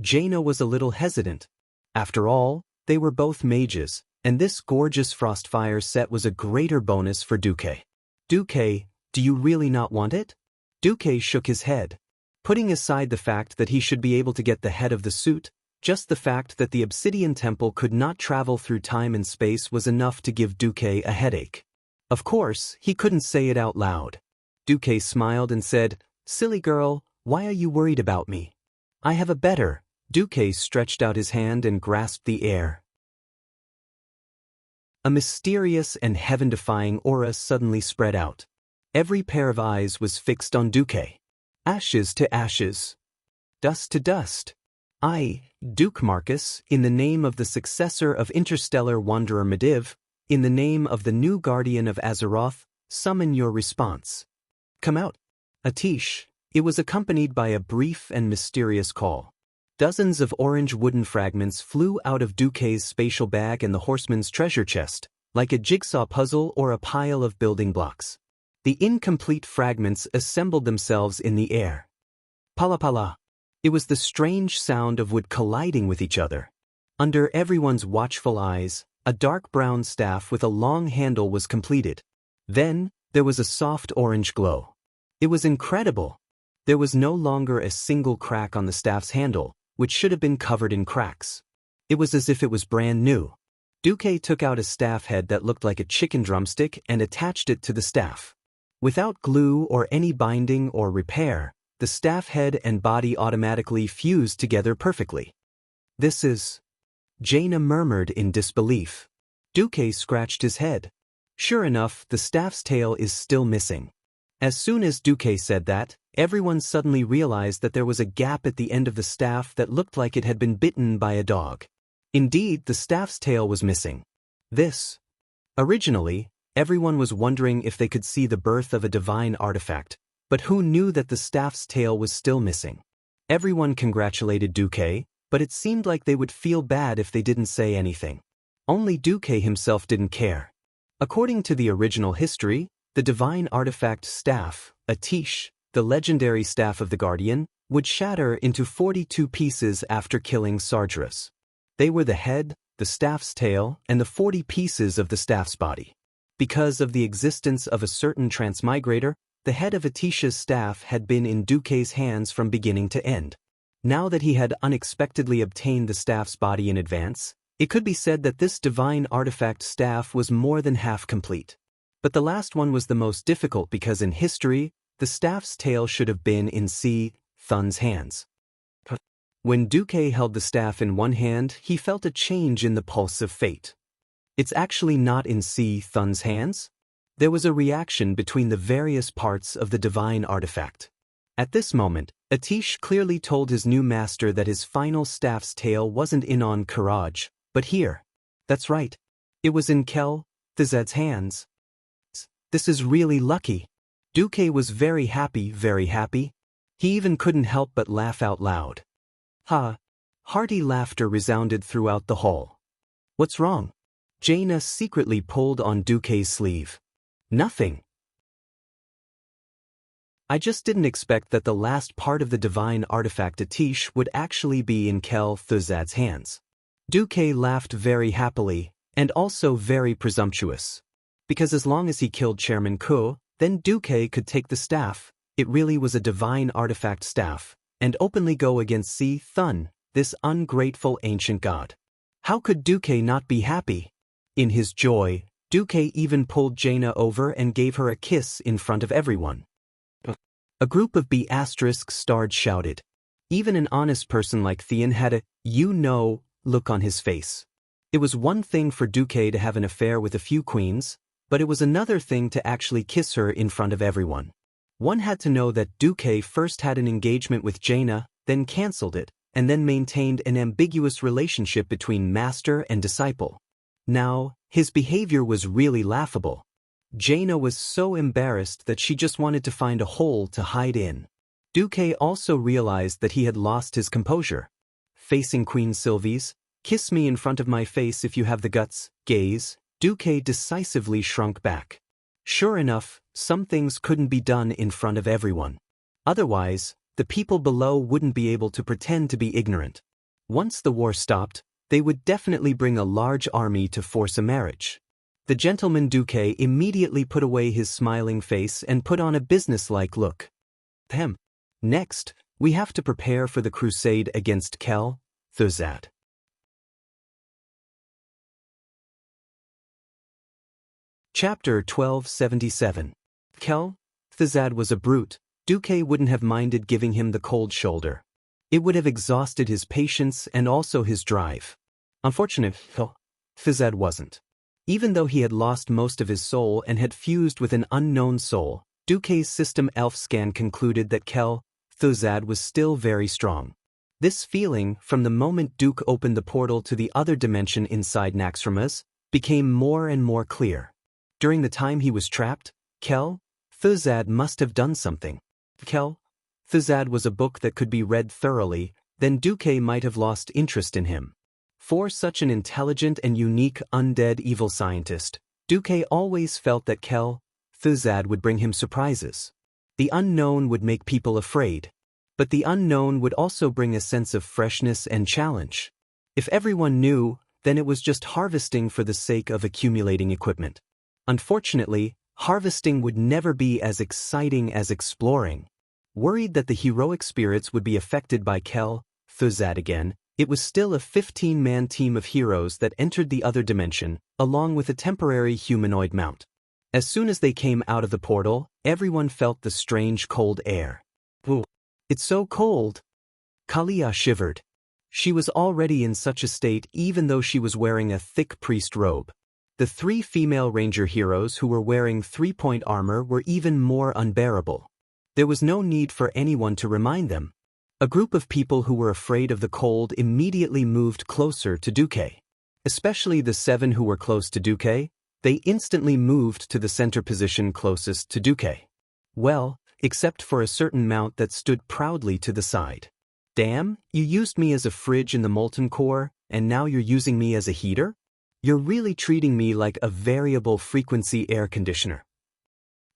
Jaina was a little hesitant. After all, they were both mages, and this gorgeous Frostfire set was a greater bonus for Duque. Duque, do you really not want it? Duque shook his head. Putting aside the fact that he should be able to get the head of the suit, just the fact that the Obsidian Temple could not travel through time and space was enough to give Duque a headache. Of course, he couldn't say it out loud. Duque smiled and said, "Silly girl, why are you worried about me? I have a better." Duque stretched out his hand and grasped the air. A mysterious and heaven-defying aura suddenly spread out. Every pair of eyes was fixed on Duque. Ashes to ashes. Dust to dust. I, Duke Marcus, in the name of the successor of interstellar wanderer Medivh, in the name of the new guardian of Azeroth, summon your response. Come out. Atish. It was accompanied by a brief and mysterious call. Dozens of orange wooden fragments flew out of Duque's spatial bag and the horseman's treasure chest, like a jigsaw puzzle or a pile of building blocks. The incomplete fragments assembled themselves in the air. Pala-pala. It was the strange sound of wood colliding with each other. Under everyone's watchful eyes, a dark brown staff with a long handle was completed. Then, there was a soft orange glow. It was incredible. There was no longer a single crack on the staff's handle, which should have been covered in cracks. It was as if it was brand new. Duque took out a staff head that looked like a chicken drumstick and attached it to the staff. Without glue or any binding or repair, the staff head and body automatically fused together perfectly. This is... Jaina murmured in disbelief. Duque scratched his head. Sure enough, the staff's tail is still missing. As soon as Duque said that, everyone suddenly realized that there was a gap at the end of the staff that looked like it had been bitten by a dog. Indeed, the staff's tail was missing. This. Originally, everyone was wondering if they could see the birth of a divine artifact, but who knew that the staff's tail was still missing? Everyone congratulated Duque, but it seemed like they would feel bad if they didn't say anything. Only Duque himself didn't care. According to the original history, the divine artifact staff, Atish, the legendary staff of the Guardian, would shatter into 42 pieces after killing Sargeras. They were the head, the staff's tail, and the 40 pieces of the staff's body. Because of the existence of a certain transmigrator, the head of Atisha's staff had been in Duque's hands from beginning to end. Now that he had unexpectedly obtained the staff's body in advance, it could be said that this divine artifact staff was more than half complete. But the last one was the most difficult because in history, the staff's tail should have been in Thun's hands. When Duque held the staff in one hand, he felt a change in the pulse of fate. It's actually not in Thun's hands? There was a reaction between the various parts of the divine artifact. At this moment, Atish clearly told his new master that his final staff's tail wasn't in on Courage, but here. That's right. It was in Thuzad's hands. This is really lucky. Duque was very happy, very happy. He even couldn't help but laugh out loud. Ha! Hearty laughter resounded throughout the hall. What's wrong? Jaina secretly pulled on Duque's sleeve. Nothing. I just didn't expect that the last part of the divine artifact Atish would actually be in Thuzad's hands. Duque laughed very happily, and also very presumptuous. Because as long as he killed Chairman Ku, then Duque could take the staff, it really was a divine artifact staff, and openly go against Thun, this ungrateful ancient god. How could Duque not be happy? In his joy, Duque even pulled Jaina over and gave her a kiss in front of everyone. A group of B***starred shouted. Even an honest person like Theon had a, look on his face. It was one thing for Duque to have an affair with a few queens, but it was another thing to actually kiss her in front of everyone. One had to know that Duque first had an engagement with Jaina, then cancelled it, and then maintained an ambiguous relationship between master and disciple. Now, his behavior was really laughable. Jaina was so embarrassed that she just wanted to find a hole to hide in. Duque also realized that he had lost his composure. Facing Queen Sylvie's, "Kiss me in front of my face if you have the guts," gaze, Duque decisively shrunk back. Sure enough, some things couldn't be done in front of everyone. Otherwise, the people below wouldn't be able to pretend to be ignorant. Once the war stopped, they would definitely bring a large army to force a marriage. The gentleman Duque immediately put away his smiling face and put on a businesslike look. Next, we have to prepare for the crusade against Thuzad. Chapter 1277. Thuzad was a brute. Duque wouldn't have minded giving him the cold shoulder. It would have exhausted his patience and also his drive. Unfortunately, Thuzad wasn't. Even though he had lost most of his soul and had fused with an unknown soul, Duque's system elf scan concluded that Thuzad was still very strong. This feeling, from the moment Duque opened the portal to the other dimension inside Naxxramas, became more and more clear. During the time he was trapped, Thuzad must have done something. Thuzad was a book that could be read thoroughly, then Duque might have lost interest in him. For such an intelligent and unique undead evil scientist, Duque always felt that Thuzad would bring him surprises. The unknown would make people afraid. But the unknown would also bring a sense of freshness and challenge. If everyone knew, then it was just harvesting for the sake of accumulating equipment. Unfortunately, harvesting would never be as exciting as exploring. Worried that the heroic spirits would be affected by Thuzad again, it was still a 15-man team of heroes that entered the other dimension, along with a temporary humanoid mount. As soon as they came out of the portal, everyone felt the strange cold air. Ooh, it's so cold. Kalia shivered. She was already in such a state even though she was wearing a thick priest robe. The 3 female ranger heroes who were wearing 3-point armor were even more unbearable. There was no need for anyone to remind them. A group of people who were afraid of the cold immediately moved closer to Duque. Especially the 7 who were close to Duque, they instantly moved to the center position closest to Duque. Well, except for a certain mount that stood proudly to the side. Damn, you used me as a fridge in the molten core, and now you're using me as a heater? You're really treating me like a variable frequency air conditioner.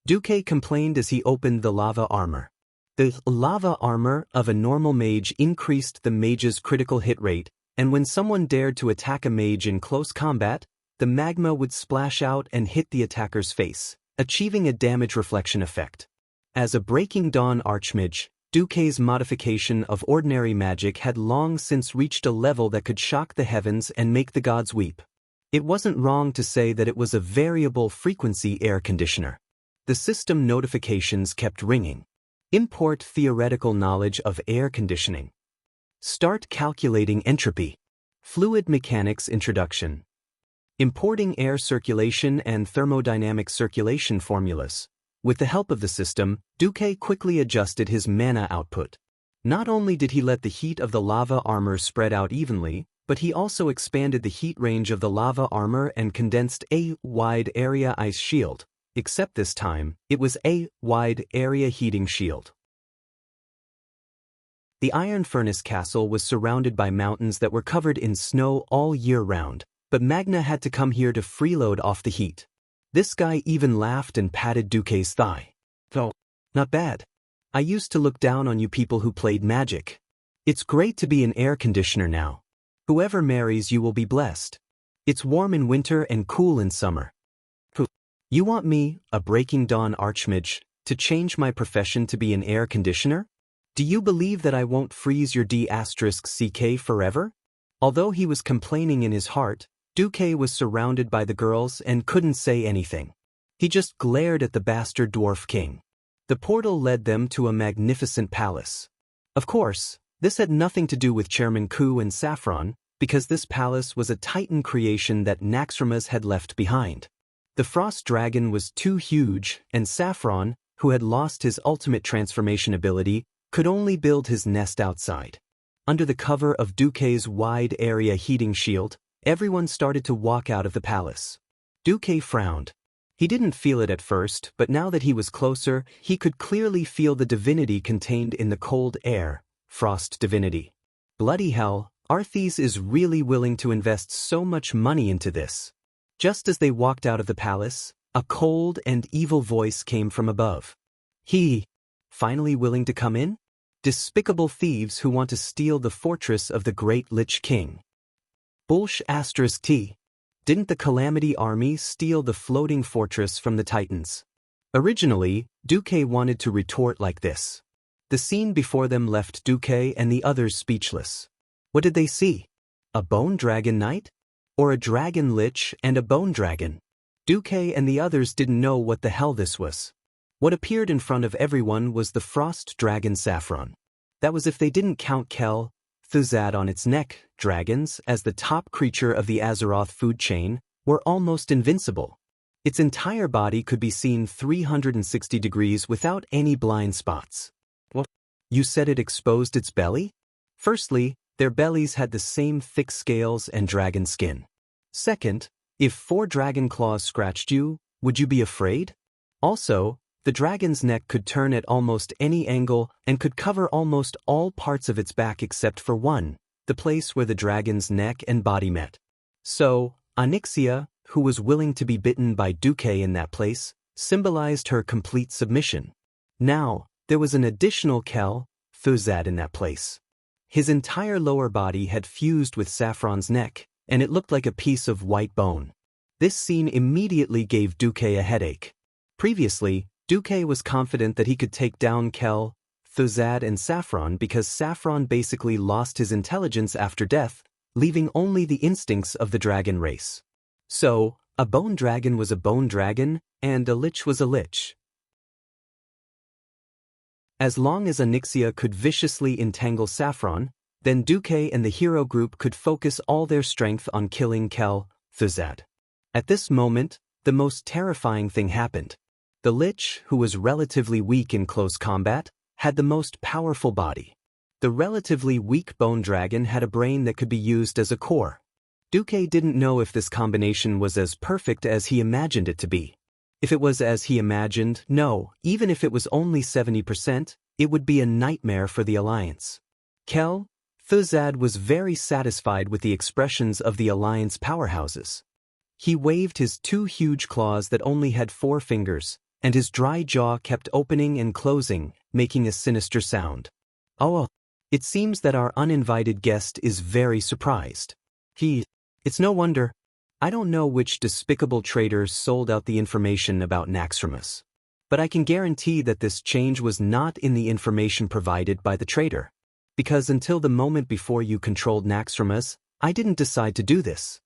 Duque complained as he opened the lava armor. The lava armor of a normal mage increased the mage's critical hit rate, and when someone dared to attack a mage in close combat, the magma would splash out and hit the attacker's face, achieving a damage reflection effect. As a Breaking Dawn archmage, Duque's modification of ordinary magic had long since reached a level that could shock the heavens and make the gods weep. It wasn't wrong to say that it was a variable frequency air conditioner. The system notifications kept ringing. Import theoretical knowledge of air conditioning. Start calculating entropy. Fluid mechanics introduction. Importing air circulation and thermodynamic circulation formulas. With the help of the system, Duque quickly adjusted his mana output. Not only did he let the heat of the lava armor spread out evenly, but he also expanded the heat range of the lava armor and condensed a wide area ice shield, except this time, it was a wide area heating shield. The Iron Furnace Castle was surrounded by mountains that were covered in snow all year round, but Magna had to come here to freeload off the heat. This guy even laughed and patted Duque's thigh. "Oh, not bad. I used to look down on you people who played magic. It's great to be an air conditioner now. Whoever marries you will be blessed. It's warm in winter and cool in summer. You want me, a Breaking Dawn archmage, to change my profession to be an air conditioner? Do you believe that I won't freeze your D*CK forever?" Although he was complaining in his heart, Duque was surrounded by the girls and couldn't say anything. He just glared at the bastard dwarf king. The portal led them to a magnificent palace. Of course, this had nothing to do with Chairman Ku and Saffron, because this palace was a Titan creation that Naxxramas had left behind. The frost dragon was too huge, and Saffron, who had lost his ultimate transformation ability, could only build his nest outside. Under the cover of Duque's wide area heating shield, everyone started to walk out of the palace. Duque frowned. He didn't feel it at first, but now that he was closer, he could clearly feel the divinity contained in the cold air, frost divinity. Bloody hell, Arthas is really willing to invest so much money into this. Just as they walked out of the palace, a cold and evil voice came from above. "He, finally willing to come in? Despicable thieves who want to steal the fortress of the great Lich King. Bullsh*T. Didn't the Calamity Army steal the floating fortress from the Titans?" Originally, Duque wanted to retort like this. The scene before them left Duque and the others speechless. What did they see? A bone dragon knight? Or a dragon lich and a bone dragon? Duque and the others didn't know what the hell this was. What appeared in front of everyone was the frost dragon Saffron. That was if they didn't count Kel, Thuzad on its neck. Dragons, as the top creature of the Azeroth food chain, were almost invincible. Its entire body could be seen 360 degrees without any blind spots. What? You said it exposed its belly? Firstly, their bellies had the same thick scales and dragon skin. Second, if 4 dragon claws scratched you, would you be afraid? Also, the dragon's neck could turn at almost any angle and could cover almost all parts of its back except for one, the place where the dragon's neck and body met. So, Onyxia, who was willing to be bitten by Duque in that place, symbolized her complete submission. Now, there was an additional Kel, Thuzad in that place. His entire lower body had fused with Saffron's neck, and it looked like a piece of white bone. This scene immediately gave Duque a headache. Previously, Duque was confident that he could take down Kel, Thuzad and Saffron because Saffron basically lost his intelligence after death, leaving only the instincts of the dragon race. So, a bone dragon was a bone dragon, and a lich was a lich. As long as Onyxia could viciously entangle Saffron, then Duque and the hero group could focus all their strength on killing Kel, Thuzad. At this moment, the most terrifying thing happened. The lich, who was relatively weak in close combat, had the most powerful body. The relatively weak bone dragon had a brain that could be used as a core. Duque didn't know if this combination was as perfect as he imagined it to be. If it was as he imagined, no, even if it was only 70%, it would be a nightmare for the Alliance. Kel, Thuzad was very satisfied with the expressions of the Alliance powerhouses. He waved his 2 huge claws that only had 4 fingers, and his dry jaw kept opening and closing, making a sinister sound. Oh, it seems that our uninvited guest is very surprised. It's no wonder. I don't know which despicable traitor sold out the information about Naxxramas. But I can guarantee that this change was not in the information provided by the trader. Because until the moment before you controlled Naxxramas, I didn't decide to do this.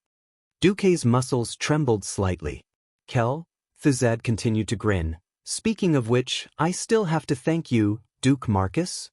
Duque's muscles trembled slightly. Kel, Thizad continued to grin. Speaking of which, I still have to thank you, Duke Marcus.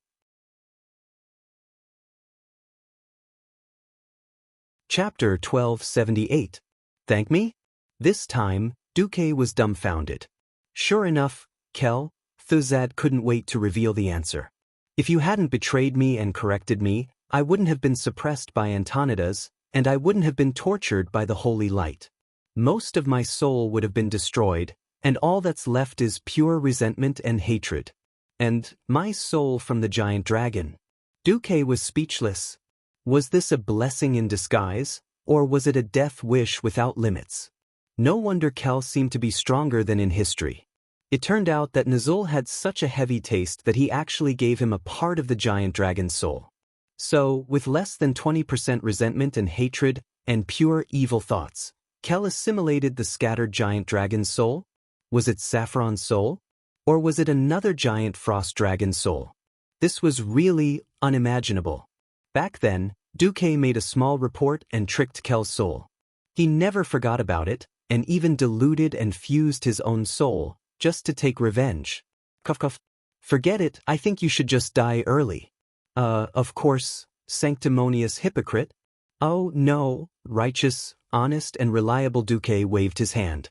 Chapter 1278. Thank me? This time, Duque was dumbfounded. Sure enough, Kel, Thizad couldn't wait to reveal the answer. If you hadn't betrayed me and corrected me, I wouldn't have been suppressed by Antonidas, and I wouldn't have been tortured by the holy light. Most of my soul would have been destroyed, and all that's left is pure resentment and hatred. And my soul from the giant dragon. Duque was speechless. Was this a blessing in disguise, or was it a death wish without limits? No wonder Kel seemed to be stronger than in history. It turned out that Nazul had such a heavy taste that he actually gave him a part of the giant dragon's soul. So, with less than 20% resentment and hatred, and pure evil thoughts, Kel assimilated the scattered giant dragon's soul? Was it Saffron's soul? Or was it another giant frost dragon's soul? This was really unimaginable. Back then, Duque made a small report and tricked Kel's soul. He never forgot about it, and even diluted and fused his own soul, just to take revenge. Cuff cuff. Forget it, I think you should just die early. Of course, sanctimonious hypocrite. Oh no, righteous, honest and reliable Duque waved his hand.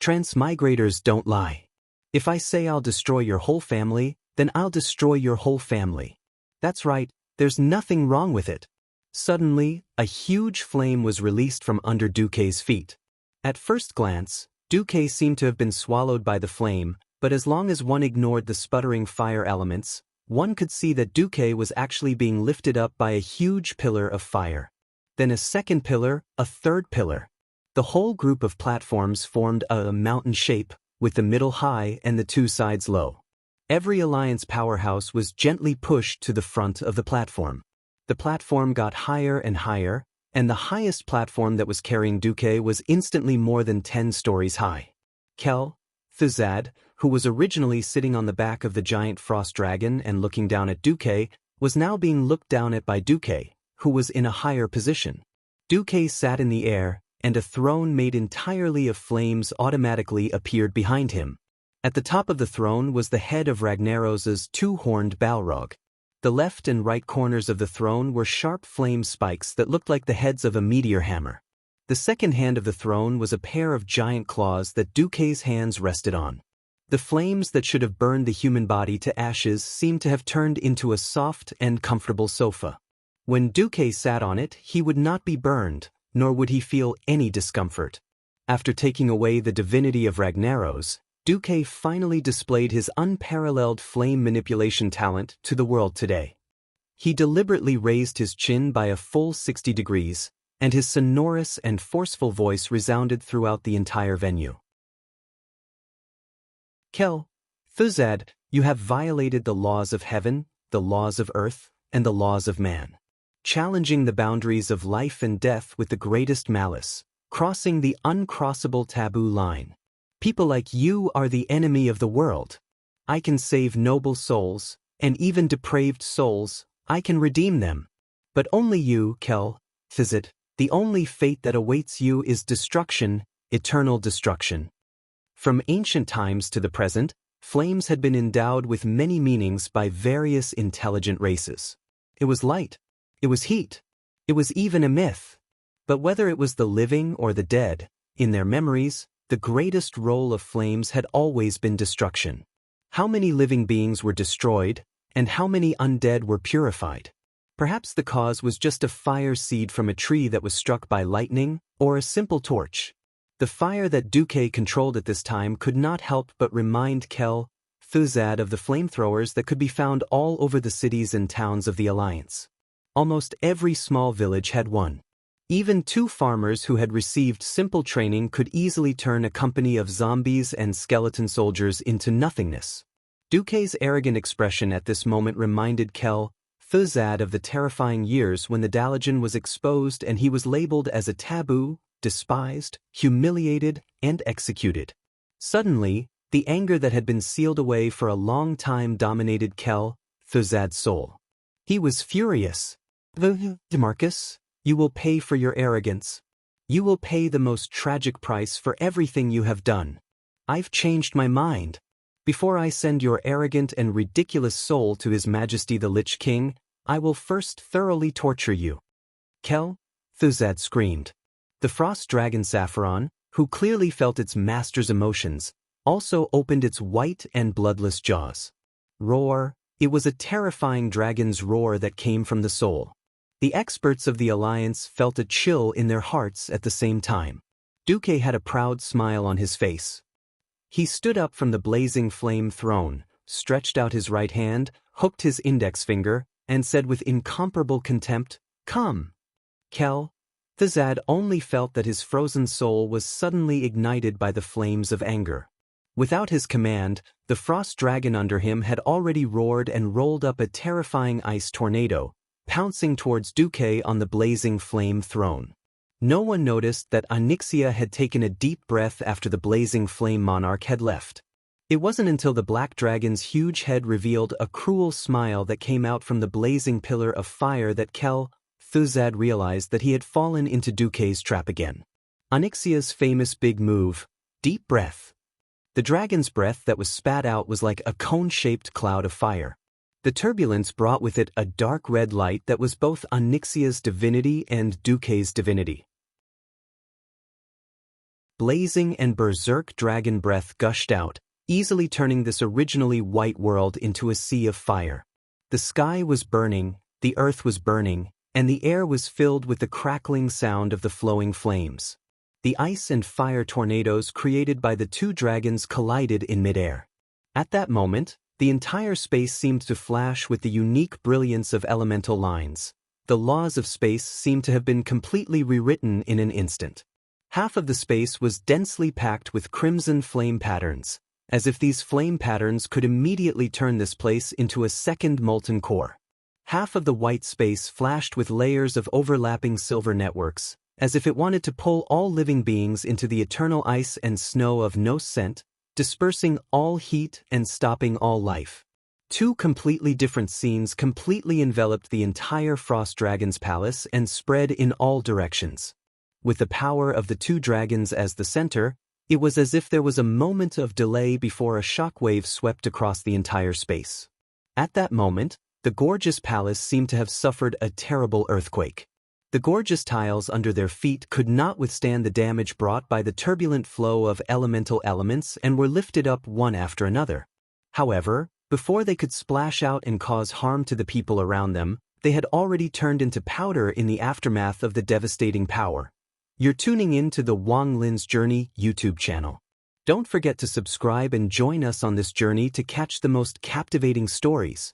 Transmigrators don't lie. If I say I'll destroy your whole family, then I'll destroy your whole family. That's right, there's nothing wrong with it. Suddenly, a huge flame was released from under Duque's feet. At first glance, Duque seemed to have been swallowed by the flame, but as long as one ignored the sputtering fire elements, one could see that Duque was actually being lifted up by a huge pillar of fire. Then a second pillar, a third pillar. The whole group of platforms formed a mountain shape, with the middle high and the two sides low. Every Alliance powerhouse was gently pushed to the front of the platform. The platform got higher and higher, and the highest platform that was carrying Duque was instantly more than 10 stories high. Kel, Thizad, who was originally sitting on the back of the giant frost dragon and looking down at Duque, was now being looked down at by Duque, who was in a higher position. Duque sat in the air, and a throne made entirely of flames automatically appeared behind him. At the top of the throne was the head of Ragnaros's two-horned Balrog. The left and right corners of the throne were sharp flame spikes that looked like the heads of a meteor hammer. The second hand of the throne was a pair of giant claws that Duque's hands rested on. The flames that should have burned the human body to ashes seemed to have turned into a soft and comfortable sofa. When Duque sat on it, he would not be burned, nor would he feel any discomfort. After taking away the divinity of Ragnaros, Duque finally displayed his unparalleled flame manipulation talent to the world today. He deliberately raised his chin by a full 60 degrees, and his sonorous and forceful voice resounded throughout the entire venue. Kel, Thizad, you have violated the laws of heaven, the laws of earth, and the laws of man, challenging the boundaries of life and death with the greatest malice, crossing the uncrossable taboo line. People like you are the enemy of the world. I can save noble souls, and even depraved souls, I can redeem them. But only you, Kel, Thizad, the only fate that awaits you is destruction, eternal destruction. From ancient times to the present, flames had been endowed with many meanings by various intelligent races. It was light. It was heat. It was even a myth. But whether it was the living or the dead, in their memories, the greatest role of flames had always been destruction. How many living beings were destroyed, and how many undead were purified? Perhaps the cause was just a fire seed from a tree that was struck by lightning, or a simple torch. The fire that Duque controlled at this time could not help but remind Kel, Thizad of the flamethrowers that could be found all over the cities and towns of the Alliance. Almost every small village had one. Even two farmers who had received simple training could easily turn a company of zombies and skeleton soldiers into nothingness. Duque's arrogant expression at this moment reminded Kel, Thizad of the terrifying years when the Dalajan was exposed and he was labeled as a taboo, despised, humiliated, and executed. Suddenly, The anger that had been sealed away for a long time dominated Thuzad's soul. He was furious. "Demarcus, you will pay for your arrogance. You will pay the most tragic price for everything you have done. I've changed my mind. Before I send your arrogant and ridiculous soul to His Majesty the Lich King, I will first thoroughly torture you." Thuzad screamed. The frost dragon Saffron, who clearly felt its master's emotions, also opened its white and bloodless jaws. Roar! It was a terrifying dragon's roar that came from the soul. The experts of the Alliance felt a chill in their hearts at the same time. Duque had a proud smile on his face. He stood up from the blazing flame throne, stretched out his right hand, hooked his index finger, and said with incomparable contempt, "Come." Thuzad only felt that his frozen soul was suddenly ignited by the flames of anger. Without his command, the frost dragon under him had already roared and rolled up a terrifying ice tornado, pouncing towards Duque on the blazing flame throne. No one noticed that Xianxia had taken a deep breath after the blazing flame monarch had left. It wasn't until the black dragon's huge head revealed a cruel smile that came out from the blazing pillar of fire that Thuzad realized that he had fallen into Duque's trap again. Xianxia's famous big move, deep breath. The dragon's breath that was spat out was like a cone-shaped cloud of fire. The turbulence brought with it a dark red light that was both Xianxia's divinity and Duque's divinity. Blazing and berserk dragon breath gushed out, easily turning this originally white world into a sea of fire. The sky was burning, the earth was burning, and the air was filled with the crackling sound of the flowing flames. The ice and fire tornadoes created by the two dragons collided in midair. At that moment, the entire space seemed to flash with the unique brilliance of elemental lines. The laws of space seemed to have been completely rewritten in an instant. Half of the space was densely packed with crimson flame patterns, as if these flame patterns could immediately turn this place into a second molten core. Half of the white space flashed with layers of overlapping silver networks, as if it wanted to pull all living beings into the eternal ice and snow of no scent, dispersing all heat and stopping all life. Two completely different scenes completely enveloped the entire Frost Dragon's palace and spread in all directions. With the power of the two dragons as the center, it was as if there was a moment of delay before a shockwave swept across the entire space. At that moment, the gorgeous palace seemed to have suffered a terrible earthquake. The gorgeous tiles under their feet could not withstand the damage brought by the turbulent flow of elemental elements and were lifted up one after another. However, before they could splash out and cause harm to the people around them, they had already turned into powder in the aftermath of the devastating power. You're tuning in to the Wang Lin's Journey YouTube channel. Don't forget to subscribe and join us on this journey to catch the most captivating stories.